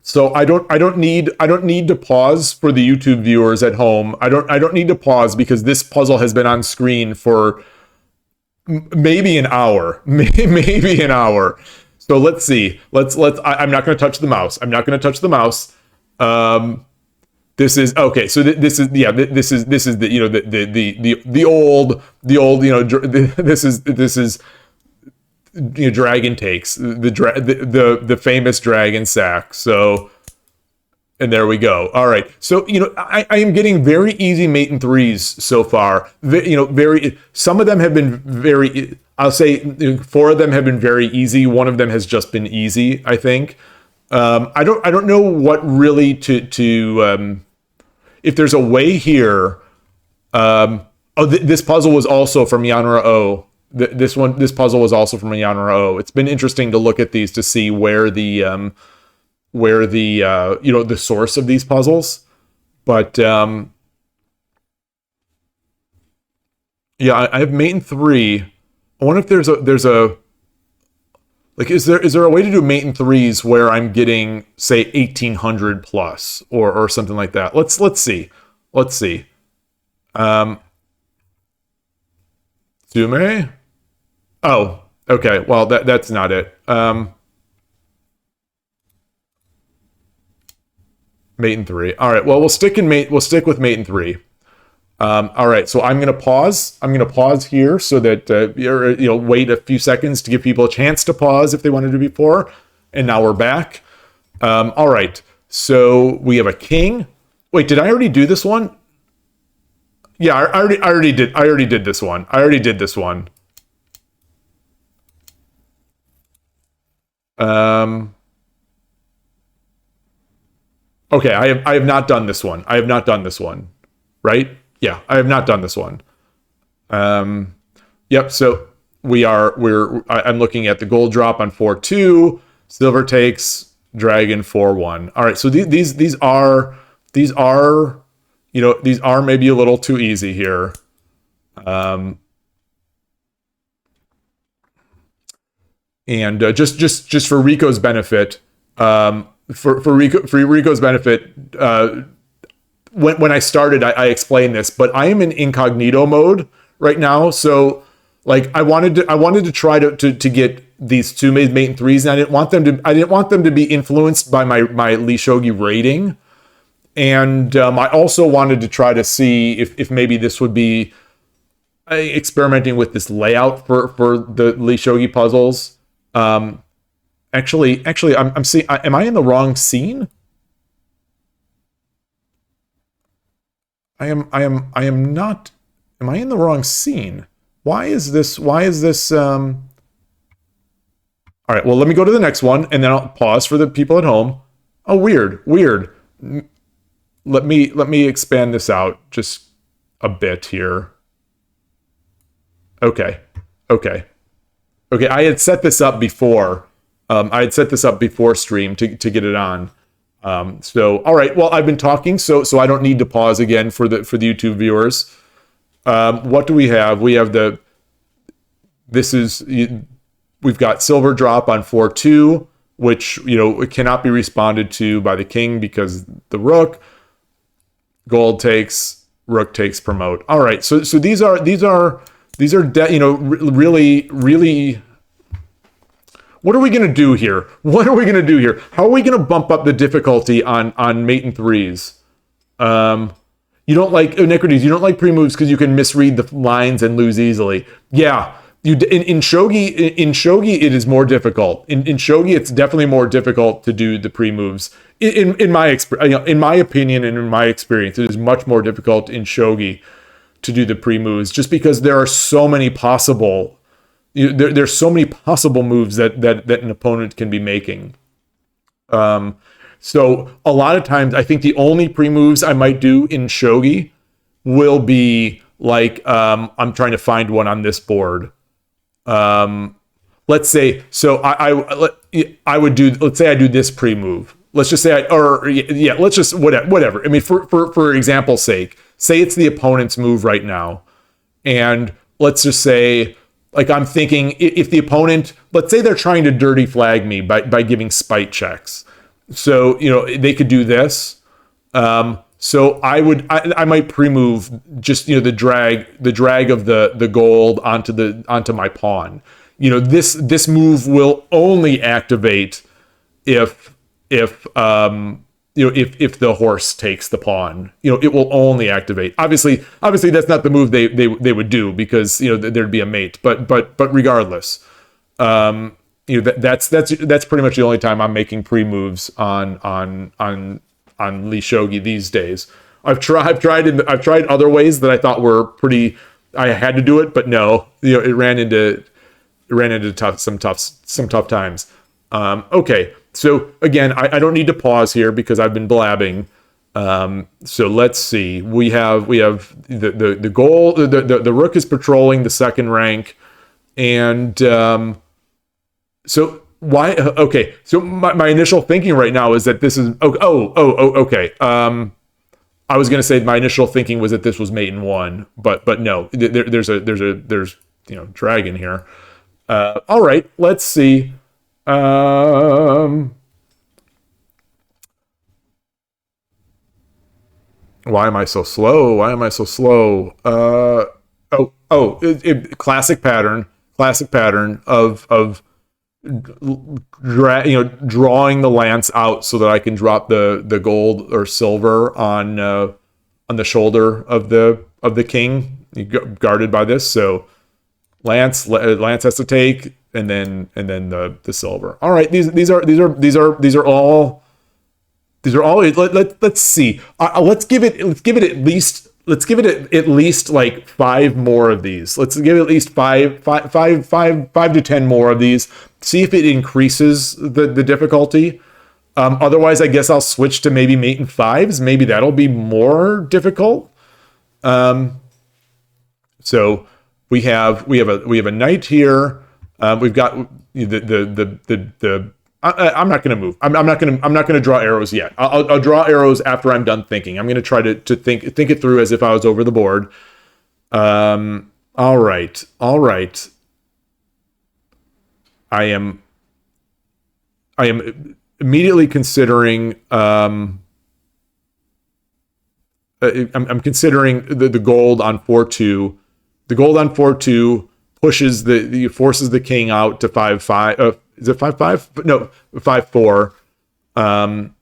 so I don't need to pause for the YouTube viewers at home. I don't need to pause because this puzzle has been on screen for maybe an hour, maybe an hour. So let's see. I'm not going to touch the mouse. This is okay. So this is the old this is dragon takes the famous dragon sack. So, and there we go. All right. So I am getting very easy mate and threes so far. Some of them have been very. I'll say 4 of them have been very easy. 1 of them has just been easy, I think. I don't know what really to if there's a way here. This puzzle was also from Yanra O. This puzzle was also from Yanra O. It's been interesting to look at these to see where the the source of these puzzles. But I have mate and 3. I wonder if there's a like is there a way to do mate and 3s where I'm getting say 1800 plus or something like that. Let's see. Tsume? Oh, Okay, well that's not it. Mate and three. All right. Well, we'll stick in mate. We'll stick with mate and three. All right. So I'm gonna pause. I'm gonna pause here so that wait a few seconds to give people a chance to pause if they wanted to before. And now we're back. All right. So we have a king. Wait, did I already do this one? Yeah, I already did. I already did this one. I already did this one. Um. Okay, I have not done this one. I have not done this one. Right? Yeah, I have not done this one. Um, yep. So I'm looking at the gold drop on 4-2. Silver takes dragon 4-1. All right. So these are these are maybe a little too easy here. Um, and just for Rico's benefit, for Rico's benefit, when I started, I explained this, but I am in incognito mode right now. So like I wanted to try to get these Tsume's mate and threes, and I didn't want them to be influenced by my Lee Shogi rating. And I also wanted to try to see if maybe this would be experimenting with this layout for the Lee Shogi puzzles. Actually, I'm seeing. Am I in the wrong scene? I am not. Am I in the wrong scene? Why is this? All right. Well, let me go to the next one, and then I'll pause for the people at home. Oh, weird. Let me expand this out just a bit here. Okay. I had set this up before. I had set this up before stream to get it on. So all right. Well, I've been talking, so I don't need to pause again for the YouTube viewers. What do we have? We have we've got silver drop on 4-2, which it cannot be responded to by the king because the rook. Gold takes, rook takes, promote. All right. So these are really. What are we gonna do here? How are we gonna bump up the difficulty on mate and threes? You don't like iniquities. You don't like pre-moves because you can misread the lines and lose easily. Yeah. In Shogi, it is more difficult. In Shogi, it's definitely more difficult to do the pre-moves. In my opinion and in my experience, it is much more difficult in Shogi to do the pre-moves just because there are so many possible. There's so many possible moves that an opponent can be making. So a lot of times, I think the only pre-moves I might do in Shogi will be like I'm trying to find one on this board. Let's say I would do. Let's say I do this pre-move. Let's just say let's just whatever. I mean, for example's sake, say it's the opponent's move right now, and let's just say. Like I'm thinking if the opponent, let's say they're trying to dirty flag me by giving spite checks. So, they could do this. So I might pre-move just, the drag of the gold onto my pawn. This move will only activate if the horse takes the pawn, it will only activate. Obviously that's not the move they would do because, there'd be a mate, but regardless, that's pretty much the only time I'm making pre-moves on Lee Shogi these days. I've tried other ways that I thought were pretty, I had to do it, but no, it ran into some tough times. Okay. So again, I don't need to pause here because I've been blabbing. So let's see. We have the goal. The rook is patrolling the second rank, and so why? Okay. So my initial thinking right now is that this is okay. I was gonna say my initial thinking was that this was mate in one, but no. There's dragon here. All right. Let's see. Why am I so slow? Classic pattern. classic pattern of drawing the lance out so that I can drop the gold or silver on the shoulder of the king, guarded by this. So lance has to take, and then the silver. All right, these are all. Let's see. Let's give it at least like 5 more of these. Let's give it at least five to 10 more of these. See if it increases the difficulty. Otherwise, I guess I'll switch to maybe mate and 5s. Maybe that'll be more difficult. So we have a knight here. We've got the I'm not going to move. I'm not going to draw arrows yet. I'll draw arrows after I'm done thinking. I'm going to try to think it through as if I was over the board. All right. I am immediately considering. I'm considering the gold on 4-2. The gold on 4-2 pushes forces the king out to 5-5. Is it 5-5? No, 5-4. And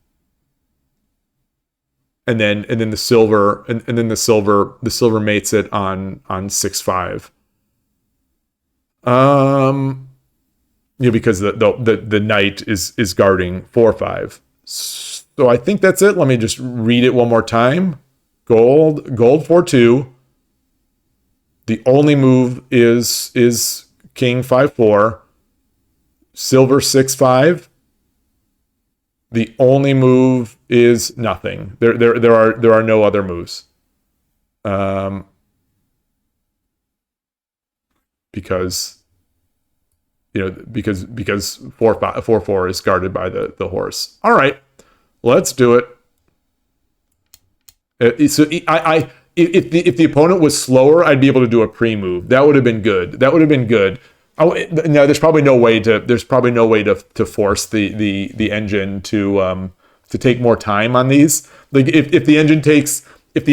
then the silver the silver mates it on 6-5. Because the knight is guarding 4-5. So I think that's it. Let me just read it one more time. Gold 4-2. The only move is king 5-4. Silver 6-5. The only move is nothing. There are no other moves. Because 4-4 is guarded by the horse. All right, let's do it. So if the opponent was slower, I'd be able to do a pre-move. That would have been good. Oh, no, there's probably no way to force the engine to take more time on these. Like if the engine takes if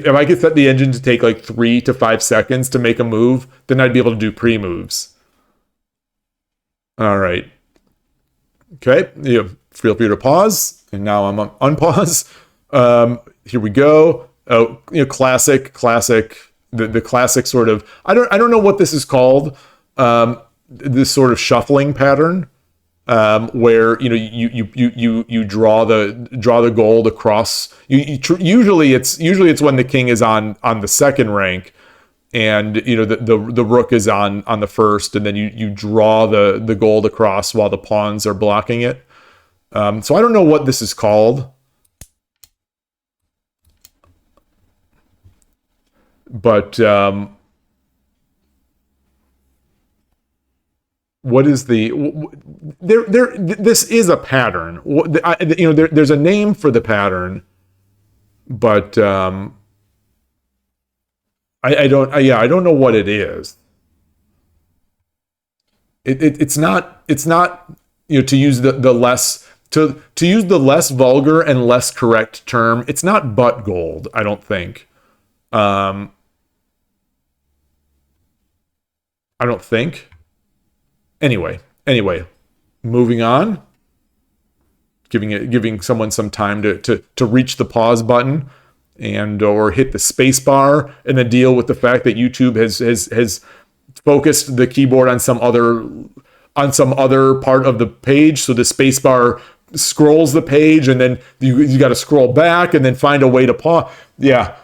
I could set the engine to take like 3 to 5 seconds to make a move, then I'd be able to do pre-moves. All right. Okay. Feel free to pause, and now I'm on unpause. Here we go. Oh, classic. The classic sort of I don't know what this is called. This sort of shuffling pattern, where you draw the gold across. Usually it's when the king is on the second rank, and the rook is on the first, and then you draw the gold across while the pawns are blocking it. So I don't know what this is called. But what is this is a pattern. There's a name for the pattern, but I don't know what it is. It's not to use the less to use the less vulgar and less correct term. It's not butt gold, I don't think. I don't think. Anyway, moving on. Giving someone some time to reach the pause button or hit the space bar, and then deal with the fact that YouTube has focused the keyboard on some other part of the page, so the space bar scrolls the page, and then you got to scroll back and then find a way to pause. Yeah.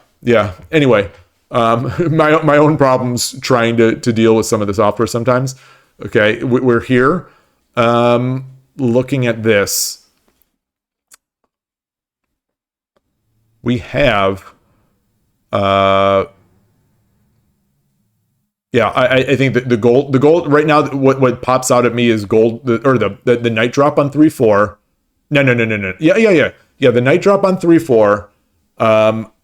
Anyway. My own problems trying to deal with some of the software sometimes. Okay, we're here. Looking at this, we have. I think that the gold right now. What pops out at me is gold, the night drop on 3-4. No. Yeah. The night drop on 3-4.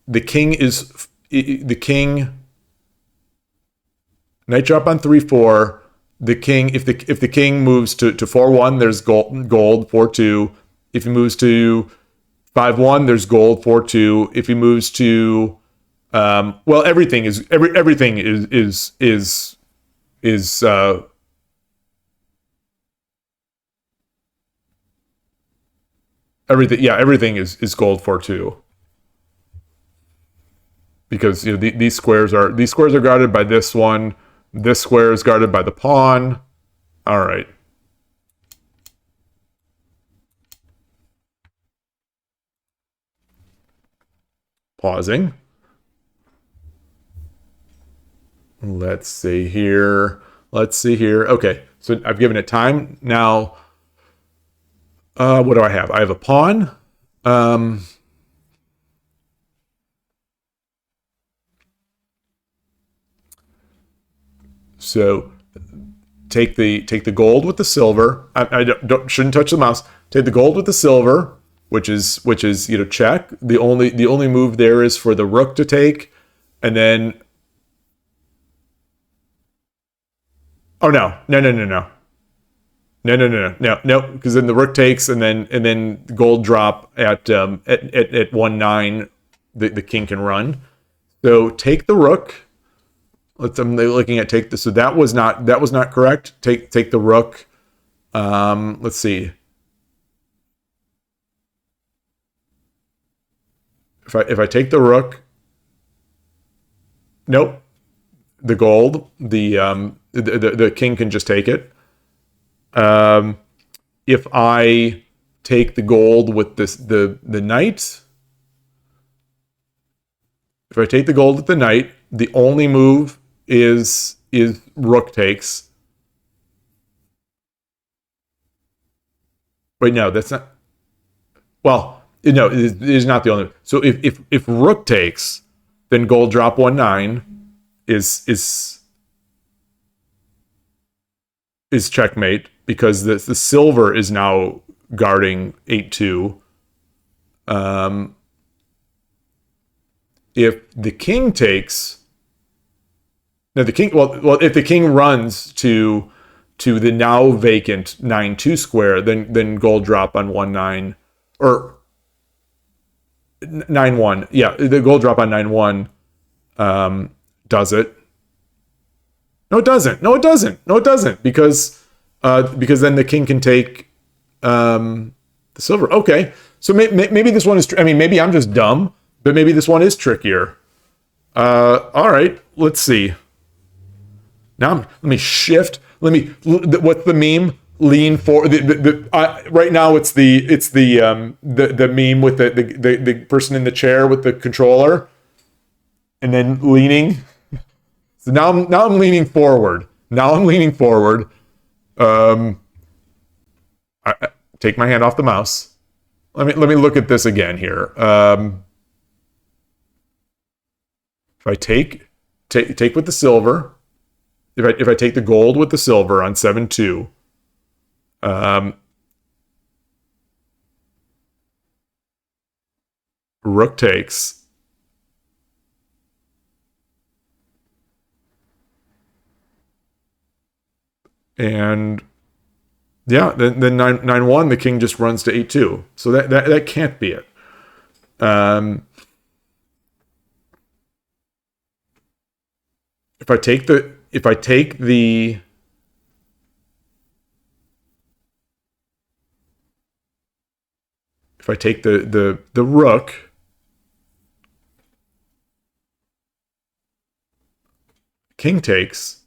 The king is. The king night drop on 3-4. The king, if the king moves to 4-1, there's gold 4-2. If he moves to 5-1, there's gold 4-2. If he moves to everything is is everything. Yeah, everything is gold for two, because these squares are guarded by this one. This square is guarded by the pawn. All right. Pausing. Let's see here. Let's see here. Okay, so I've given it time. Now, what do I have? I have a pawn. Um, so take the gold with the silver. I shouldn't touch the mouse. Take the gold with the silver, which is check. The only move there is for the rook to take, and then oh no, because then the rook takes, and then gold drop at 1-9. The king can run. So take the rook. I'm looking at take the. So that was not correct. Take the rook. Let's see. If I take the rook, nope. The gold. The king can just take it. If I take the gold with the knight, if I take the gold with the knight, the only move is rook takes. Wait, no, that's not. Well, no, it is not the only. So if rook takes, then gold drop 1-9 is checkmate, because the silver is now guarding 8-2. If the king takes, no, the king. Well, if the king runs to the now vacant 9-2 square, then gold drop on 1-9 or 9-1. Yeah, the gold drop on 9-1 does it. No, it doesn't. No, it doesn't. No, it doesn't. Because then the king can take the silver. Okay, so maybe this one is. I mean, maybe I'm just dumb, but maybe this one is trickier. All right, let's see. Now let me shift. What's the meme? Lean for right now. It's the meme with the person in the chair with the controller, and then leaning. So now I'm leaning forward. Now I'm leaning forward. I take my hand off the mouse. Let me look at this again here. If I take with the silver, if I take the gold with the silver on 7-2, rook takes, and yeah, then 9-1, the king just runs to 8-2. So that can't be it. If I take the if I take the rook, king takes,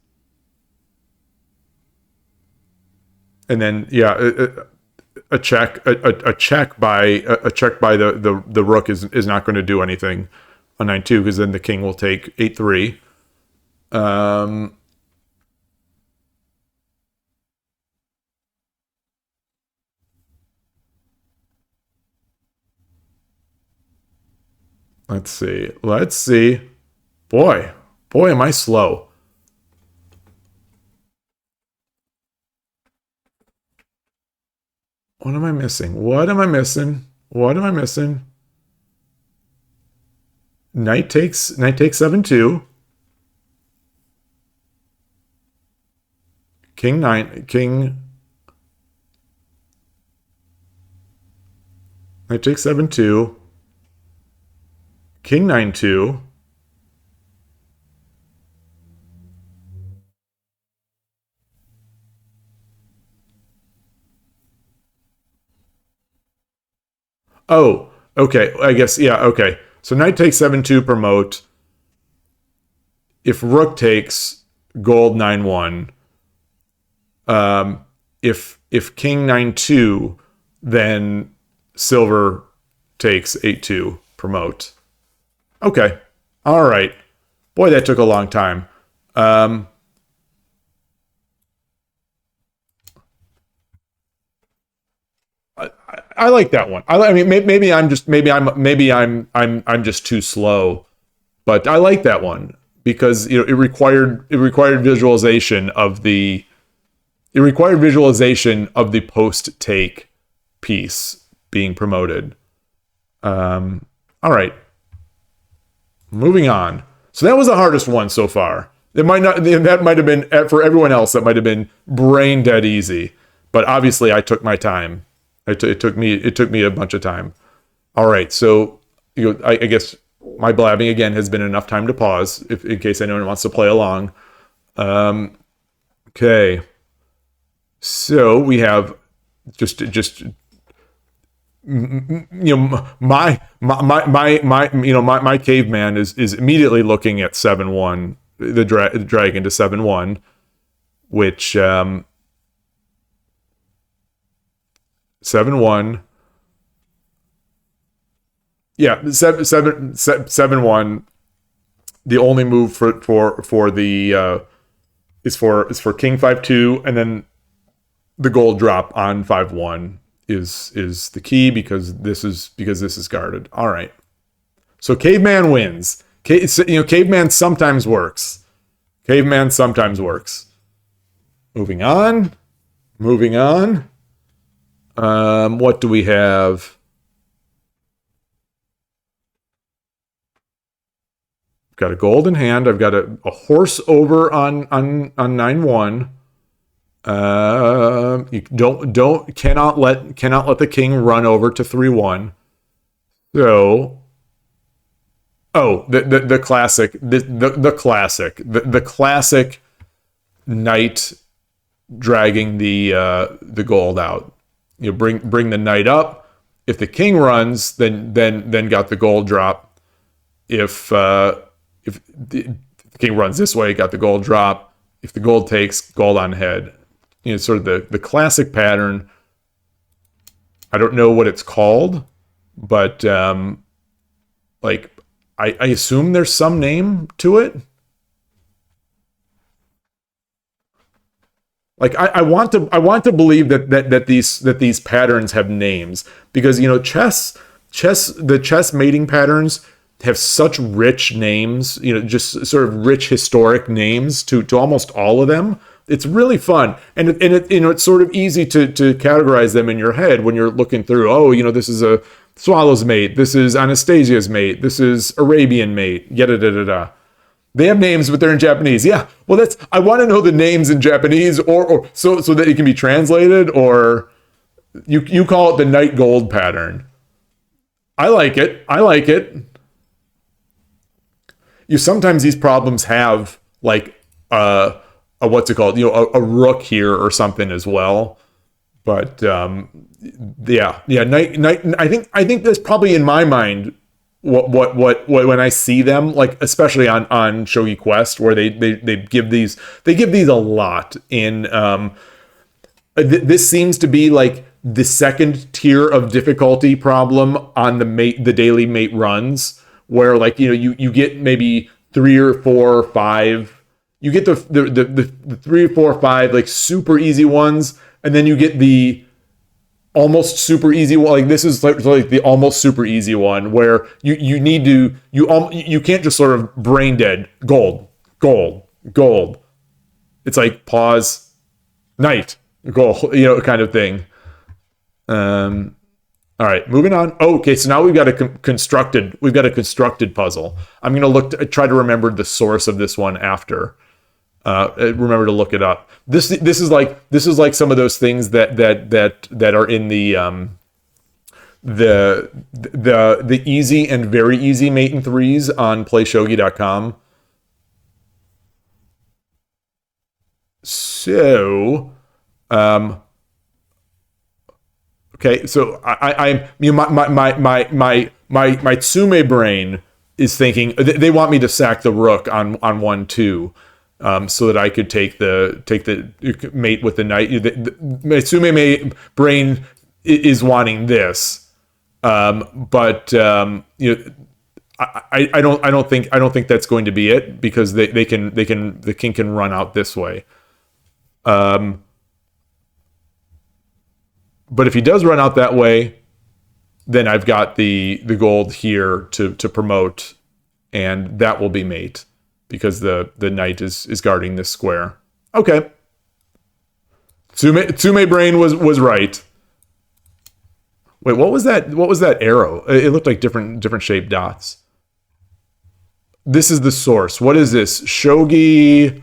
and then a check by the rook is not going to do anything on 9-2, because then the king will take 8-3. Let's see. Boy, am I slow. What am I missing? Knight takes 7-2. King 9, king. Knight takes 7-2. King 9-2. Oh, okay. I guess, yeah, okay. So knight takes 7-2, promote. If rook takes, gold 9-1. If king 9-2, then silver takes 8-2, promote. Okay. All right. Boy, that took a long time. Um, I like that one. I mean, maybe I'm just too slow, but I like that one because it required visualization of the post take piece being promoted. All right, moving on. So that was the hardest one so far. It might not. That might have been for everyone else. That might have been brain dead easy. But obviously, I took my time. It took me a bunch of time. All right. So I guess my blabbing again has been enough time to pause, if in case anyone wants to play along. Okay. So we have just my caveman is immediately looking at 7-1, the dragon to 7-1, which 7-1, yeah, 7-1. The only move for the is for king 5-2, and then the gold drop on 5-1 is the key because this is guarded. All right. So caveman wins. Caveman sometimes works. Caveman sometimes works. Moving on. Moving on. What do we have? I've got a gold in hand. I've got a horse over on 9-1. You cannot let the king run over to 3-1. So, the classic the classic knight dragging the gold out. You bring the knight up. If the king runs, then got the gold drop. If the king runs this way, got the gold drop. If the gold takes, gold on head. Sort of the classic pattern. I don't know what it's called, but like I assume there's some name to it. Like I want to believe that these patterns have names because the chess mating patterns have such rich names, just sort of rich historic names to almost all of them. It's really fun, and it's sort of easy to categorize them in your head when you're looking through. Oh, this is a Swallow's mate. This is Anastasia's mate. This is Arabian mate. Yada da da da. They have names, but they're in Japanese. Yeah. Well, I want to know the names in Japanese, or so that it can be translated. Or you call it the night gold pattern. I like it. I like it. Sometimes these problems have like a what's it called? A rook here or something as well. But yeah. Night. I think that's probably in my mind what when I see them, like especially on Shogi Quest, where they give these a lot in this seems to be like the second tier of difficulty problem on the daily mate runs, where like you get maybe 3 or 4 or 5, you get the 3 or 4 or 5 like super easy ones, and then you get the almost super easy one. Like this is like the almost super easy one where you need to you can't just sort of brain dead gold. It's like pause, night, gold, kind of thing. All right, moving on. Oh, okay, so now we've got a constructed puzzle. I'm gonna try to remember the source of this one after. Remember to look it up. This is like some of those things that are in the easy and very easy mate and threes on playshogi.com. So, Okay, so I'm you know, my tsume brain is thinking they want me to sack the rook on 1-2, so that I could take the mate with the knight. My tsume brain is wanting this, but you know, I don't think that's going to be it, because the king can run out this way. Um, but if he does run out that way, then I've got the gold here to promote, and that will be mate, because the knight is guarding this square. Okay, Tsume brain was right. Wait, what was that? What was that arrow? It looked like different shaped dots. This is the source. What is this? Shogi.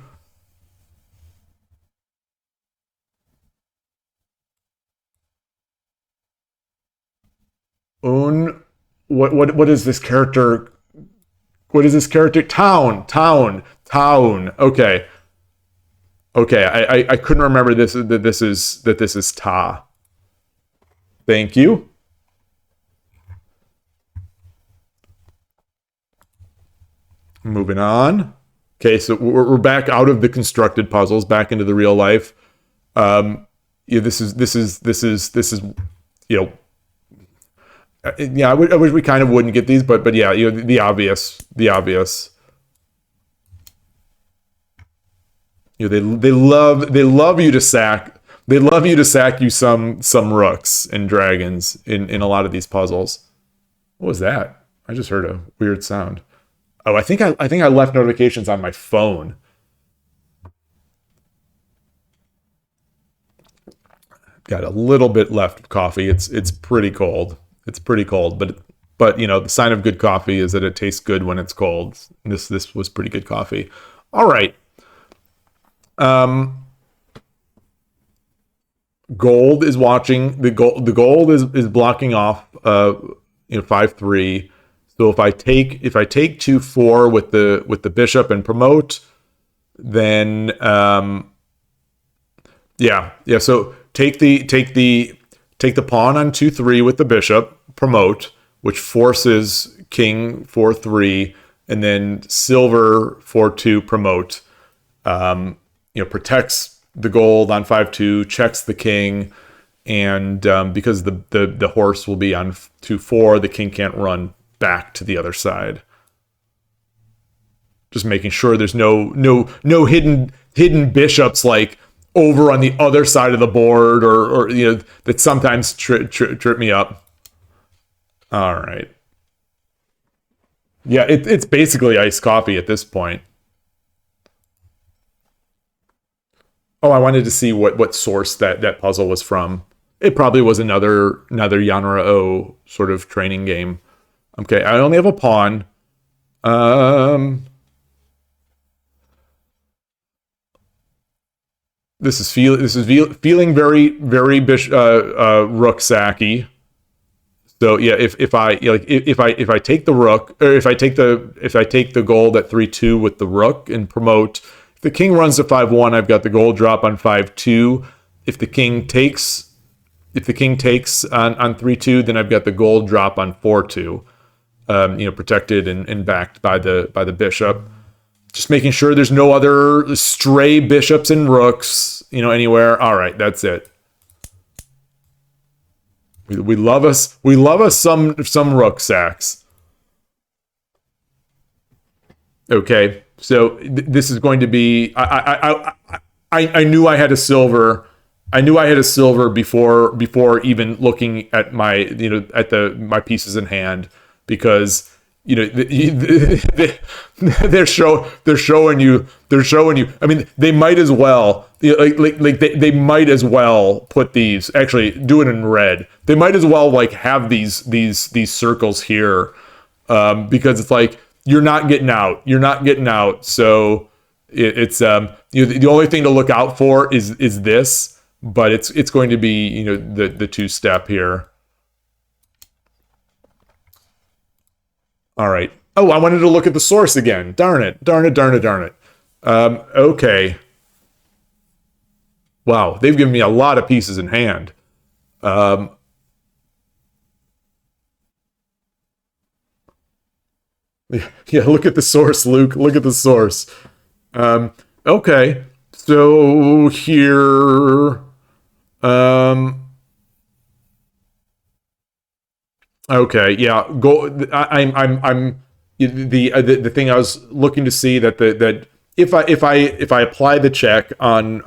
Un. What is this character? What is this character? Town. Okay. Okay. I couldn't remember this is Ta. Thank you. Moving on. Okay, so we're back out of the constructed puzzles, back into the real life. Yeah, this is you know, yeah. I wish we kind of wouldn't get these, but yeah, you know, the obvious. You know, they love you to sack. They love you to sack you some rooks and dragons in a lot of these puzzles. What was that? I just heard a weird sound. Oh, I think I left notifications on my phone. Got a little bit left of coffee. It's pretty cold. It's pretty cold, but you know, the sign of good coffee is that it tastes good when it's cold. This was pretty good coffee. All right. Um, Gold is watching. The gold is blocking off 5-3. So if I take 2-4 with the bishop and promote, then yeah. So take the pawn on 2-3 with the bishop, promote, which forces king 4-3, and then silver 4-2 promote. Protects the gold on 5-2, checks the king, and because the horse will be on 2-4, the king can't run back to the other side. Just making sure there's no hidden bishops like over on the other side of the board, or you know, that sometimes trip me up. All right. Yeah, it's basically iced coffee at this point. Oh, I wanted to see what source that puzzle was from. It probably was another Yanra O sort of training game. Okay, I only have a pawn. This is feeling very rook sacky. So yeah, if I take the rook, or if I take the gold at 3-2 with the rook and promote, if the king runs to 5-1, I've got the gold drop on 5-2. If the king takes on 3-2, then I've got the gold drop on 4-2. Protected and backed by the bishop. Just making sure there's no other stray bishops and rooks, anywhere. All right, that's it. We love us some rook sacks. Okay, so this is going to be. I knew I had a silver. I knew I had a silver before even looking at my my pieces in hand, because they're showing you. I mean, they might as well they might as well put these, actually do it in red. They might as well have these circles here, because it's like you're not getting out. So it's the only thing to look out for is this, but it's going to be the 2-step here. All right. Oh, I wanted to look at the source again. Darn it. Okay. Wow, they've given me a lot of pieces in hand. Yeah, look at the source, Luke. Look at the source. Um, okay, so here, um, okay, yeah, go. I'm the thing I was looking to see that if I apply the check on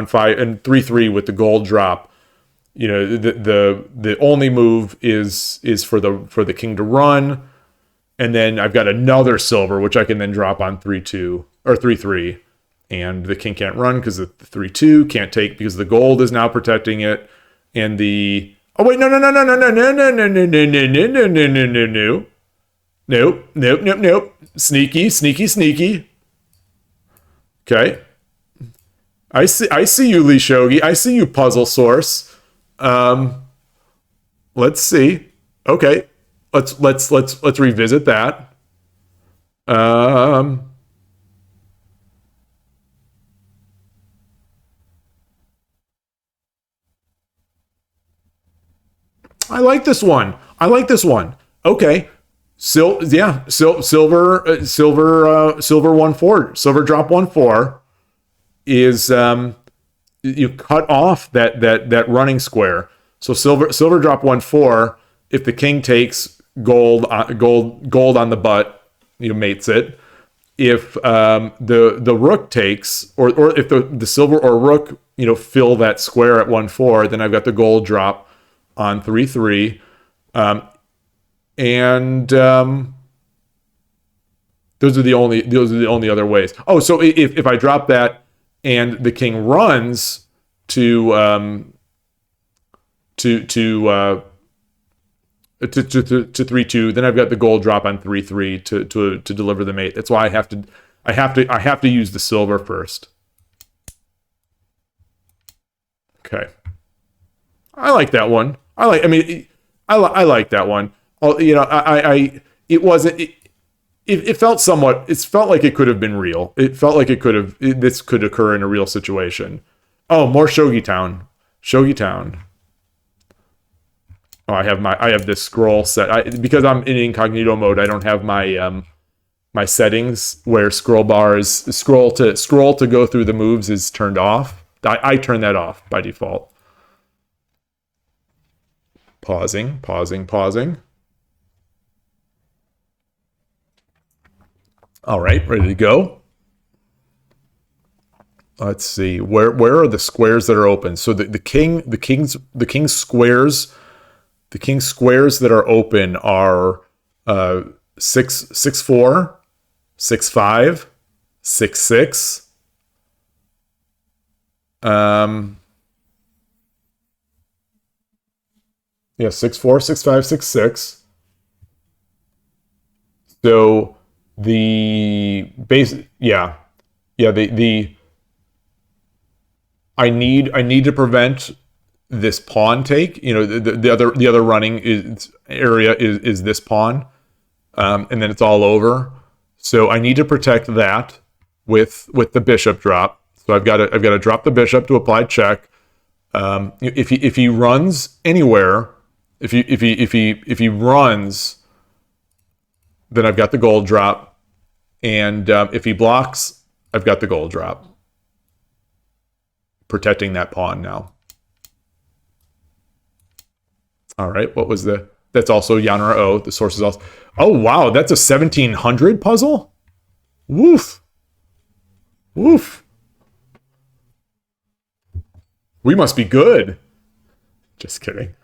5 and 3 with the gold drop, the only move is for the king to run, and then I've got another silver which I can then drop on 3-2 or 3-3, and the king can't run because the 3-2 can't take because the gold is now protecting it, and the oh wait, no, nope, sneaky. Okay, I see you, Lee Shogi. I see you, puzzle source. Um, let's see. Okay, let's revisit that. Um, I like this one. I like this one. Okay, silver 1-4, silver drop 1-4 is you cut off that running square. So silver drop 1-4. If the king takes gold on the butt, mates it. If the rook takes, or if the silver or rook fill that square at 1-4, then I've got the gold drop on 3-3, and those are the only other ways. Oh, so if I drop that and the king runs to 3-2, then I've got the gold drop on 3-3 to deliver the mate. That's why I have to use the silver first. Okay, I like that one. I like that one. It wasn't. It felt somewhat. It felt like it could have been real. It felt like this could occur in a real situation. Oh, more Shogi Town. Shogi Town. Oh, I have this scroll set. Because I'm in incognito mode, I don't have my settings where scroll bars scroll to go through the moves is turned off. I turn that off by default. Pausing. All right, ready to go. Let's see. Where are the squares that are open? So the king's squares that are open are 6-4, 6-5, 6-6. Yeah, 6-4, 6-5, 6-6. So the base, the I need to prevent this pawn take. The other running area is this pawn, and then it's all over. So I need to protect that with the bishop drop. So I've got to drop the bishop to apply check. If he runs anywhere, if he runs, then I've got the gold drop, and if he blocks, I've got the gold drop, protecting that pawn now. All right, what was that's also Yanra O. The source is also. Oh wow, that's a 1700 puzzle. Woof. We must be good. Just kidding.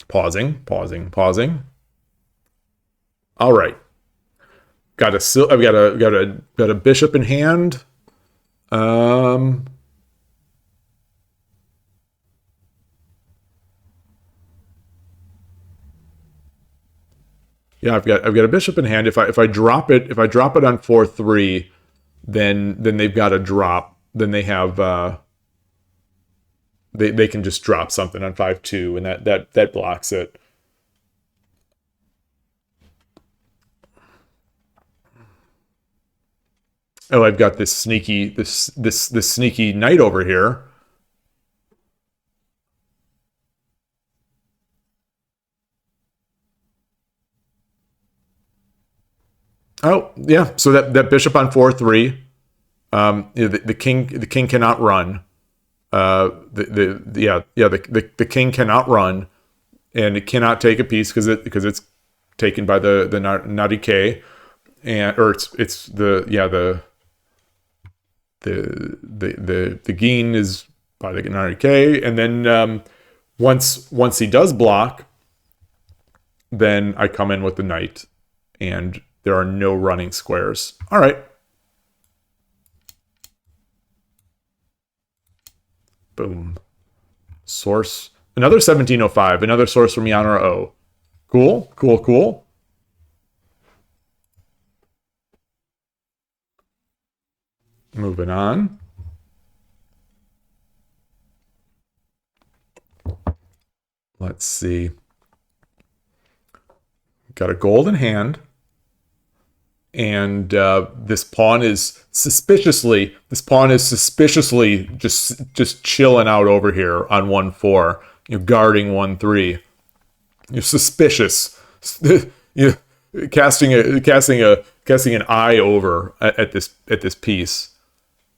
Pausing. All right. I've got a bishop in hand. Yeah, I've got a bishop in hand. If I drop it on 4-3, then they've got a drop. Then they have they can just drop something on 5-2, and that blocks it. Oh, I've got this sneaky knight over here. Oh, yeah. So that bishop on 4-3. The king cannot run. The king cannot run, and it cannot take a piece because it's taken by the narike, and or it's the gin is by the narike, and then once he does block, then I come in with the knight, and there are no running squares. All right. Boom. Source. Another 1705. Another source from Yanra O. Cool. Cool. Cool. Moving on. Let's see. Got a golden hand. And this pawn is suspiciously just chilling out over here on 1-4. You're guarding 1-3. You're suspicious. You're casting an eye over at this piece.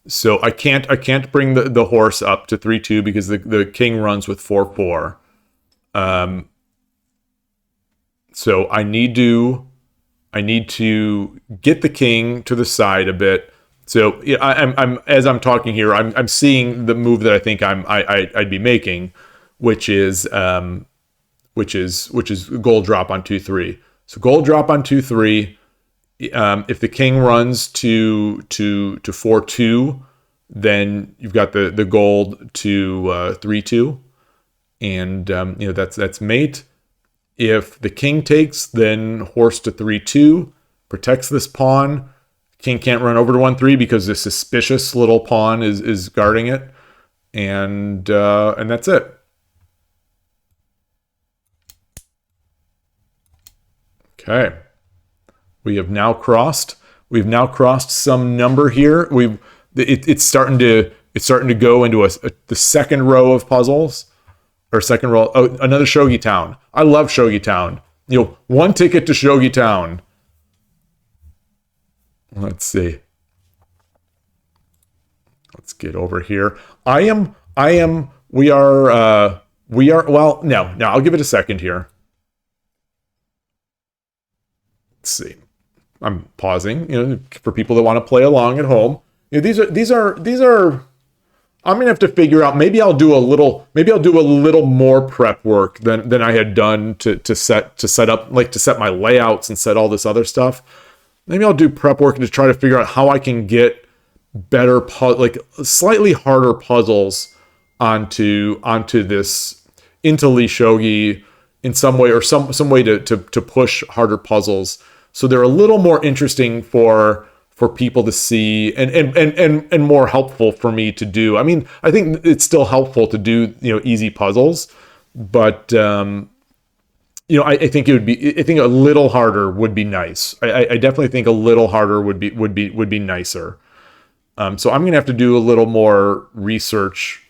So I can't bring the horse up to 3-2 because the king runs with 4-4. So I need to get the king to the side a bit. So yeah, I'm as I'm talking here, I'm seeing the move that I think I'd be making, which is gold drop on 2-3. So gold drop on 2-3. If the king runs to 4-2, then you've got the gold to 3-2, and that's mate. If the king takes, then horse to 3-2 protects this pawn. King can't run over to 1-3 because this suspicious little pawn is guarding it, and that's it. Okay, we've now crossed some number here. It's starting to go into the second row of puzzles. Or second roll. Oh, another Shogi Town. I love Shogi Town. One ticket to Shogi Town. Let's see. Let's get over here. We are, well, no, I'll give it a second here. Let's see. I'm pausing, for people that want to play along at home. These are I'm gonna have to figure out. Maybe I'll do a little more prep work than I had done to set up, like to set my layouts and set all this other stuff. Maybe I'll do prep work to try to figure out how I can get better like slightly harder puzzles onto this into Lee Shogi in some way, or some way to push harder puzzles so they're a little more interesting for people to see and more helpful for me to do. I mean, I think it's still helpful to do, easy puzzles, but I think I think a little harder would be nice. I definitely think a little harder would be nicer. So I'm gonna have to do a little more research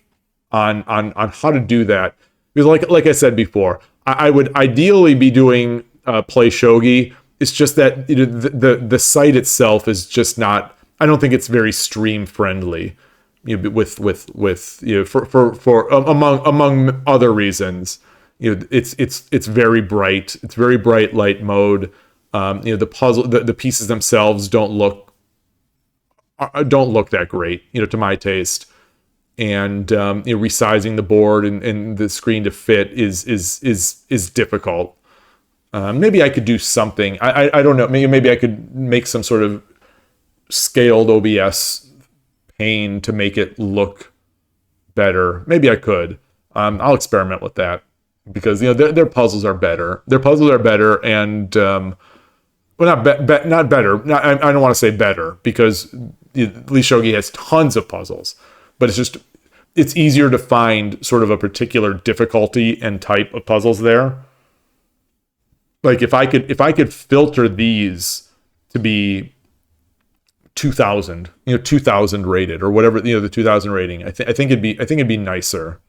on how to do that, because like I said before, I would ideally be doing play shogi. It's just that the site itself is just not. I don't think it's very stream friendly, with for among other reasons. It's very bright. It's very bright light mode. The puzzle, the pieces themselves don't look that great, to my taste. And resizing the board and the screen to fit is difficult. Maybe I could do something. I don't know. Maybe I could make some sort of scaled OBS pane to make it look better. Maybe I could. I'll experiment with that, because their puzzles are better. Their puzzles are better, and well, not better. I don't want to say better, because Lee Shogi has tons of puzzles, but it's easier to find sort of a particular difficulty and type of puzzles there. Like if I could filter these to be 2000, 2000 rated, or whatever, the 2000 rating, I think it'd be nicer.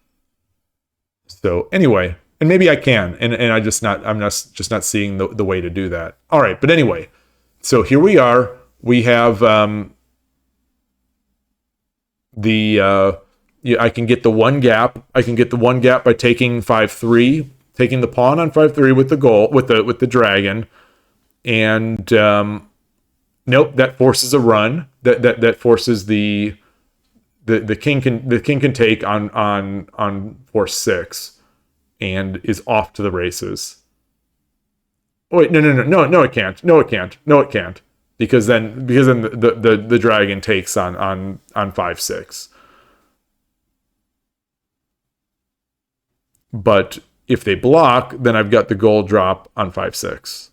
So anyway, and maybe I can, and I'm just not seeing the way to do that. All right, but anyway, So here we are. We have the yeah, I can get the one gap. I can get the one gap by taking 5-3, taking the pawn on 5-3 with the goal with the dragon, and nope, that forces a run. That forces the king can take on force 6 and is off to the races. Oh wait, no, it can't. No, it can't. Because then the dragon takes on 5-6. But if they block, then I've got the gold drop on 5-6.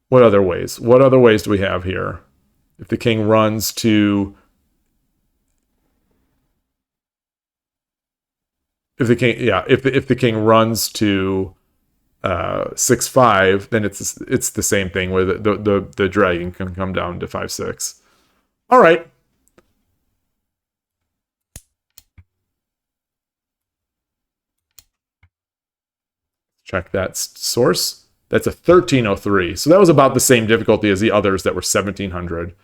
What other ways? What other ways do we have here? If the king runs to if the king runs to 6-5, then it's the same thing where the dragon can come down to 5-6. All right. Check that source. That's a 1303. So that was about the same difficulty as the others that were 1700.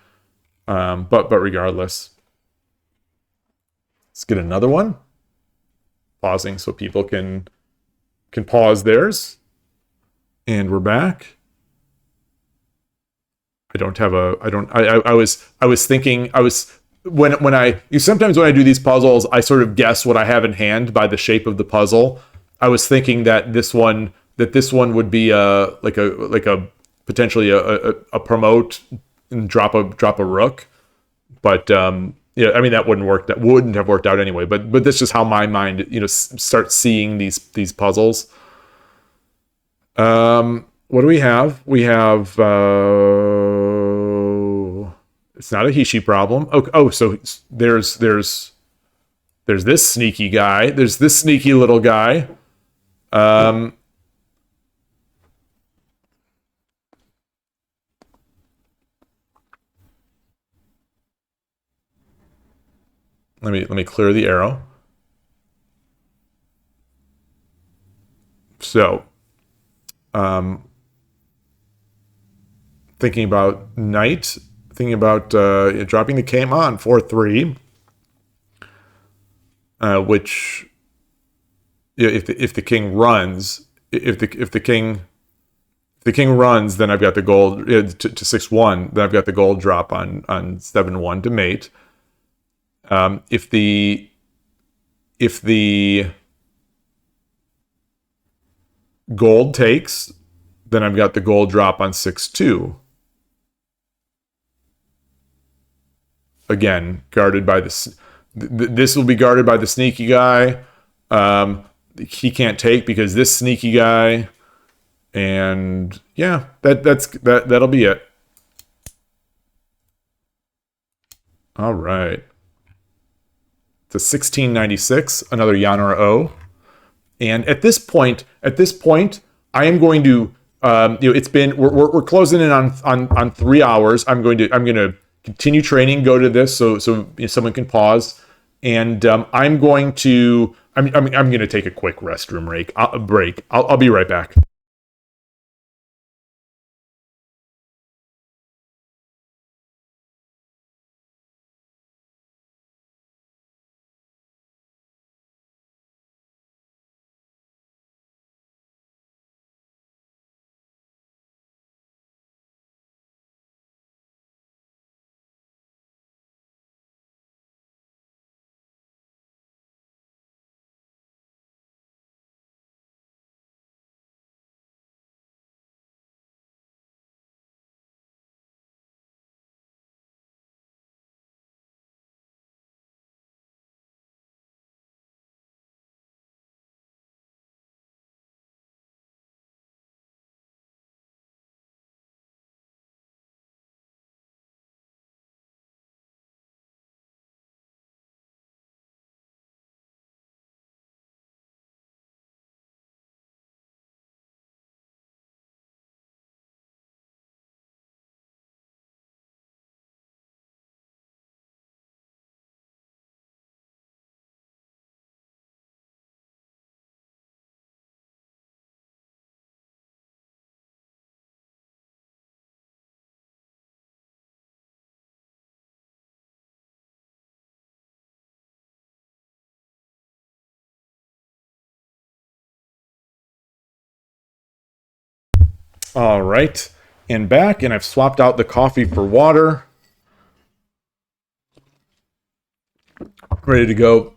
But regardless, let's get another one. Pausing so people can pause theirs. And we're back. I was thinking, sometimes when I do these puzzles, I sort of guess what I have in hand by the shape of the puzzle. I was thinking that this one would be like a potentially a promote and drop a rook, but yeah, I mean that wouldn't have worked out anyway. But that's just how my mind starts seeing these puzzles. What do we have? We have it's not a Hishi problem. So there's this sneaky guy. There's this sneaky little guy. Let me clear the arrow. So, thinking about knight, thinking about dropping the king on 4-3, which if the king runs, if the king runs, then I've got the gold to 6-1. Then I've got the gold drop on 7-1 to mate. If the gold takes, then I've got the gold drop on 6-2. Again, guarded by this will be guarded by the sneaky guy. He can't take because this sneaky guy, and yeah, that'll be it. All right. It's a 1696, another Yanara O. And at this point, I am going to, it's been we're closing in on 3 hours. I'm going to continue training, go to this so someone can pause, and I'm going to take a quick restroom break. I'll be right back. All right, and back, and I've swapped out the coffee for water. Ready to go.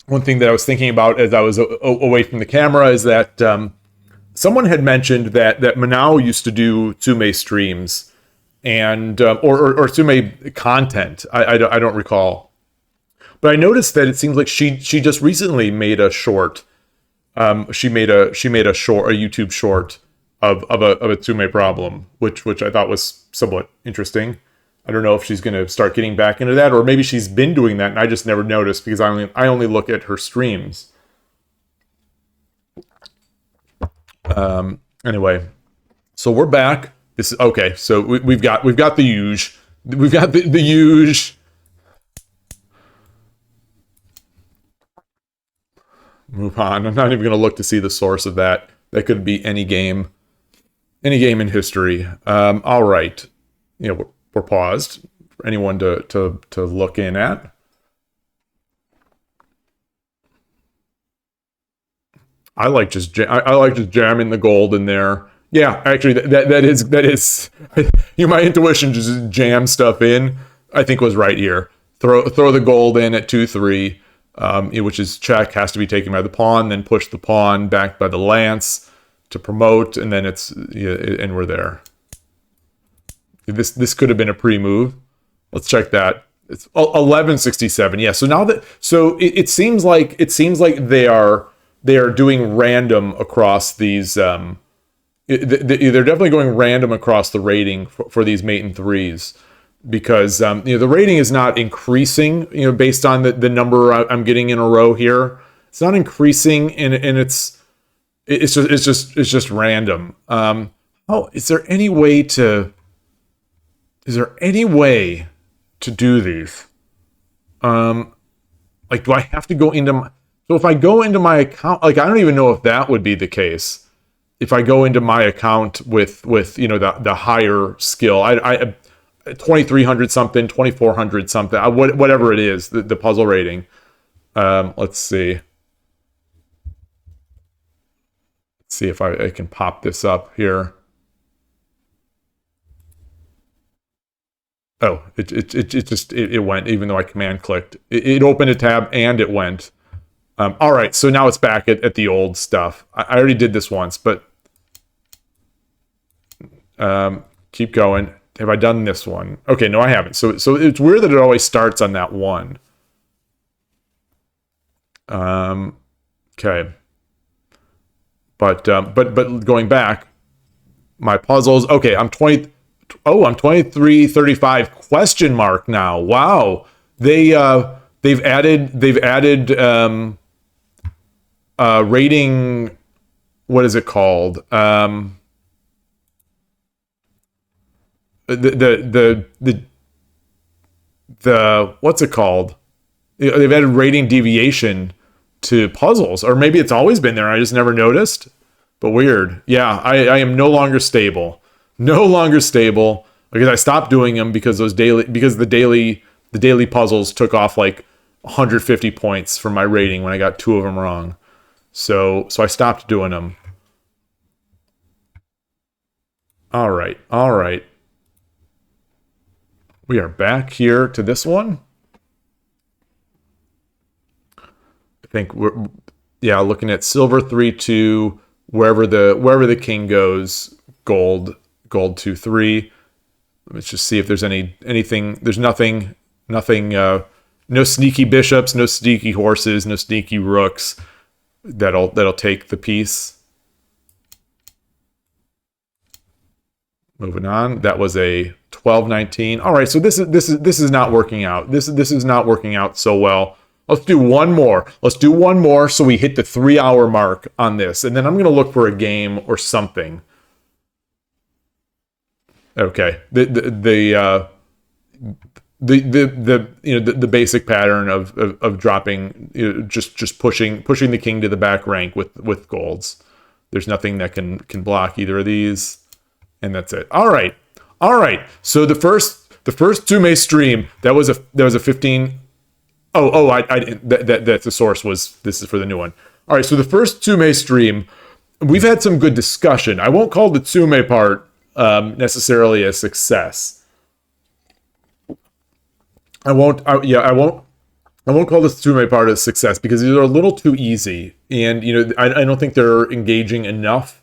One thing that I was thinking about as I was away from the camera is that someone had mentioned that Manao used to do tsume streams and or tsume content. I don't recall, but I noticed that it seems like she just recently made a short. She made a YouTube short of a tsume problem, which I thought was somewhat interesting. I don't know if she's going to start getting back into that, or maybe she's been doing that and I just never noticed because I only look at her streams. Anyway, so we're back. This is okay. So we've got the huge. We've got the huge. Move on. I'm not even going to look to see the source of that. That could be any game in history. All right. We're paused for anyone to look in at. I like just jamming the gold in there. Yeah, actually, that is my intuition just jam stuff in. I think was right here. Throw the gold in at 2-3, which is check, has to be taken by the pawn, then push the pawn back by the lance to promote, and then and we're there. This could have been a pre-move. Let's check that. It's 1167. Yeah. So now it seems like they are doing random across these. They're definitely going random across the rating for these mate and threes, because the rating is not increasing. Based on the number I'm getting in a row here, it's not increasing, and it's just random. Is there any way to? Is there any way to do these? Like, do I have to go into so if I go into my account, like, I don't even know if that would be the case. If I go into my account with the higher skill, I 2300 something, 2400 something, whatever it is, the puzzle rating. Let's see. Let's see if I can pop this up here. Oh, it went, even though I command clicked. It opened a tab and it went. All right, so now it's back at the old stuff. I already did this once, but keep going. Have I done this one? Okay, no, I haven't. So it's weird that it always starts on that one. Okay. But going back, my puzzles. Okay, I'm 2335 question mark now. Wow. They've added rating, what is it called? The what's it called? They've added rating deviation to puzzles, or maybe it's always been there. I just never noticed. But weird. Yeah, I am no longer stable. No longer stable, because I stopped doing them because the daily puzzles took off like 150 points from my rating when I got 2 of them wrong. So I stopped doing them. All right. We are back here to this one. I think we're looking at silver 3-2, wherever the king goes, gold 2-3. Let's just see if there's anything. There's nothing. No sneaky bishops, no sneaky horses, no sneaky rooks that'll take the piece. Moving on. That was a 12-19. All right, so this is not working out. This is not working out so well. Let's do one more. So we hit the 3-hour mark on this, and then I'm gonna look for a game or something. Okay. The basic pattern of dropping, just pushing the king to the back rank with golds. There's nothing that can block either of these, and that's it. All right. So the first Tsume stream, that was a 15. That the source was, this is for the new one. All right. So the first Tsume stream, we've had some good discussion. I won't call the tsume part necessarily a success. I won't. Yeah, I won't. I won't call the tsume part a success because these are a little too easy, and I don't think they're engaging enough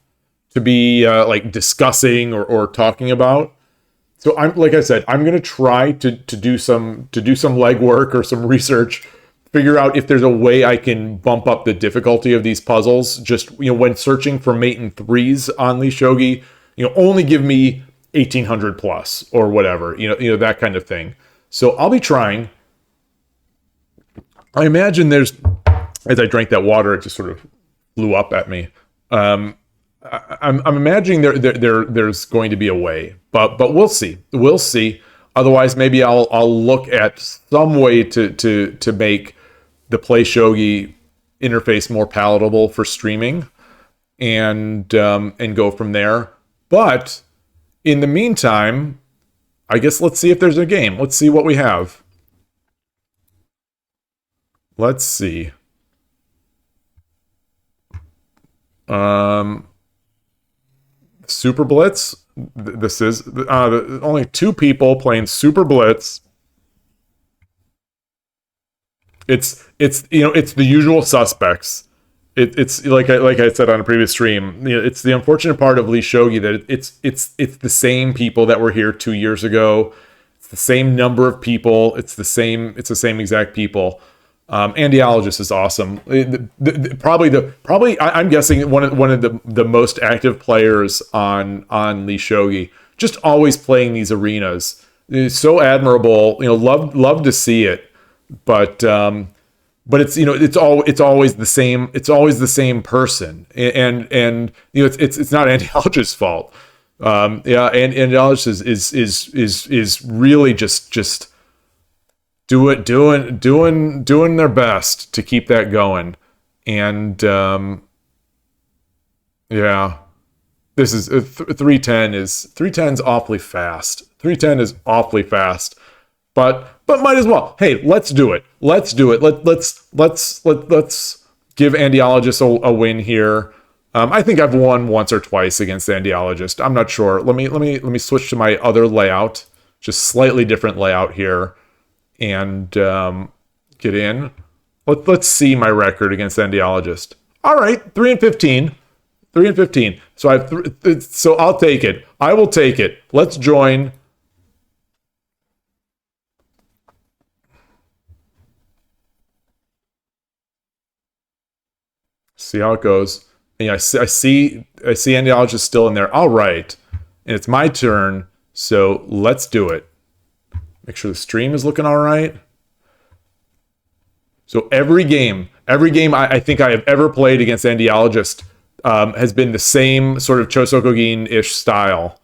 to be like discussing or talking about. So I'm like I said, I'm gonna try to do some legwork or some research, figure out if there's a way I can bump up the difficulty of these puzzles. Just when searching for mate and threes on Lee Shogi, only give me 1800 plus or whatever, that kind of thing. So I'll be trying. I imagine as I drank that water, it just sort of flew up at me. I'm imagining there's going to be a way, but we'll see. We'll see. Otherwise, maybe I'll look at some way to make the Play Shogi interface more palatable for streaming, and go from there. But in the meantime, I guess let's see if there's a game. Let's see what we have. Let's see. Super Blitz. This is only 2 people playing Super Blitz. It's it's the usual suspects. It's like I said on a previous stream. It's the unfortunate part of Lee Shogi that it's the same people that were here 2 years ago. It's the same number of people. It's the same exact people. Andiologist is awesome. Probably I'm guessing one of the most active players on Lee Shogi. Just always playing these arenas. It's so admirable. Love to see it. But it's it's always the same. It's always the same person. And it's not Andiologist's fault. And Andiologist is really just doing their best to keep that going. And yeah, this is 310's awfully fast. 310 is awfully fast, but might as well. Hey, let's do it. Let's give Andiologist a win here. I think I've won once or twice against Andiologist. I'm not sure. Let me switch to my other layout, just slightly different layout here. And get in. Let's see my record against Andiologist. All right, 3-15, 3-15. So so I'll take it. I will take it. Let's join. See how it goes. And I see Andiologist still in there. All right, and it's my turn. So let's do it. Make sure the stream is looking all right. So every game I think I have ever played against Andiologist has been the same sort of Chosokogin-ish style.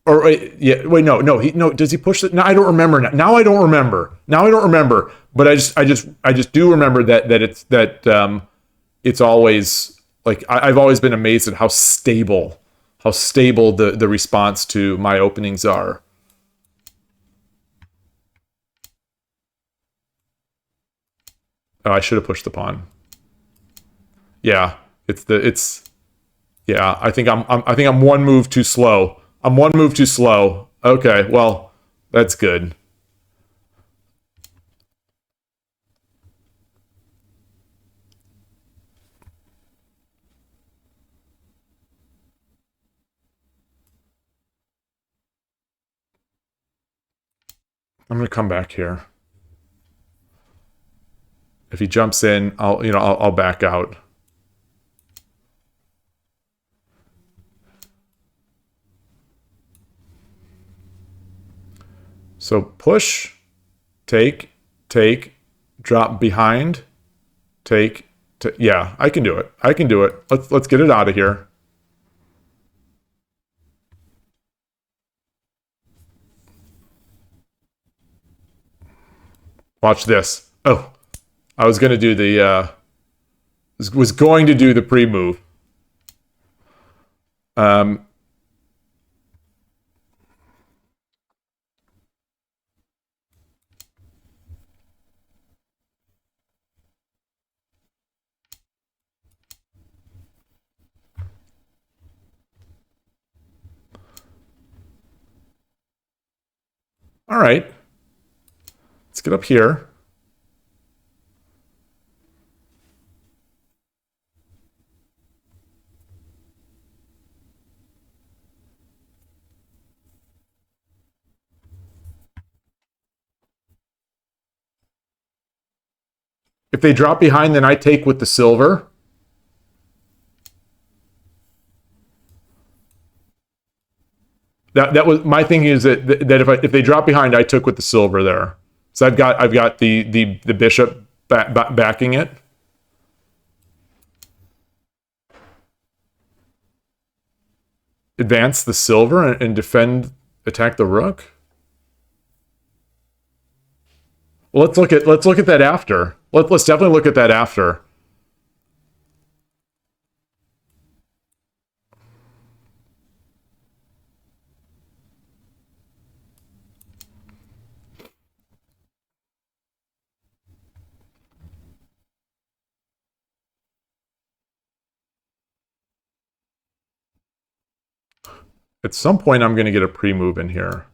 Or no. Does he push it? No, I don't remember now. Now I don't remember. But I just do remember that it's always like I've always been amazed at how stable the response to my openings are. Oh, I should have pushed the pawn. Yeah, yeah. I think I'm one move too slow. I'm one move too slow. Okay, well, that's good. I'm gonna come back here. If he jumps in, I'll back out. So push, take, drop behind, take. Yeah, I can do it. Let's get it out of here. Watch this. Oh, I was gonna do the was going to do the pre-move. I'm All right. Let's get up here. If they drop behind, then I take with the silver. That was my thinking, is that if they drop behind, I took with the silver there. So I've got the bishop backing it. Advance the silver and defend, attack the rook. Well, let's look at that after. Let's definitely look at that after. At some point, I'm going to get a pre-move in here.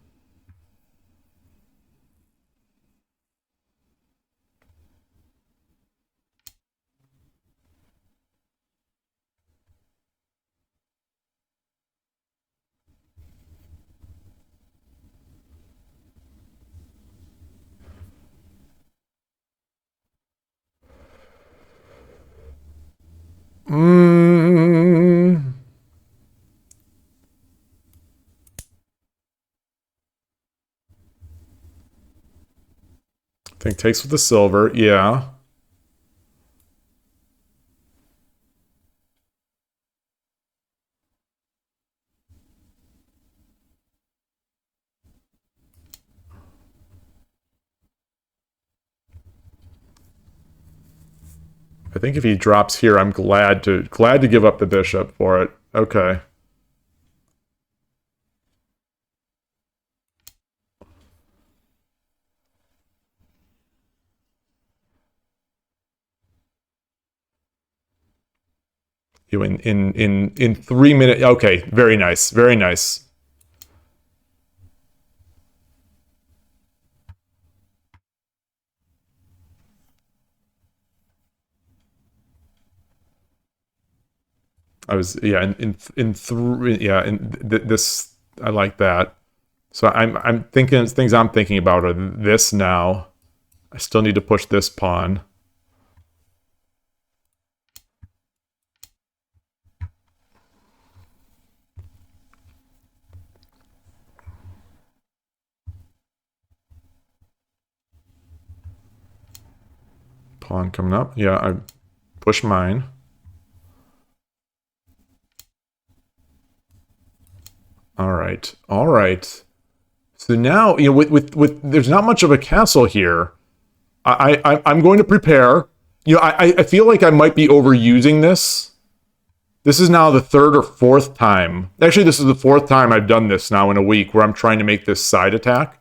I think takes with the silver, yeah. I think if he drops here, I'm glad to give up the bishop for it. Okay. You in 3 minutes. Okay, very nice, very nice. I was, yeah, in three, yeah, in this, I like that. So I'm thinking, things I'm thinking about are this now. I still need to push this pawn. Pawn coming up. Yeah, I push mine. All right, all right. So now, you know, with there's not much of a castle here. I'm going to prepare. You know, I feel like I might be overusing this. This is now the third or fourth time. Actually, this is the fourth time I've done this now in a week where I'm trying to make this side attack.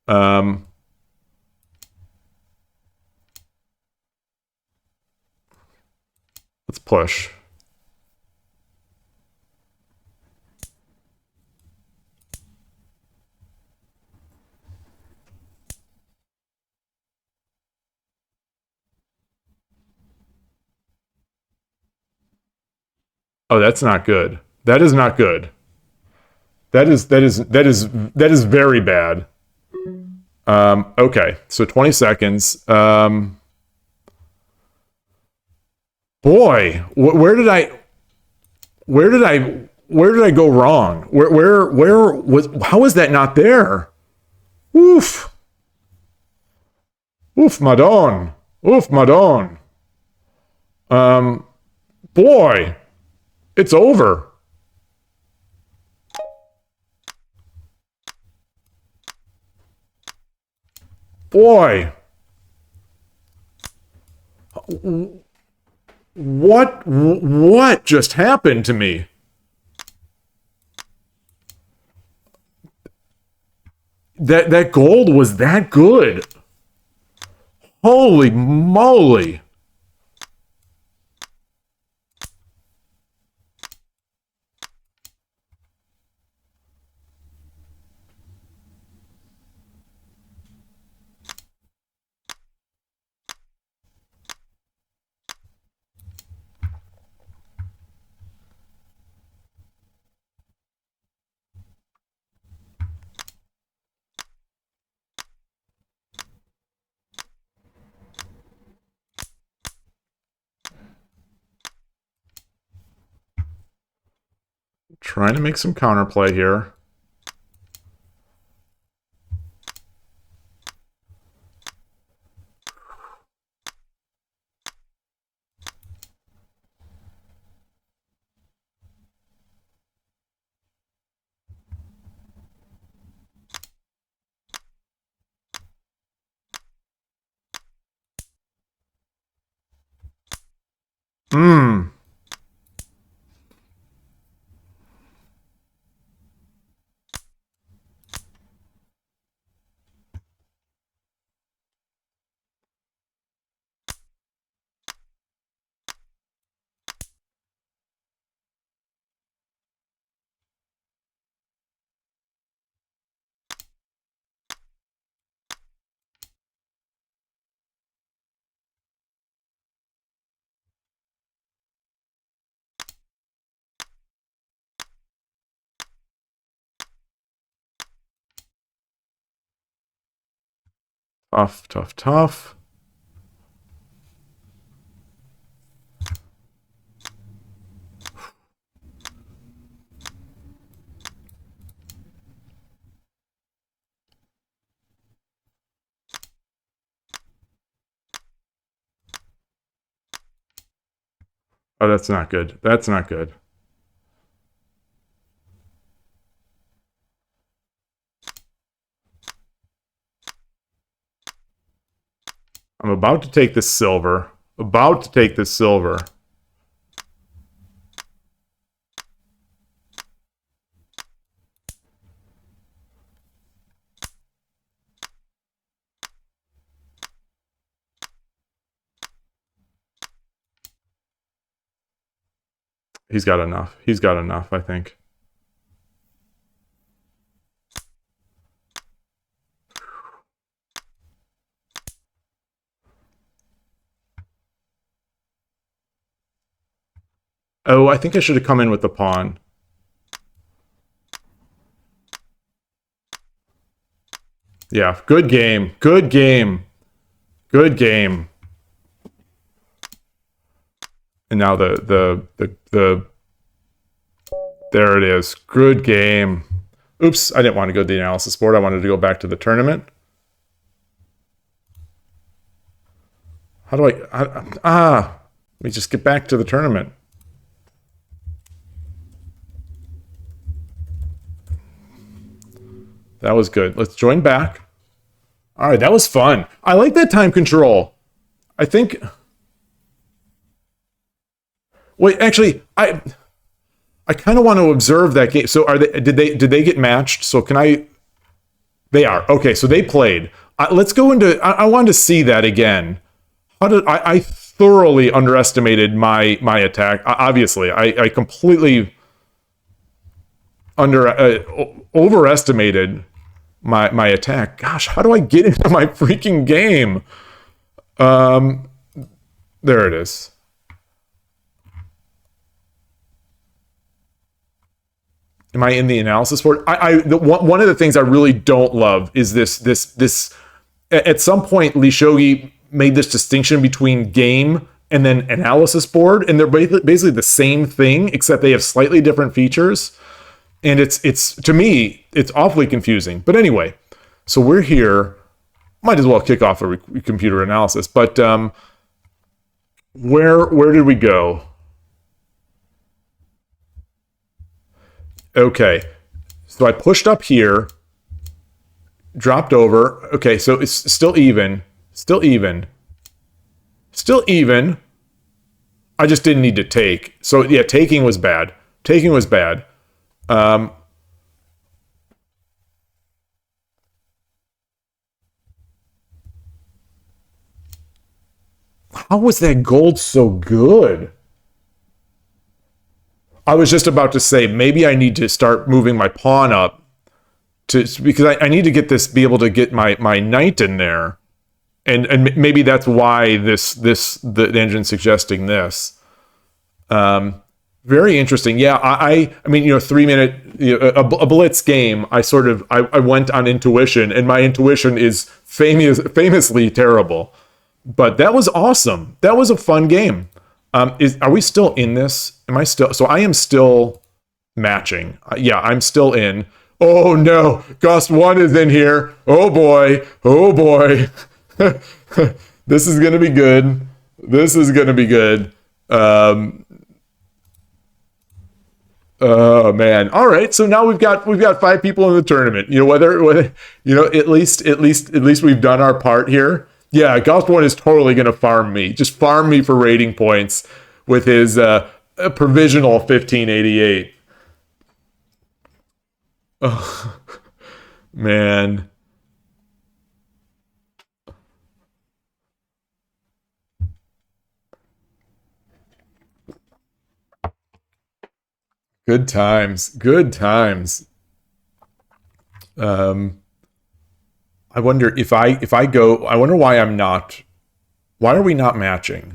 Let's push. Oh, that's not good. That is not good. That is very bad. Okay, so 20 seconds. Boy, where did I go wrong? Where was, how was that not there? Oof. Oof, madon. Oof, madon. Boy, it's over. Boy. What just happened to me? That gold was that good. Holy moly. Trying to make some counterplay here. Mmm. Tough, tough, tough. Oh, that's not good. That's not good. I'm about to take this silver. About to take this silver. He's got enough. He's got enough, I think. Oh, I think I should have come in with the pawn. Yeah, good game. Good game. Good game. And now the there it is. Good game. Oops, I didn't want to go to the analysis board. I wanted to go back to the tournament. How do let me just get back to the tournament. That was good. Let's join back. All right, that was fun. I like that time control. I think... Wait, actually, I kind of want to observe that game. So are they? Did they get matched? So can I? They are. Okay, so they played. Let's go into. I wanted to see that again. How did I thoroughly underestimated my attack? Obviously, I completely overestimated my attack. Gosh, how do I get into my freaking game? There it is. Am I in the analysis board? One of the things I really don't love is this. At some point, Shogi made this distinction between game and then analysis board, and they're basically the same thing, except they have slightly different features. And it's to me, it's awfully confusing. But anyway, so we're here. Might as well kick off a computer analysis. But where did we go? Okay, so I pushed up here, dropped over. Okay, so it's still even. Still even. Still even. I just didn't need to take. So yeah, taking was bad. Taking was bad. How was that gold so good? I was just about to say, maybe I need to start moving my pawn up because I need to get this, be able to get my knight in there. And maybe that's why the engine's suggesting this. Very interesting. Yeah, I mean, 3-minute, a blitz game. I went on intuition, and my intuition is famously terrible. But that was awesome. That was a fun game. Are we still in this? Am I still? So I am still. matching. Yeah, I'm still in. Oh no, Gust 1 is in here. Oh boy. Oh boy. This is gonna be good. This is gonna be good. Um, oh man. All right. So now we've got 5 people in the tournament. You know, whether you know, at least we've done our part here. Yeah, Gust 1 is totally gonna farm me. Just farm me for rating points with his provisional 1588. Oh man. Good times. Good times. Um I wonder if I go, I wonder why I'm not, why are we not matching?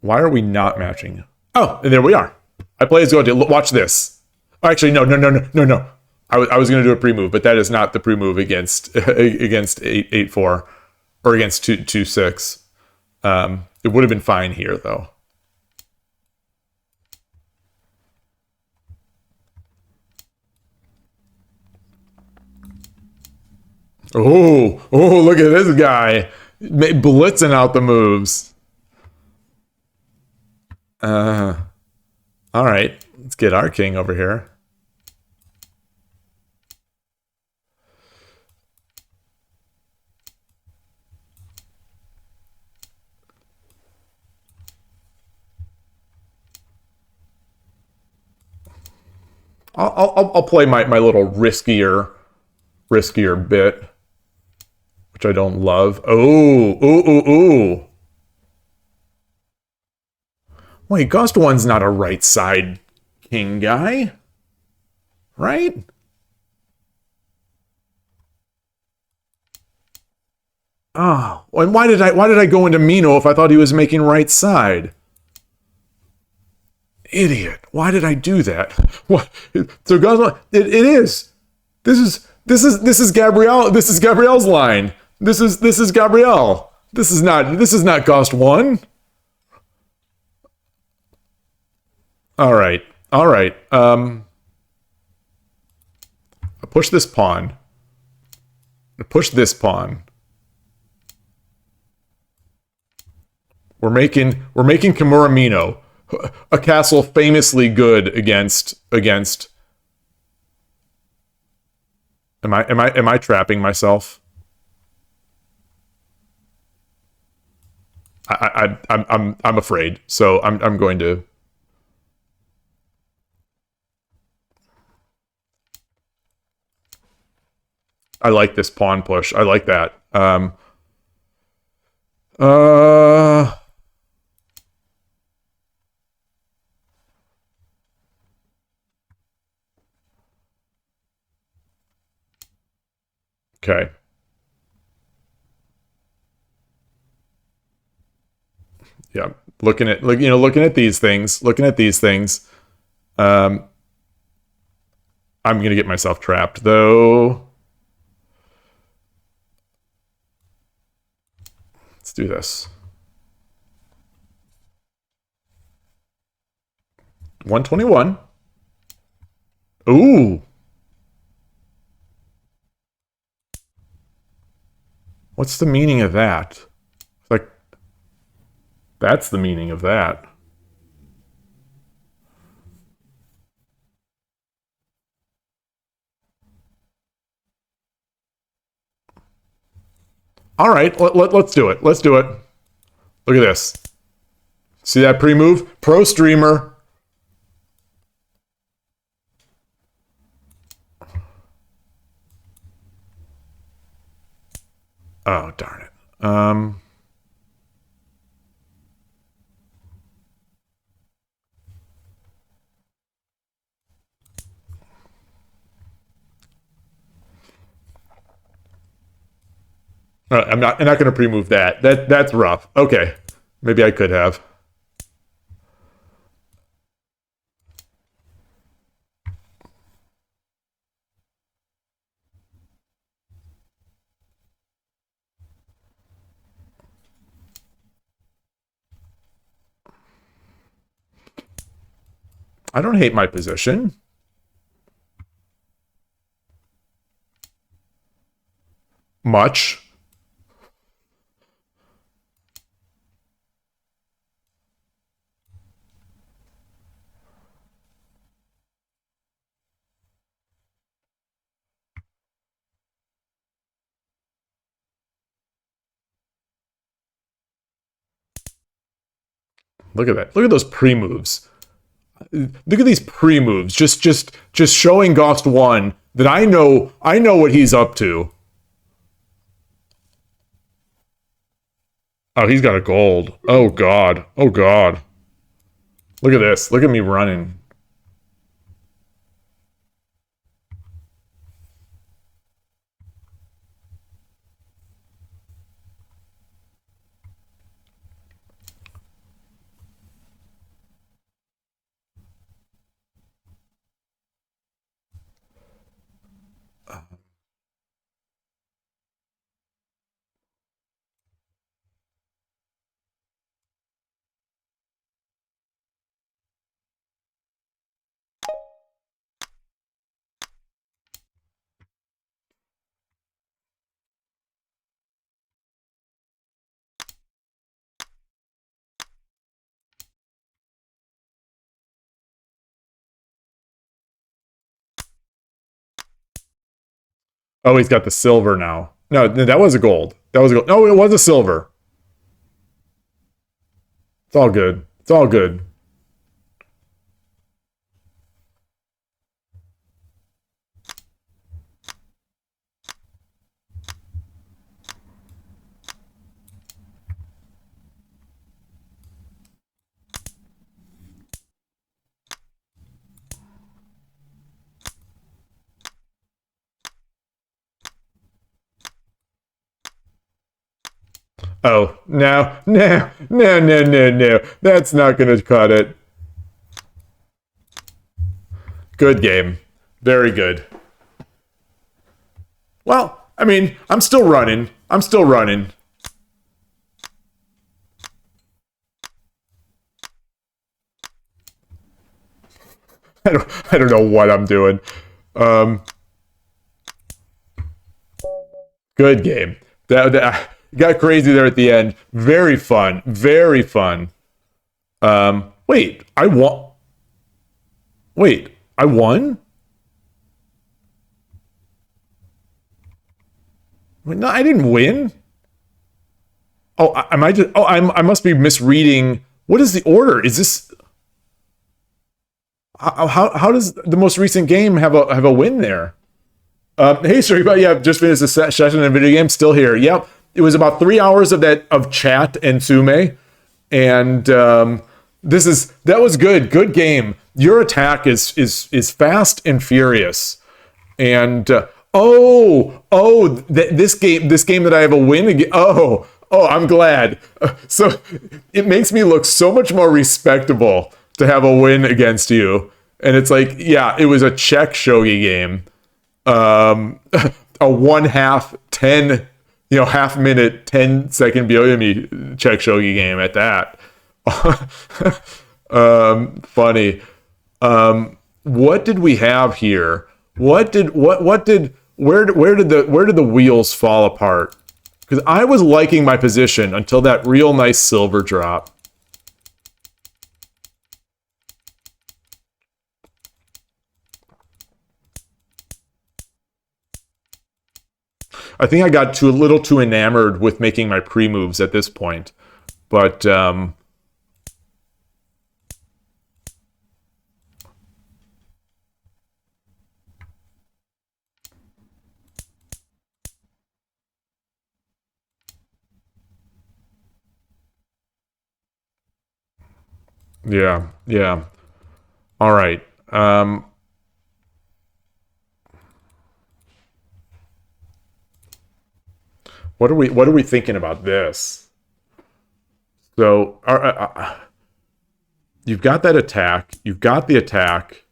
Why are we not matching? Oh, and there we are. I play as go to watch this. Oh, actually, no, no, no, no, no, no. I was going to do a pre-move, but that is not the pre-move against against 8-4 or against 2-6. It would have been fine here though. Oh, look at this guy blitzing out the moves. All right, let's get our king over here. I'll play my little riskier bit, which I don't love. Oh. Wait, Gust 1's not a right side king guy, right? Oh, and why did I go into Mino if I thought he was making right side? Idiot! Why did I do that? What? So Gust 1, it is. This is Gabrielle. This is Gabrielle's line. This is Gabrielle. This is not Gust 1. All right. All right. I push this pawn. I push this pawn. We're making Kimura Mino, a castle famously good against. Am I trapping myself? I'm afraid. So I'm going to. I like this pawn push. I like that. Uh. Okay. Yeah. Looking at these things. Looking at these things. Um. I'm gonna get myself trapped though. Let's do this. 121. Ooh. What's the meaning of that? Like, that's the meaning of that. All right, let's do it. Let's do it. Look at this. See that pre-move? Pro streamer. Oh, darn it. I'm not going to pre-move that. That's rough. Okay, maybe I could have. I don't hate my position. Much. Look at that. Look at those pre-moves. Look at these pre-moves. Just showing Ghost 1 that I know what he's up to. Oh, he's got a gold. Oh god. Oh god. Look at this. Look at me running. Oh, he's got the silver now. No, that was a gold. That was a gold. No, it was a silver. It's all good. It's all good. Oh, no, no, no, no, no, no. That's not going to cut it. Good game. Very good. Well, I mean, I'm still running. I'm still running. I don't know what I'm doing. Good game. That got crazy there at the end. Very fun. Very fun. Wait, I won. Wait, I won? Wait, no, I didn't win. Oh, am I just? Oh, I must be misreading. What is the order? Is this? How does the most recent game have a win there? Hey, sorry, but yeah, just finished a session in video game. Still here. Yep, it was about 3 hours of chat and tsume, and that was good. Good game. Your attack is fast and furious, and this game that I have a win again. Oh, I'm glad. So it makes me look so much more respectable to have a win against you. And it's like, yeah, it was a Czech shogi game. A 1/2 10, half minute 10-second Byoyomi Czech shogi game at that. Funny. What did we have here? Where did the wheels fall apart? Because I was liking my position until that real nice silver drop. I think I got a little too enamored with making my pre-moves at this point. But yeah. All right. What are we thinking about this? So, you've got that attack. You've got the attack.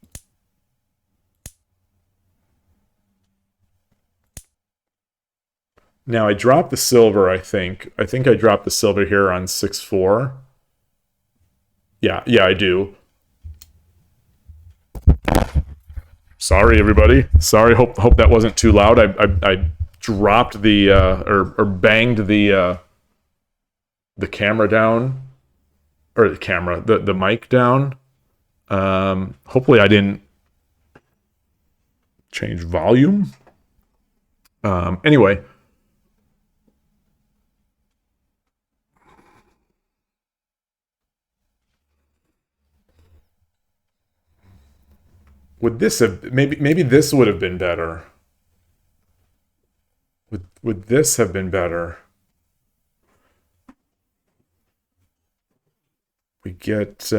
Now I dropped the silver. I think I dropped the silver here on 6-4. Yeah, I do. Sorry, everybody. Sorry. Hope that wasn't too loud. I dropped the or banged the camera down, or the mic down. Hopefully I didn't change volume. Anyway, would this have maybe this would have been better? Would this have been better? We get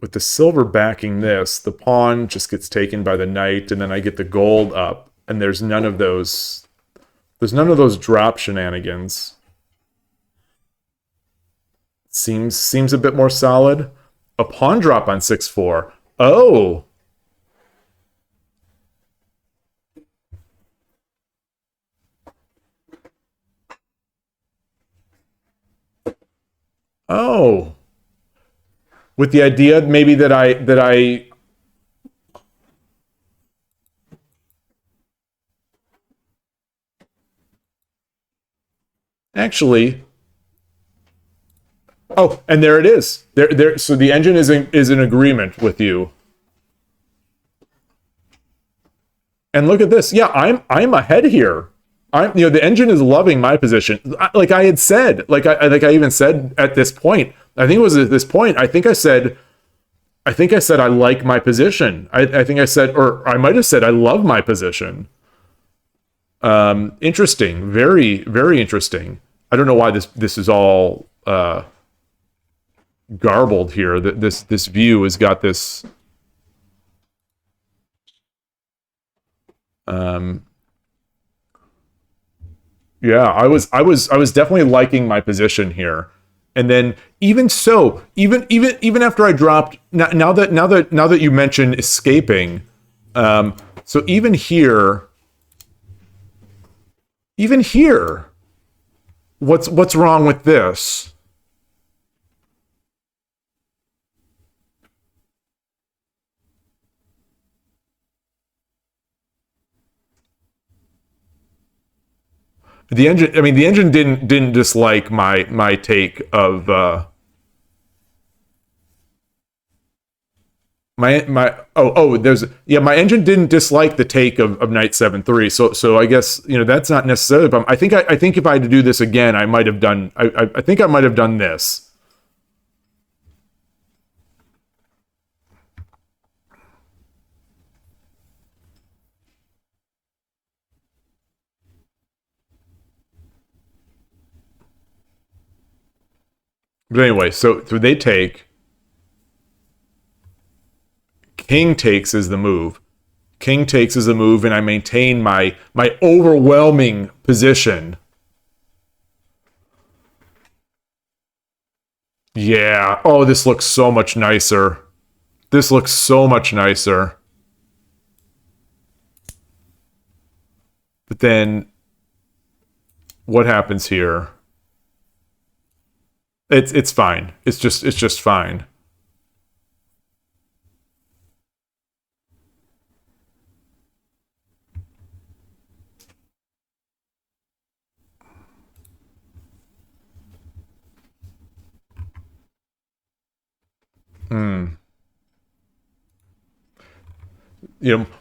with the silver backing this, the pawn just gets taken by the knight, and then I get the gold up, and there's none of those drop shenanigans. Seems a bit more solid. A pawn drop on 6-4. Oh. Oh. With the idea maybe that I actually. Oh, and there it is. There. So the engine is in agreement with you. And look at this. Yeah, I'm ahead here. The engine is loving my position. Like I had said, like I even said at this point. I think it was at this point. I think I said I like my position. I think I said, or I might have said I love my position. Interesting. Very, very interesting. I don't know why this is all garbled here. This view has got this. Yeah, I was definitely liking my position here. And then even so, even after I dropped, now that you mentioned escaping, so even here, what's wrong with this? The engine didn't dislike my take of my engine didn't dislike the take of knight 7-3. So I guess that's not necessarily a problem. I think if I had to do this again, I might have done I think I might have done this. But anyway, so they take. King takes is the move. King takes is the move, and I maintain my overwhelming position. Yeah. Oh, this looks so much nicer. This looks so much nicer. But then, what happens here? It's fine. It's just fine.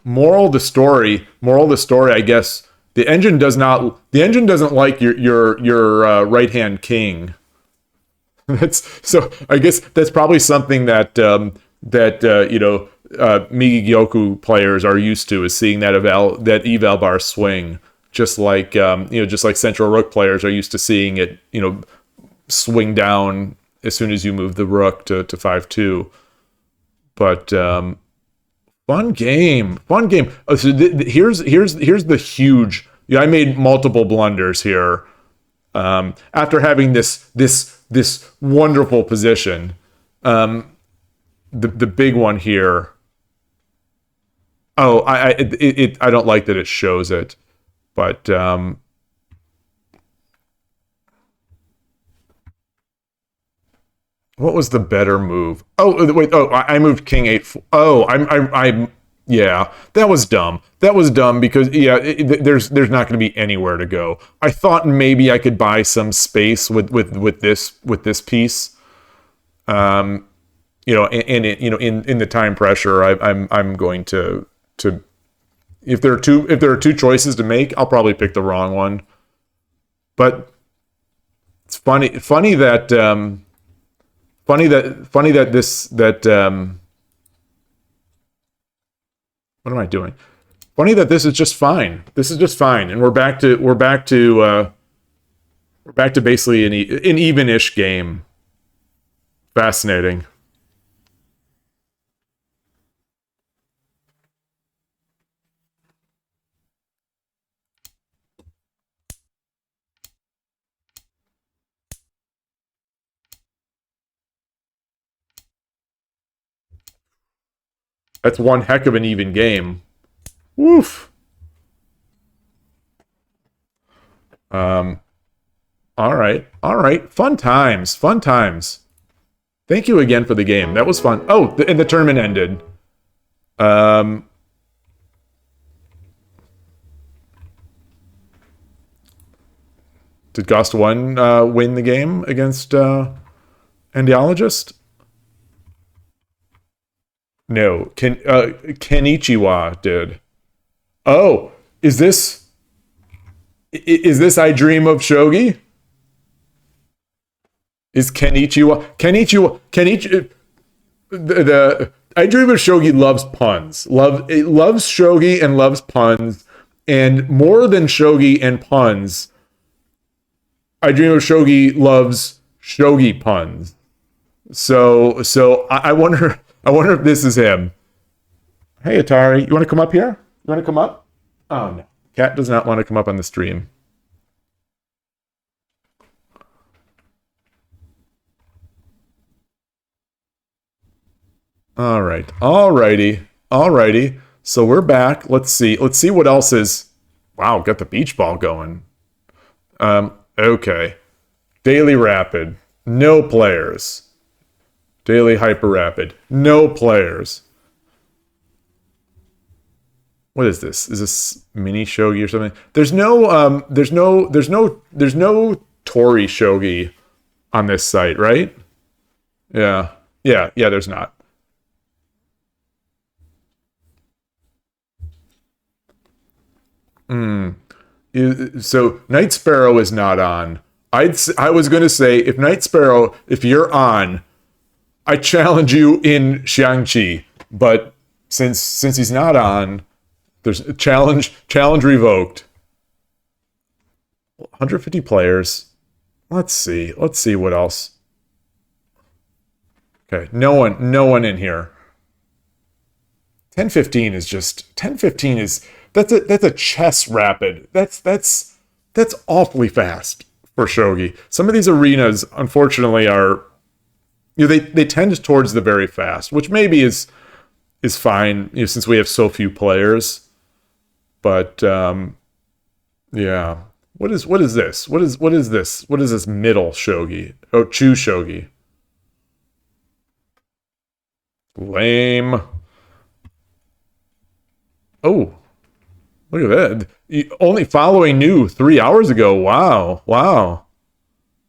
Moral of the story, I guess the engine doesn't like your right hand king. So I guess that's probably something that Migi-Gyoku players are used to, is seeing that eval bar swing, just like central rook players are used to seeing it swing down as soon as you move the rook to 5-2. But fun game. Oh, so here's the huge. I made multiple blunders here after having this wonderful position. The big one here. Oh, I don't like that it shows it, but What was the better move? Oh, wait. Oh, I moved king eight. Oh, I'm. Yeah, that was dumb. That was dumb because yeah, there's not going to be anywhere to go. I thought maybe I could buy some space with this piece. And it, in the time pressure, I'm going to if there are two choices to make, I'll probably pick the wrong one. But it's funny that what am I doing? Funny that this is just fine. This is just fine, and we're back to basically an even-ish game. Fascinating. That's one heck of an even game. Woof. Um. All right. All right. Fun times. Fun times. Thank you again for the game. That was fun. Oh, and the tournament ended. Um. Did Gust One win the game against Endiologist? No. Kenichiwa did. Oh, is this I Dream of Shogi? Is Kenichiwa the I Dream of Shogi loves puns. It loves Shogi and loves puns, and more than Shogi and puns, I Dream of Shogi loves Shogi puns. So I wonder if this is him. Hey Atari, you want to come up here? You want to come up? Oh no, Cat does not want to come up on the stream. All right, alrighty. So we're back. Let's see. Let's see what else is. Wow, got the beach ball going. Okay. Daily Rapid, no players. Daily Hyper Rapid, no players. What is this? Is this mini shogi or something? There's no Tori shogi on this site, right? Yeah. There's not. So Night Sparrow is not on. I was gonna say if Night Sparrow, if you're on, I challenge you in Xiangqi. But since he's not on, there's a challenge revoked. 150 players. Let's see what else. Okay, no one in here. 10:15 is that's a chess rapid. That's awfully fast for shogi. Some of these arenas, unfortunately, are they tend towards the very fast, which maybe is fine since we have so few players. But yeah, what is this? What is this? What is this middle shogi? Oh, Chu shogi. Lame. Oh, look at that. Only following new 3 hours ago. Wow.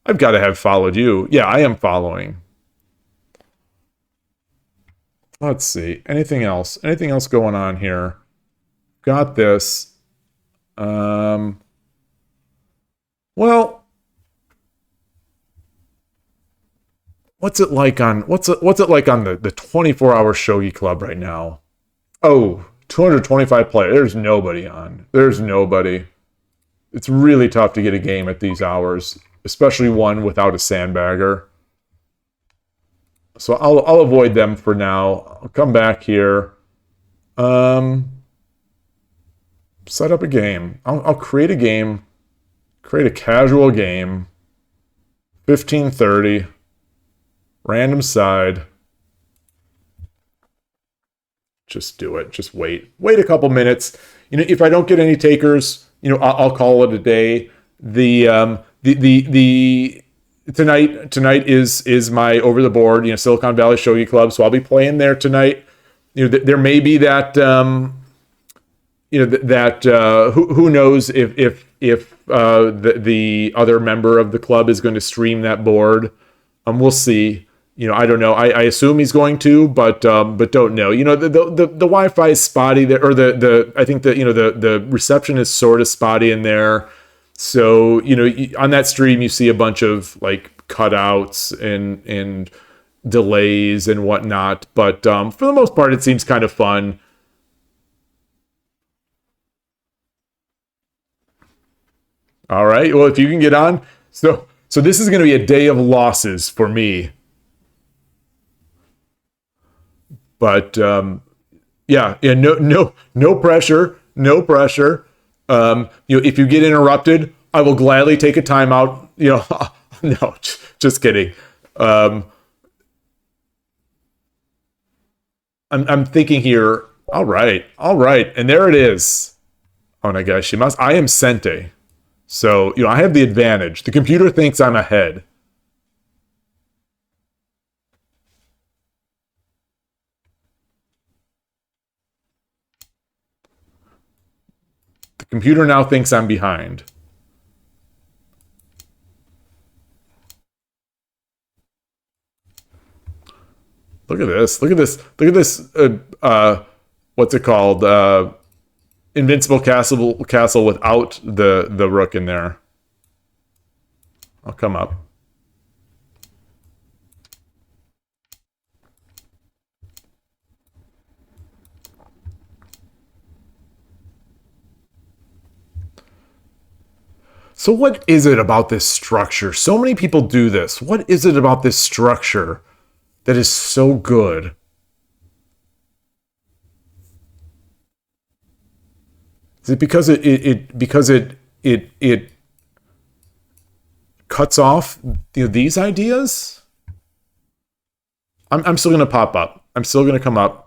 I've got to have followed you. Yeah, I am following. Let's see. Anything else? Anything else going on here? Got this. Well, what's it like on the 24-hour shogi club right now? Oh, 225 players. There's nobody on. There's nobody. It's really tough to get a game at these hours, especially one without a sandbagger. So I'll avoid them for now. I'll come back here. Set up a game. I'll create a game. Create a casual game. 15:30. Random side. Just do it. Just wait. Wait a couple minutes. If I don't get any takers, I'll call it a day. The tonight is my over the board, Silicon Valley Shogi Club, so I'll be playing there tonight. There may be that who knows if the other member of the club is going to stream that board. We'll see. I don't know. I assume he's going to, but don't know. The Wi-Fi is spotty there, or the I think that the reception is sort of spotty in there. So on that stream you see a bunch of like cutouts and delays and whatnot. But for the most part, it seems kind of fun. All right. Well, if you can get on, so this is going to be a day of losses for me. But yeah, no pressure, no pressure. If you get interrupted, I will gladly take a timeout. No, just kidding. I'm thinking here. All right, and there it is. Oh my gosh, I am Sente, so I have the advantage. The computer thinks I'm ahead. The computer now thinks I'm behind. Look at this. Look at this. Look at this. What's it called? Invincible castle without the rook in there. I'll come up. So what is it about this structure? So many people do this. What is it about this structure that is so good? Is it because it cuts off these ideas? I'm still gonna pop up. I'm still gonna come up.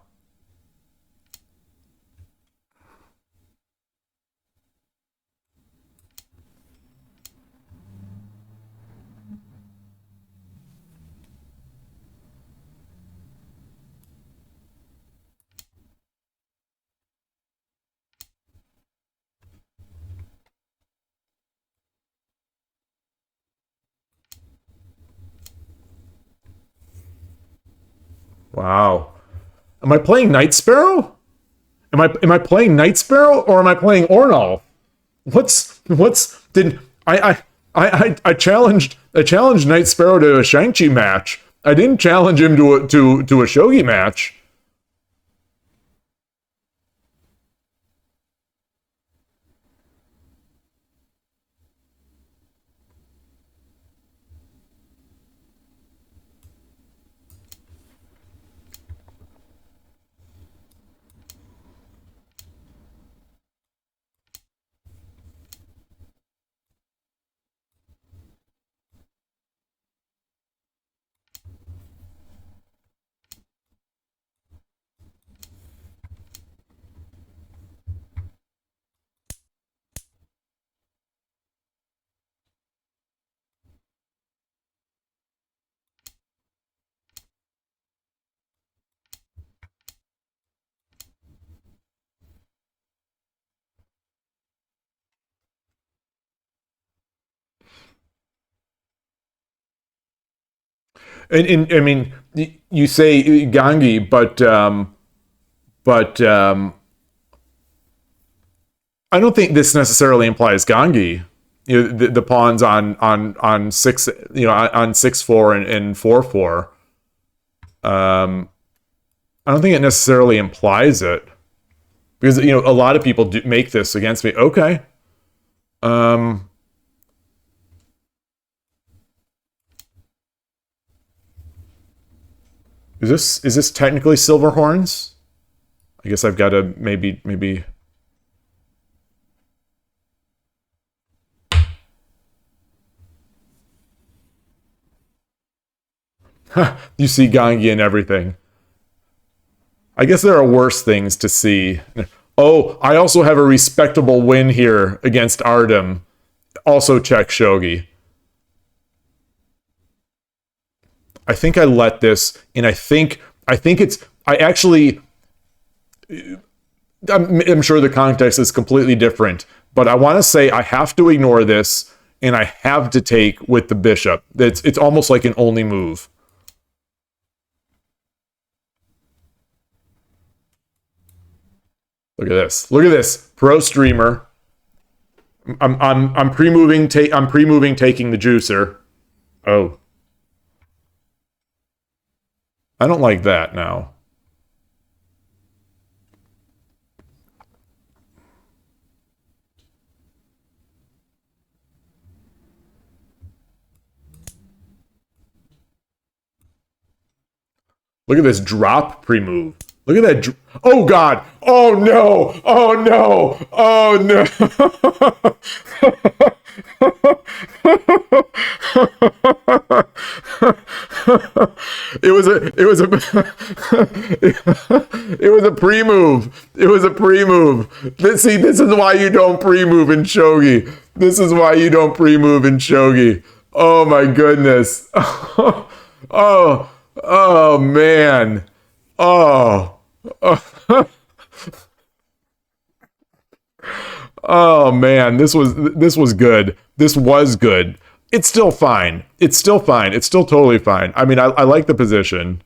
Wow. Am I playing Night Sparrow? Am I playing Night Sparrow or am I playing Ornal? Did I challenged Night Sparrow to a Shang-Chi match. I didn't challenge him to a Shogi match. And I mean, you say Gangi, but I don't think this necessarily implies Gangi. The pawns on six, on 6-4 and 4-4. I don't think it necessarily implies it, because a lot of people do make this against me. Okay. Is this technically silver horns? I guess I've got to maybe. You see Gangi and everything. I guess there are worse things to see. Oh, I also have a respectable win here against Ardem. Also check Shogi. I think I let this, and I think it's I actually I'm sure the context is completely different, but I want to say I have to ignore this and I have to take with the bishop. It's almost like an only move. Look at this. Look at this. Pro streamer. I'm pre-moving I'm pre-moving taking the juicer. Oh. I don't like that now. Look at this drop pre-move. Look at that. Oh, God. Oh, no. Oh, no. Oh, no. It was a pre-move. It was a pre-move. See, this is why you don't pre-move in Shogi. This is why you don't pre-move in Shogi. Oh, my goodness. Oh. Oh man. Oh. Oh, oh man, this was good. This was good. It's still fine. It's still fine. It's still totally fine. I mean, I like the position.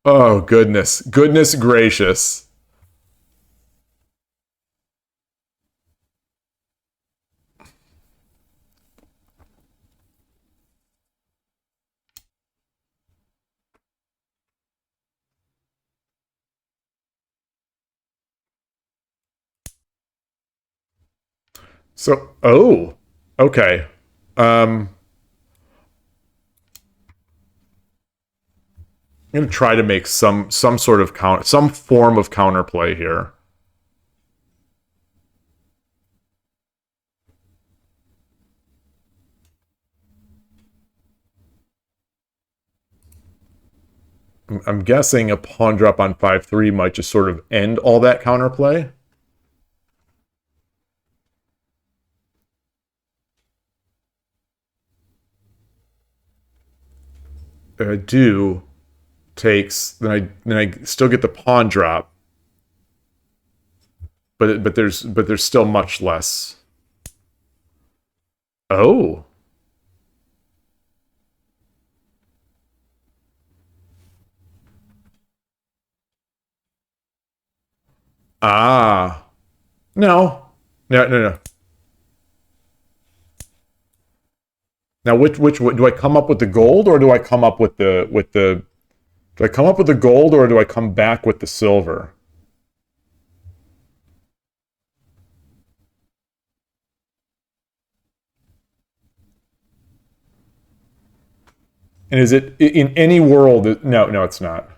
Oh goodness. Goodness gracious. So, oh, okay. Um, I'm gonna try to make some sort of some form of counterplay here. I'm guessing a pawn drop on 5-3 might just sort of end all that counterplay. Do takes, then I still get the pawn drop, but there's still much less. Oh. Ah. No. No, no, no. Now which do I come up with the gold or do I come up with the do I come up with the gold or do I come back with the silver? And is it in any world? No, no, it's not.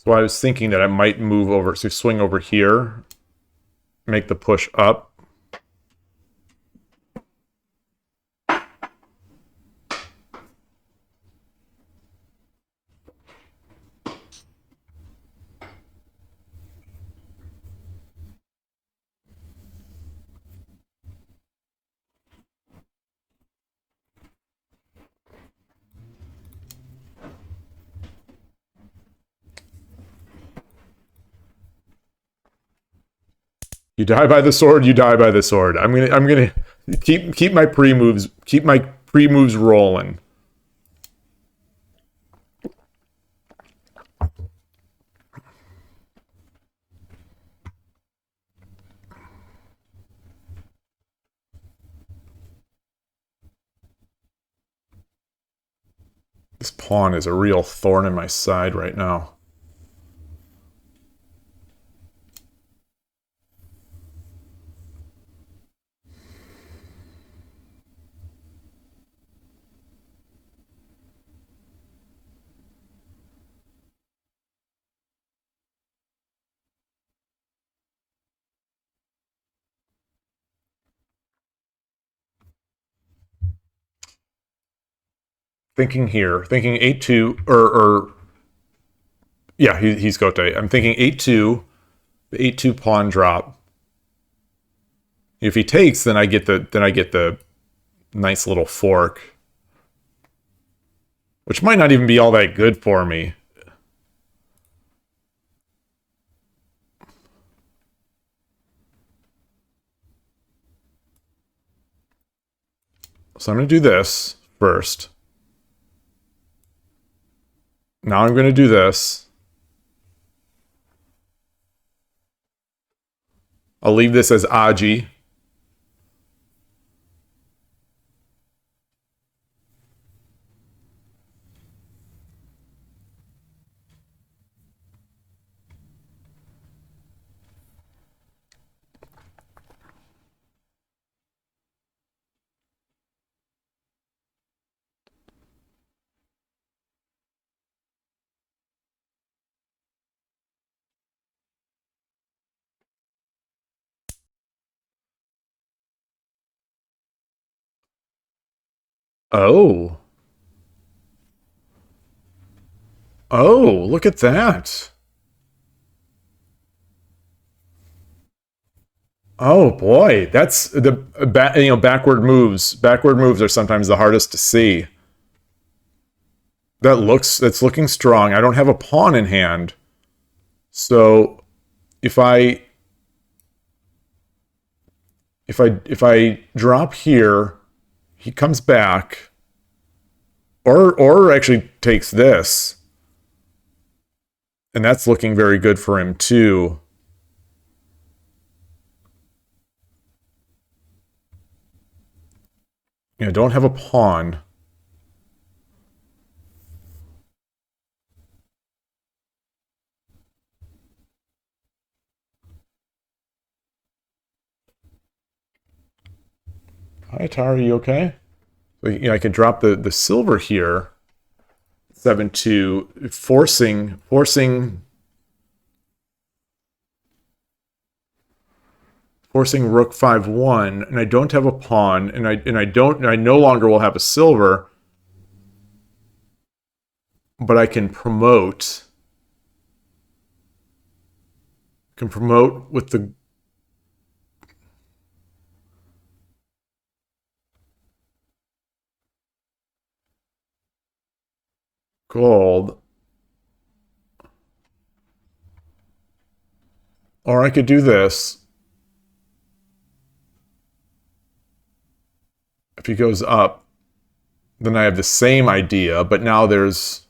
So I was thinking that I might move over, so swing over here, make the push up. You die by the sword, you die by the sword. I'm gonna keep my pre-moves rolling. This pawn is a real thorn in my side right now. thinking here, thinking 8-2, or yeah, he's Gote. I'm thinking 8-2, the 8-2 pawn drop. If he takes, then I get the nice little fork, which might not even be all that good for me. So I'm going to do this first. Now I'm going to do this. I'll leave this as Aji. Oh. Oh, look at that. Oh boy, that's the backward moves. Backward moves are sometimes the hardest to see. That's looking strong. I don't have a pawn in hand. So if I drop here, he comes back, or actually takes this, and that's looking very good for him too. Don't have a pawn. Hi, Tara, you okay? So, I could drop the silver here. 7-2, forcing rook 5-1, and I don't have a pawn, and I no longer will have a silver, but I can promote. With the gold. Or I could do this. If he goes up, then I have the same idea, but now there's...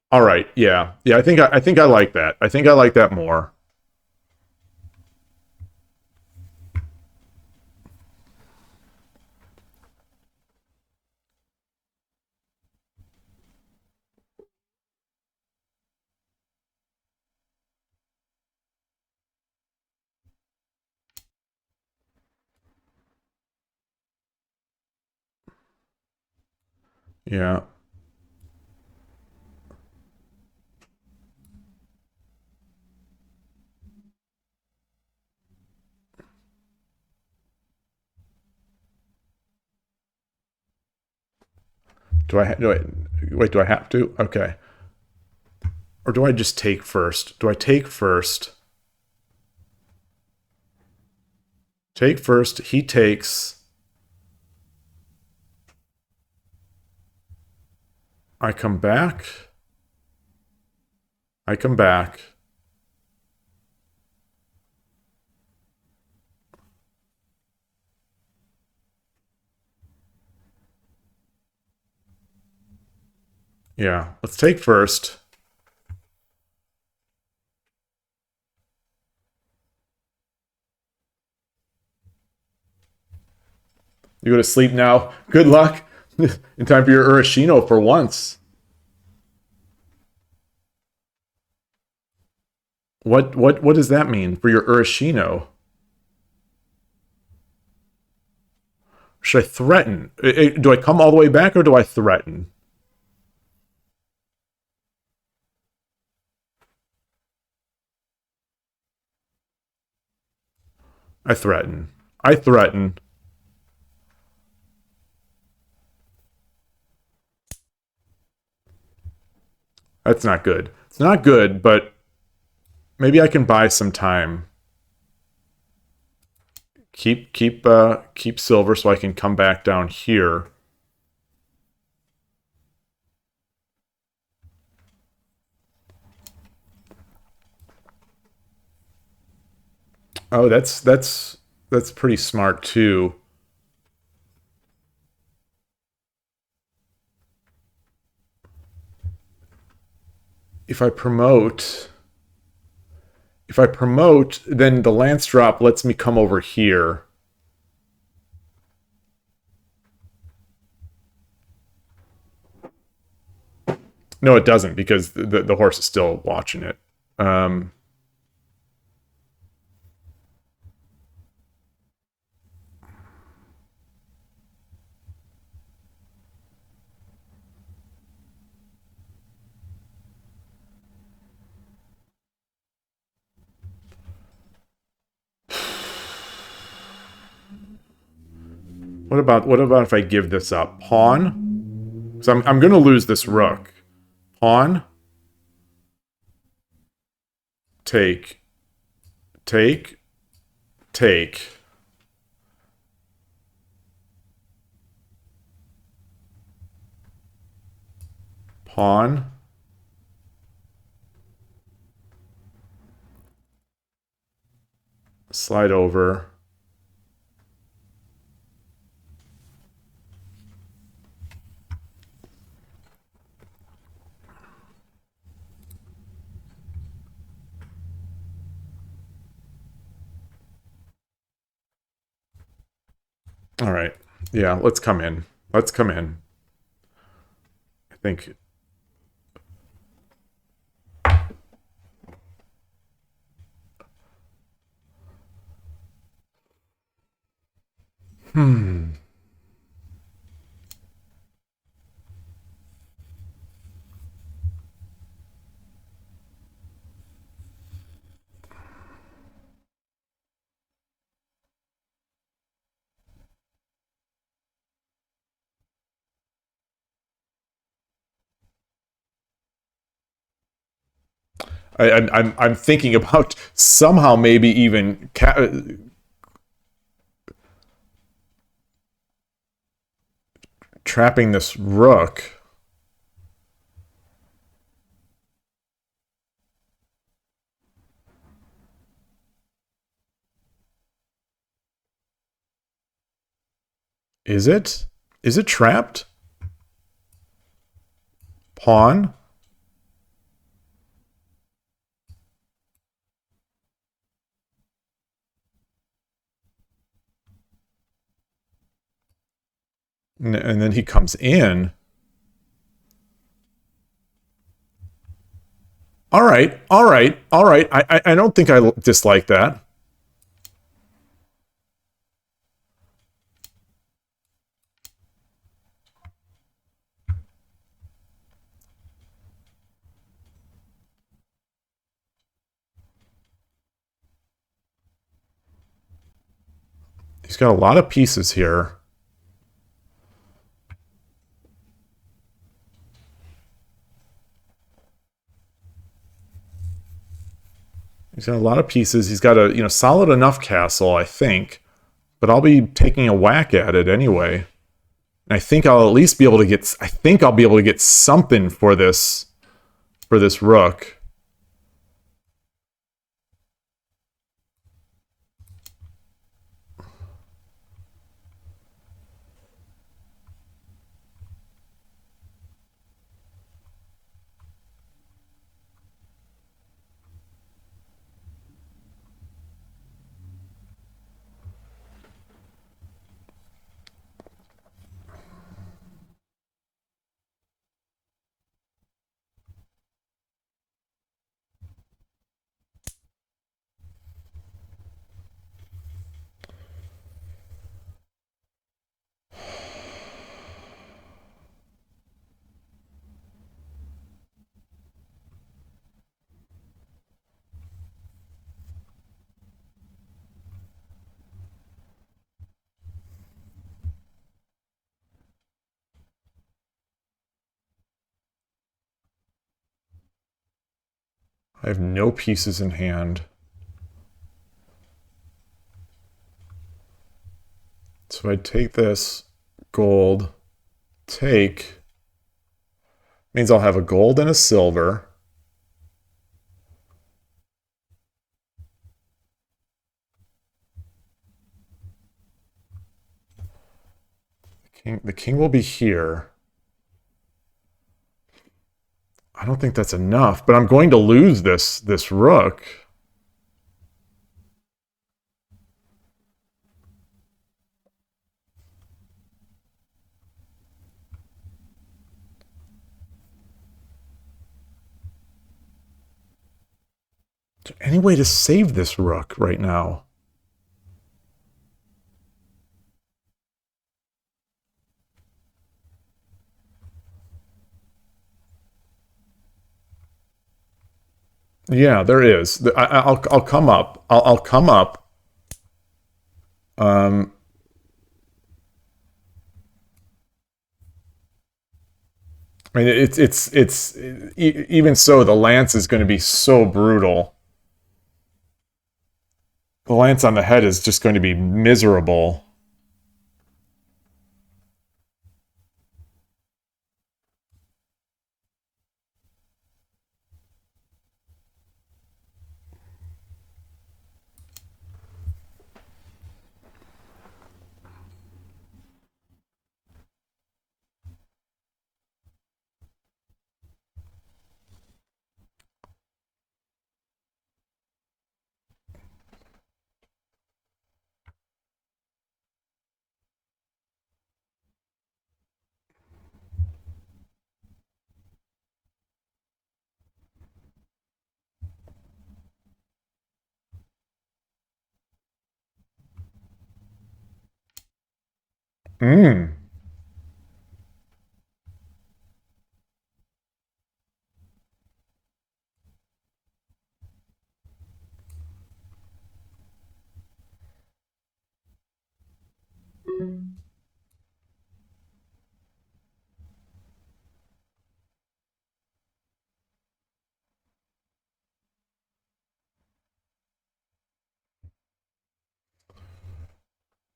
All right, yeah. Yeah, I think I like that. I think I like that more. Yeah. Wait, do I have to? Okay. Or do I just take first? Do I take first? Take first, he takes. I come back. I come back. Yeah, let's take first. You go to sleep now. Good luck. In time for your Urashino for once. What does that mean for your Urashino? Should I threaten? Do I come all the way back or do I threaten? I threaten. I threaten. That's not good. It's not good, but maybe I can buy some time. Keep silver so I can come back down here. Oh, that's pretty smart too. If I promote, if I promote, then the lance drop lets me come over here. No, it doesn't because the horse is still watching it. Um, what about if I give this up? Pawn? So I'm gonna lose this rook. Pawn, take, take, take. Pawn. Slide over. All right. Yeah, let's come in. Let's come in. I think. Hmm. I'm thinking about somehow maybe even trapping this rook. Is it? Is it trapped? Pawn? And then he comes in. All right, all right, all right. I don't think I dislike that. He's got a lot of pieces here. He's got a lot of pieces. He's got a solid enough castle, I think. But I'll be taking a whack at it anyway. And I think I'll at least be able to get. I think I'll be able to get something for this rook. I have no pieces in hand. So I'd take this gold, take, means I'll have a gold and a silver. The king will be here. I don't think that's enough, but I'm going to lose this rook. Is there any way to save this rook right now? Yeah, there is. I'll come up. I'll come up. Um, I mean, even so, the lance is going to be so brutal. The lance on the head is just going to be miserable. Mm.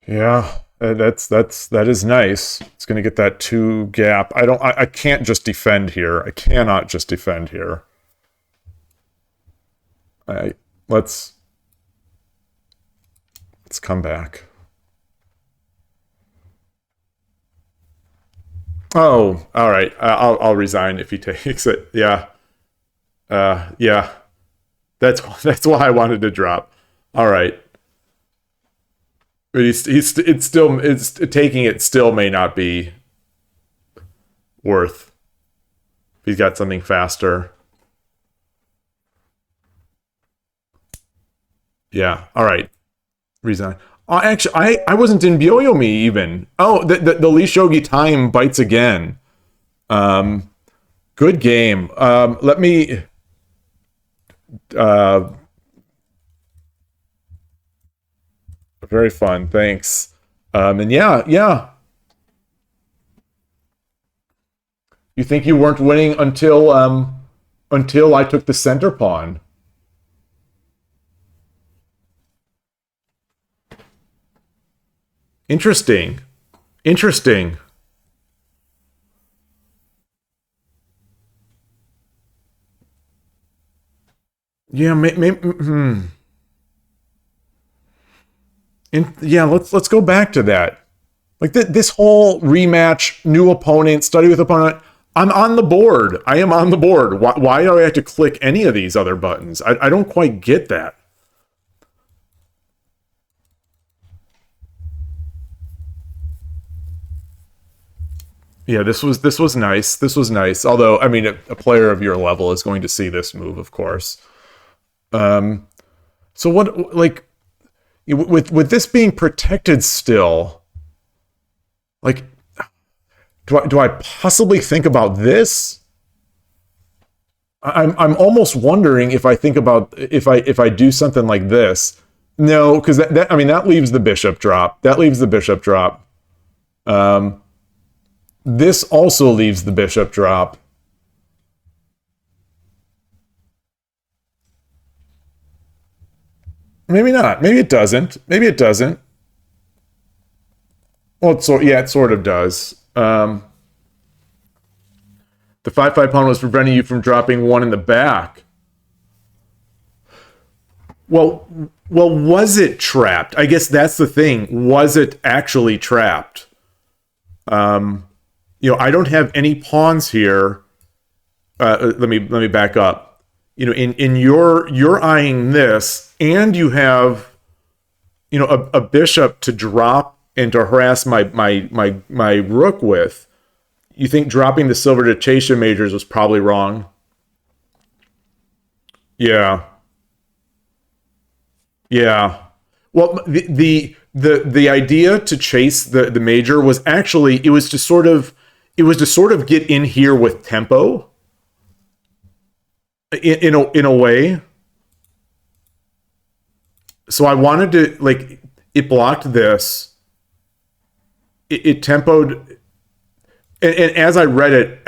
Yeah, that is nice. It's going to get that 2 gap. I can't just defend here. I cannot just defend here. I let's come back. Oh, all right. I'll resign if he takes it. Yeah. Yeah. That's why I wanted to drop. All right. But it's taking it still may not be worth. If he's got something faster. Yeah. All right. Resign. Actually, I wasn't in Byoyomi even. Oh, the Lee Shogi time bites again. Good game. Let me. Very fun. Thanks. And yeah. You think you weren't winning until I took the center pawn. Interesting. Interesting. Yeah, yeah, let's go back to that. Like this whole rematch, new opponent, study with opponent. I'm on the board. I am on the board. Why do I have to click any of these other buttons? I don't quite get that. Yeah, this was nice. This was nice. Although, I mean, a player of your level is going to see this move, of course. So what, like, with this being protected still, like, do I possibly think about this? I'm almost wondering if I think about if I do something like this. No, because I mean that leaves the bishop drop. That leaves the bishop drop. This also leaves the bishop drop. Maybe not. Maybe it doesn't. Maybe it doesn't. Well, yeah, it sort of does. The 5/5 pawn was preventing you from dropping one in the back. Well, was it trapped? I guess that's the thing. Was it actually trapped? I don't have any pawns here. Let me back up. In you're eyeing this, and you have, a bishop to drop and to harass my rook with. You think dropping the silver to chase your majors was probably wrong? Yeah. Yeah. Well, the idea to chase the major was actually it was to sort of get in here with tempo in a way. So I wanted to, like, it blocked this. It tempoed, and as I read it,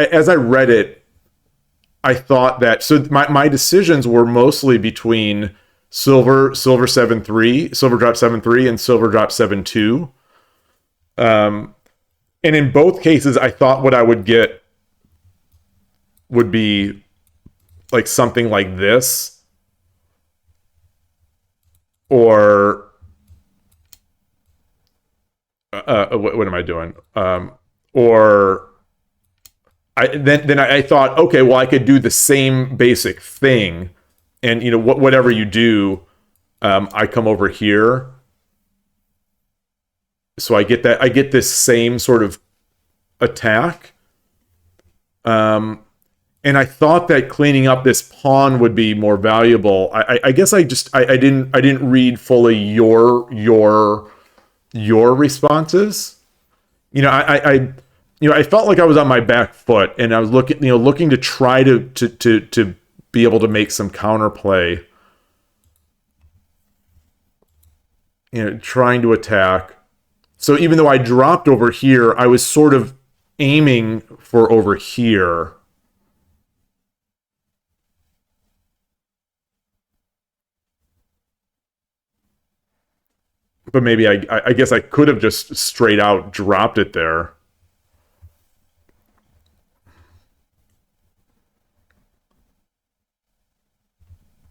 I thought that, so my decisions were mostly between silver 7-3, silver drop 7-3, and silver drop 7-2. And in both cases, I thought what I would get would be like something like this, or what am I doing? Or then I thought, okay, well, I could do the same basic thing, and whatever you do, I come over here, so I get this same sort of attack. And I thought that cleaning up this pawn would be more valuable. I guess I didn't read fully your responses. I felt like I was on my back foot, and I was looking to try to be able to make some counterplay. Trying to attack. So even though I dropped over here, I was sort of aiming for over here. But maybe I guess I could have just straight out dropped it there.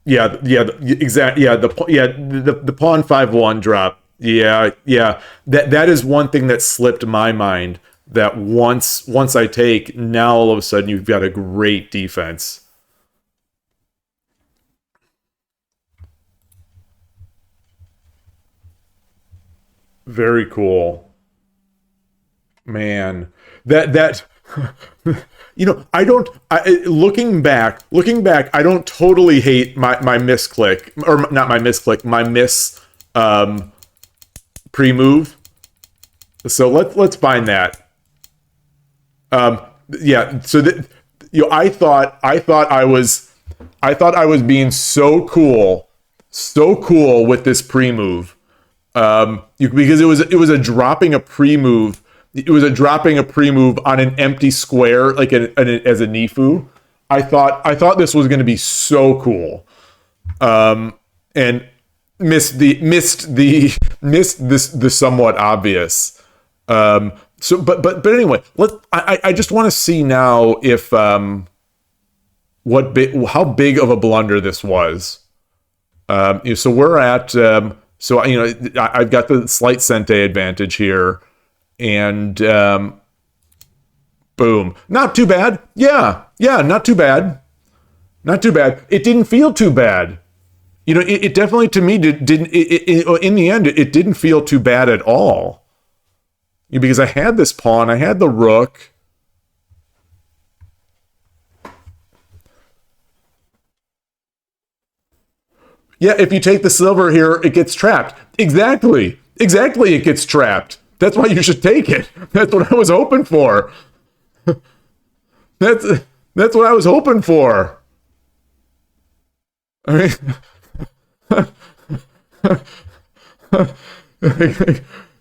Yeah, exactly. Yeah, the pawn 5-1 drop. Yeah. That is one thing that slipped my mind. That once I take, now all of a sudden you've got a great defense. Very cool, man. That I don't. Looking back, I don't totally hate my misclick, or not my misclick, my miss pre-move. So let's find that. Yeah. So that I thought I was being so cool with this pre-move. Because it was a dropping a pre-move. It was a dropping a pre-move on an empty square, like as a Nifu. I thought this was going to be so cool, and missed the somewhat obvious. So, but anyway, I just want to see now if how big of a blunder this was. So we're at so I've got the slight Sente advantage here, and boom, not too bad. Yeah, not too bad. Not too bad. It didn't feel too bad. It definitely, to me, didn't. In the end, it didn't feel too bad at all. Because I had this pawn, I had the rook. Yeah, if you take the silver here, it gets trapped. Exactly, it gets trapped. That's why you should take it. That's what I was hoping for. That's what I was hoping for. I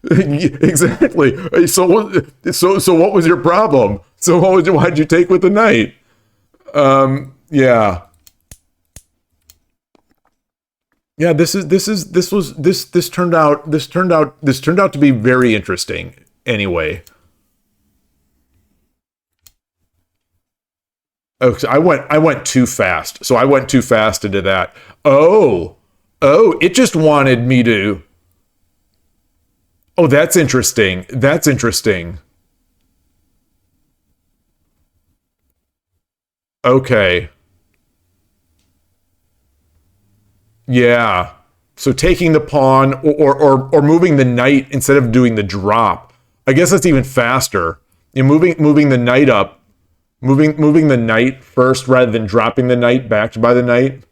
mean, exactly. So what was your problem? Why'd you take with the knight? Yeah. Yeah, this turned out to be very interesting anyway. Oh, so I went too fast. So I went too fast into that. Oh. Oh, it just wanted me to. Oh, that's interesting. That's interesting. Okay. Yeah. So taking the pawn or moving the knight instead of doing the drop. I guess that's even faster. You're moving the knight up, moving the knight first rather than dropping the knight backed by the knight.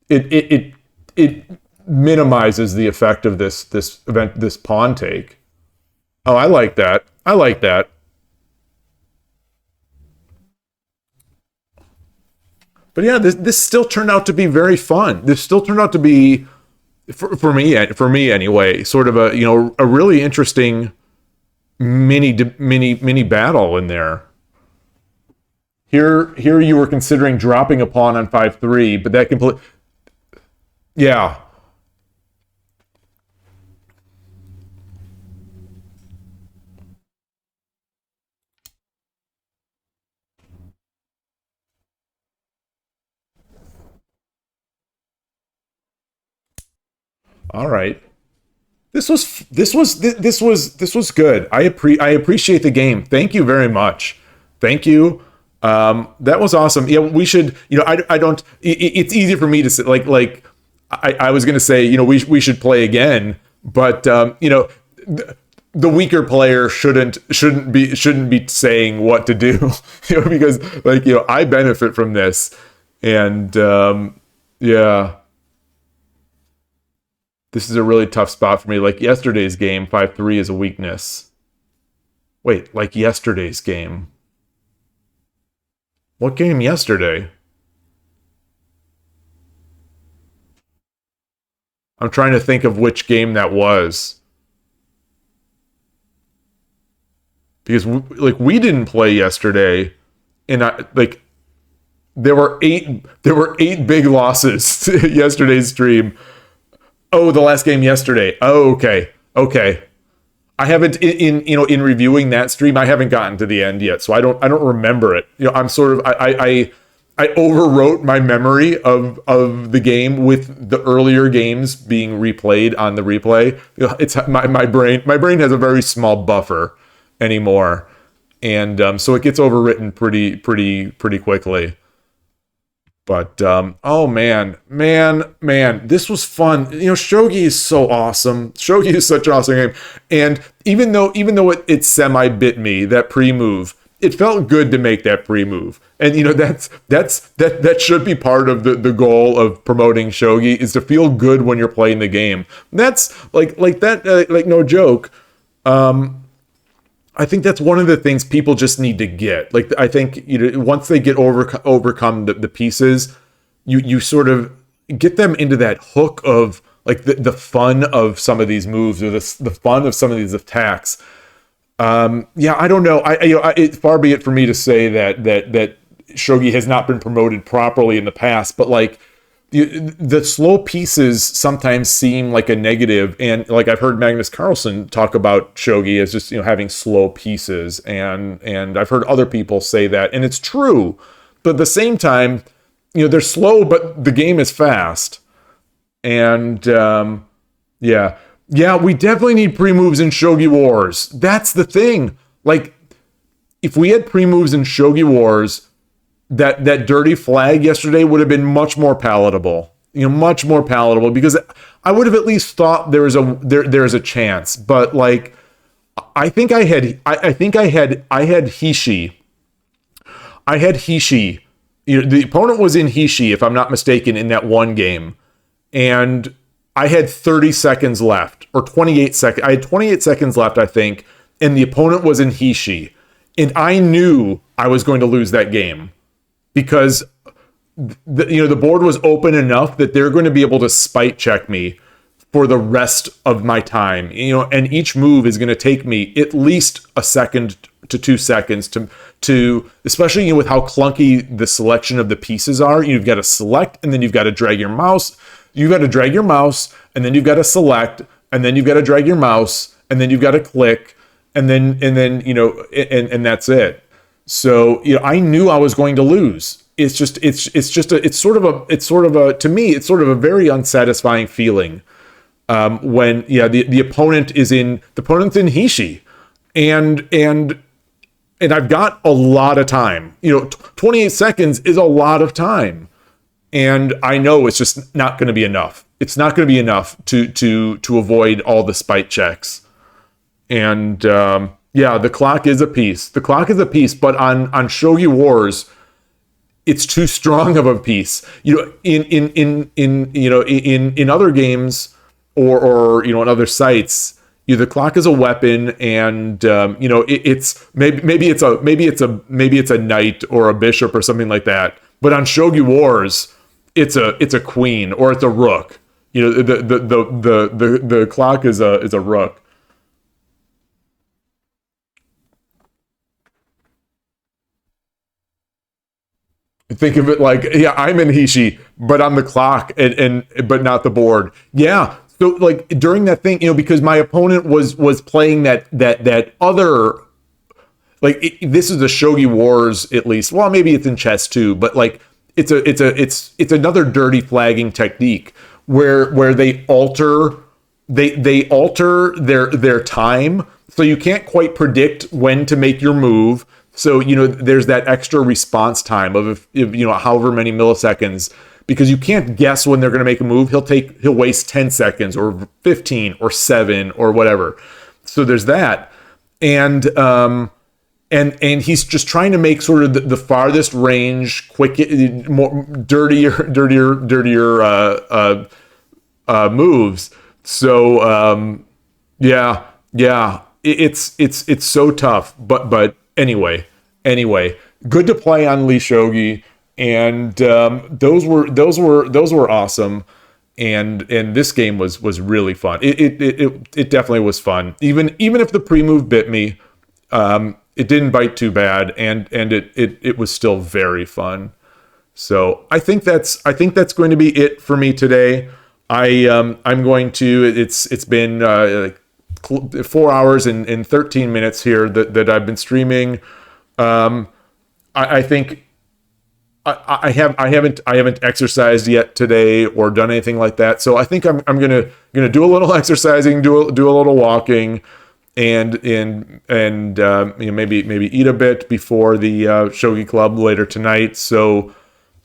It minimizes the effect of this pawn take. Oh, I like that. I like that. But yeah, this still turned out to be very fun. This still turned out to be for me anyway, sort of a a really interesting mini battle in there. Here you were considering dropping a pawn on 5-3, but that complete yeah. All right. This was good. I appreciate the game. Thank you very much. Thank you. That was awesome. Yeah, we should. I don't. It's easy for me to say I was gonna say we should play again, but the weaker player shouldn't be saying what to do, because I benefit from this, and yeah. This is a really tough spot for me. Like yesterday's game, 5-3 is a weakness. Wait, like yesterday's game. What game yesterday? I'm trying to think of which game that was. Because we didn't play yesterday, and there were eight big losses yesterday's stream. Oh, the last game yesterday. Oh, okay. Okay. I haven't in reviewing that stream, I haven't gotten to the end yet, so I don't remember it. I'm sort of I overwrote my memory of the game with the earlier games being replayed on the replay. It's my brain has a very small buffer anymore, and so it gets overwritten pretty quickly. But oh man, this was fun. Shogi is so awesome. Shogi is such an awesome game. And even though it semi bit me that pre move, it felt good to make that pre move. And that should be part of the goal of promoting Shogi, is to feel good when you're playing the game. That's like that no joke. I think that's one of the things people just need to get. Like, I think once they get overcome the pieces, you sort of get them into that hook of like the fun of some of these moves, or the fun of some of these attacks. Yeah, I don't know. Far be it for me to say that Shogi has not been promoted properly in the past, but like the slow pieces sometimes seem like a negative, and like I've heard Magnus Carlsen talk about Shogi as just having slow pieces, and I've heard other people say that, and it's true, but at the same time, they're slow, but the game is fast, and yeah, we definitely need pre-moves in Shogi Wars. That's the thing. Like, if we had pre-moves in Shogi Wars, that dirty flag yesterday would have been much more palatable. Much more palatable, because I would have at least thought there's a chance. But like, I think I had Hishi. I had Hishi. The opponent was in Hishi, if I'm not mistaken, in that one game, and I had 30 seconds left, or 28 seconds. I had 28 seconds left, I think, and the opponent was in Hishi, and I knew I was going to lose that game, because the board was open enough that they're going to be able to spite check me for the rest of my time. And each move is going to take me at least a second to 2 seconds to especially with how clunky the selection of the pieces are. You've got to select, and then you've got to drag your mouse. You got to drag your mouse, and then you've got to select, and then you've got to drag your mouse, and then you've got to click, and then and that's it. So I knew I was going to lose. It's sort of a to me it's sort of a very unsatisfying feeling when the opponent's in Hishi, and I've got a lot of time. 28 seconds is a lot of time, and I know it's just not going to be enough. It's not going to be enough to avoid all the spite checks. And the clock is a piece. The clock is a piece, but on Shogi Wars, it's too strong of a piece. In other games or in other sites, the clock is a weapon, and it's maybe it's a knight or a bishop or something like that. But on Shogi Wars, it's a queen or it's a rook. The clock is a rook. Think of it like, I'm in Hishi, but I'm the clock and but not the board. Yeah. So like during that thing, because my opponent was playing that other, like this is the Shogi Wars at least. Well, maybe it's in chess too, but like it's another dirty flagging technique where they alter their time, so you can't quite predict when to make your move. So there's that extra response time of if however many milliseconds, because you can't guess when they're going to make a move. He'll waste 10 seconds or 15 or 7 or whatever. So there's that. And he's just trying to make sort of the farthest range, quick, more dirtier moves. So it's so tough. But anyway, good to play on Lee Shogi. And those were awesome, and this game was really fun. It definitely was fun. Even if the pre-move bit me, it didn't bite too bad, and it was still very fun. So I think that's going to be it for me today. I'm going to. It's been 4 hours and 13 minutes here that I've been streaming. I think. I haven't exercised yet today or done anything like that. So I think I'm gonna do a little exercising, do a little walking, and maybe eat a bit before the Shogi Club later tonight. So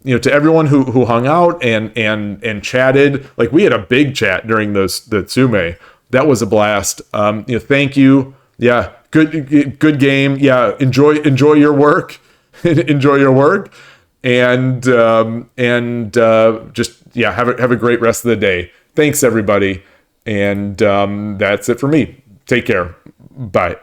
to everyone who hung out and chatted, like we had a big chat during the Tsume. That was a blast. Thank you. Yeah, good game. Yeah, enjoy your work. Enjoy your work. And just have a great rest of the day. Thanks everybody, and that's it for me. Take care. Bye.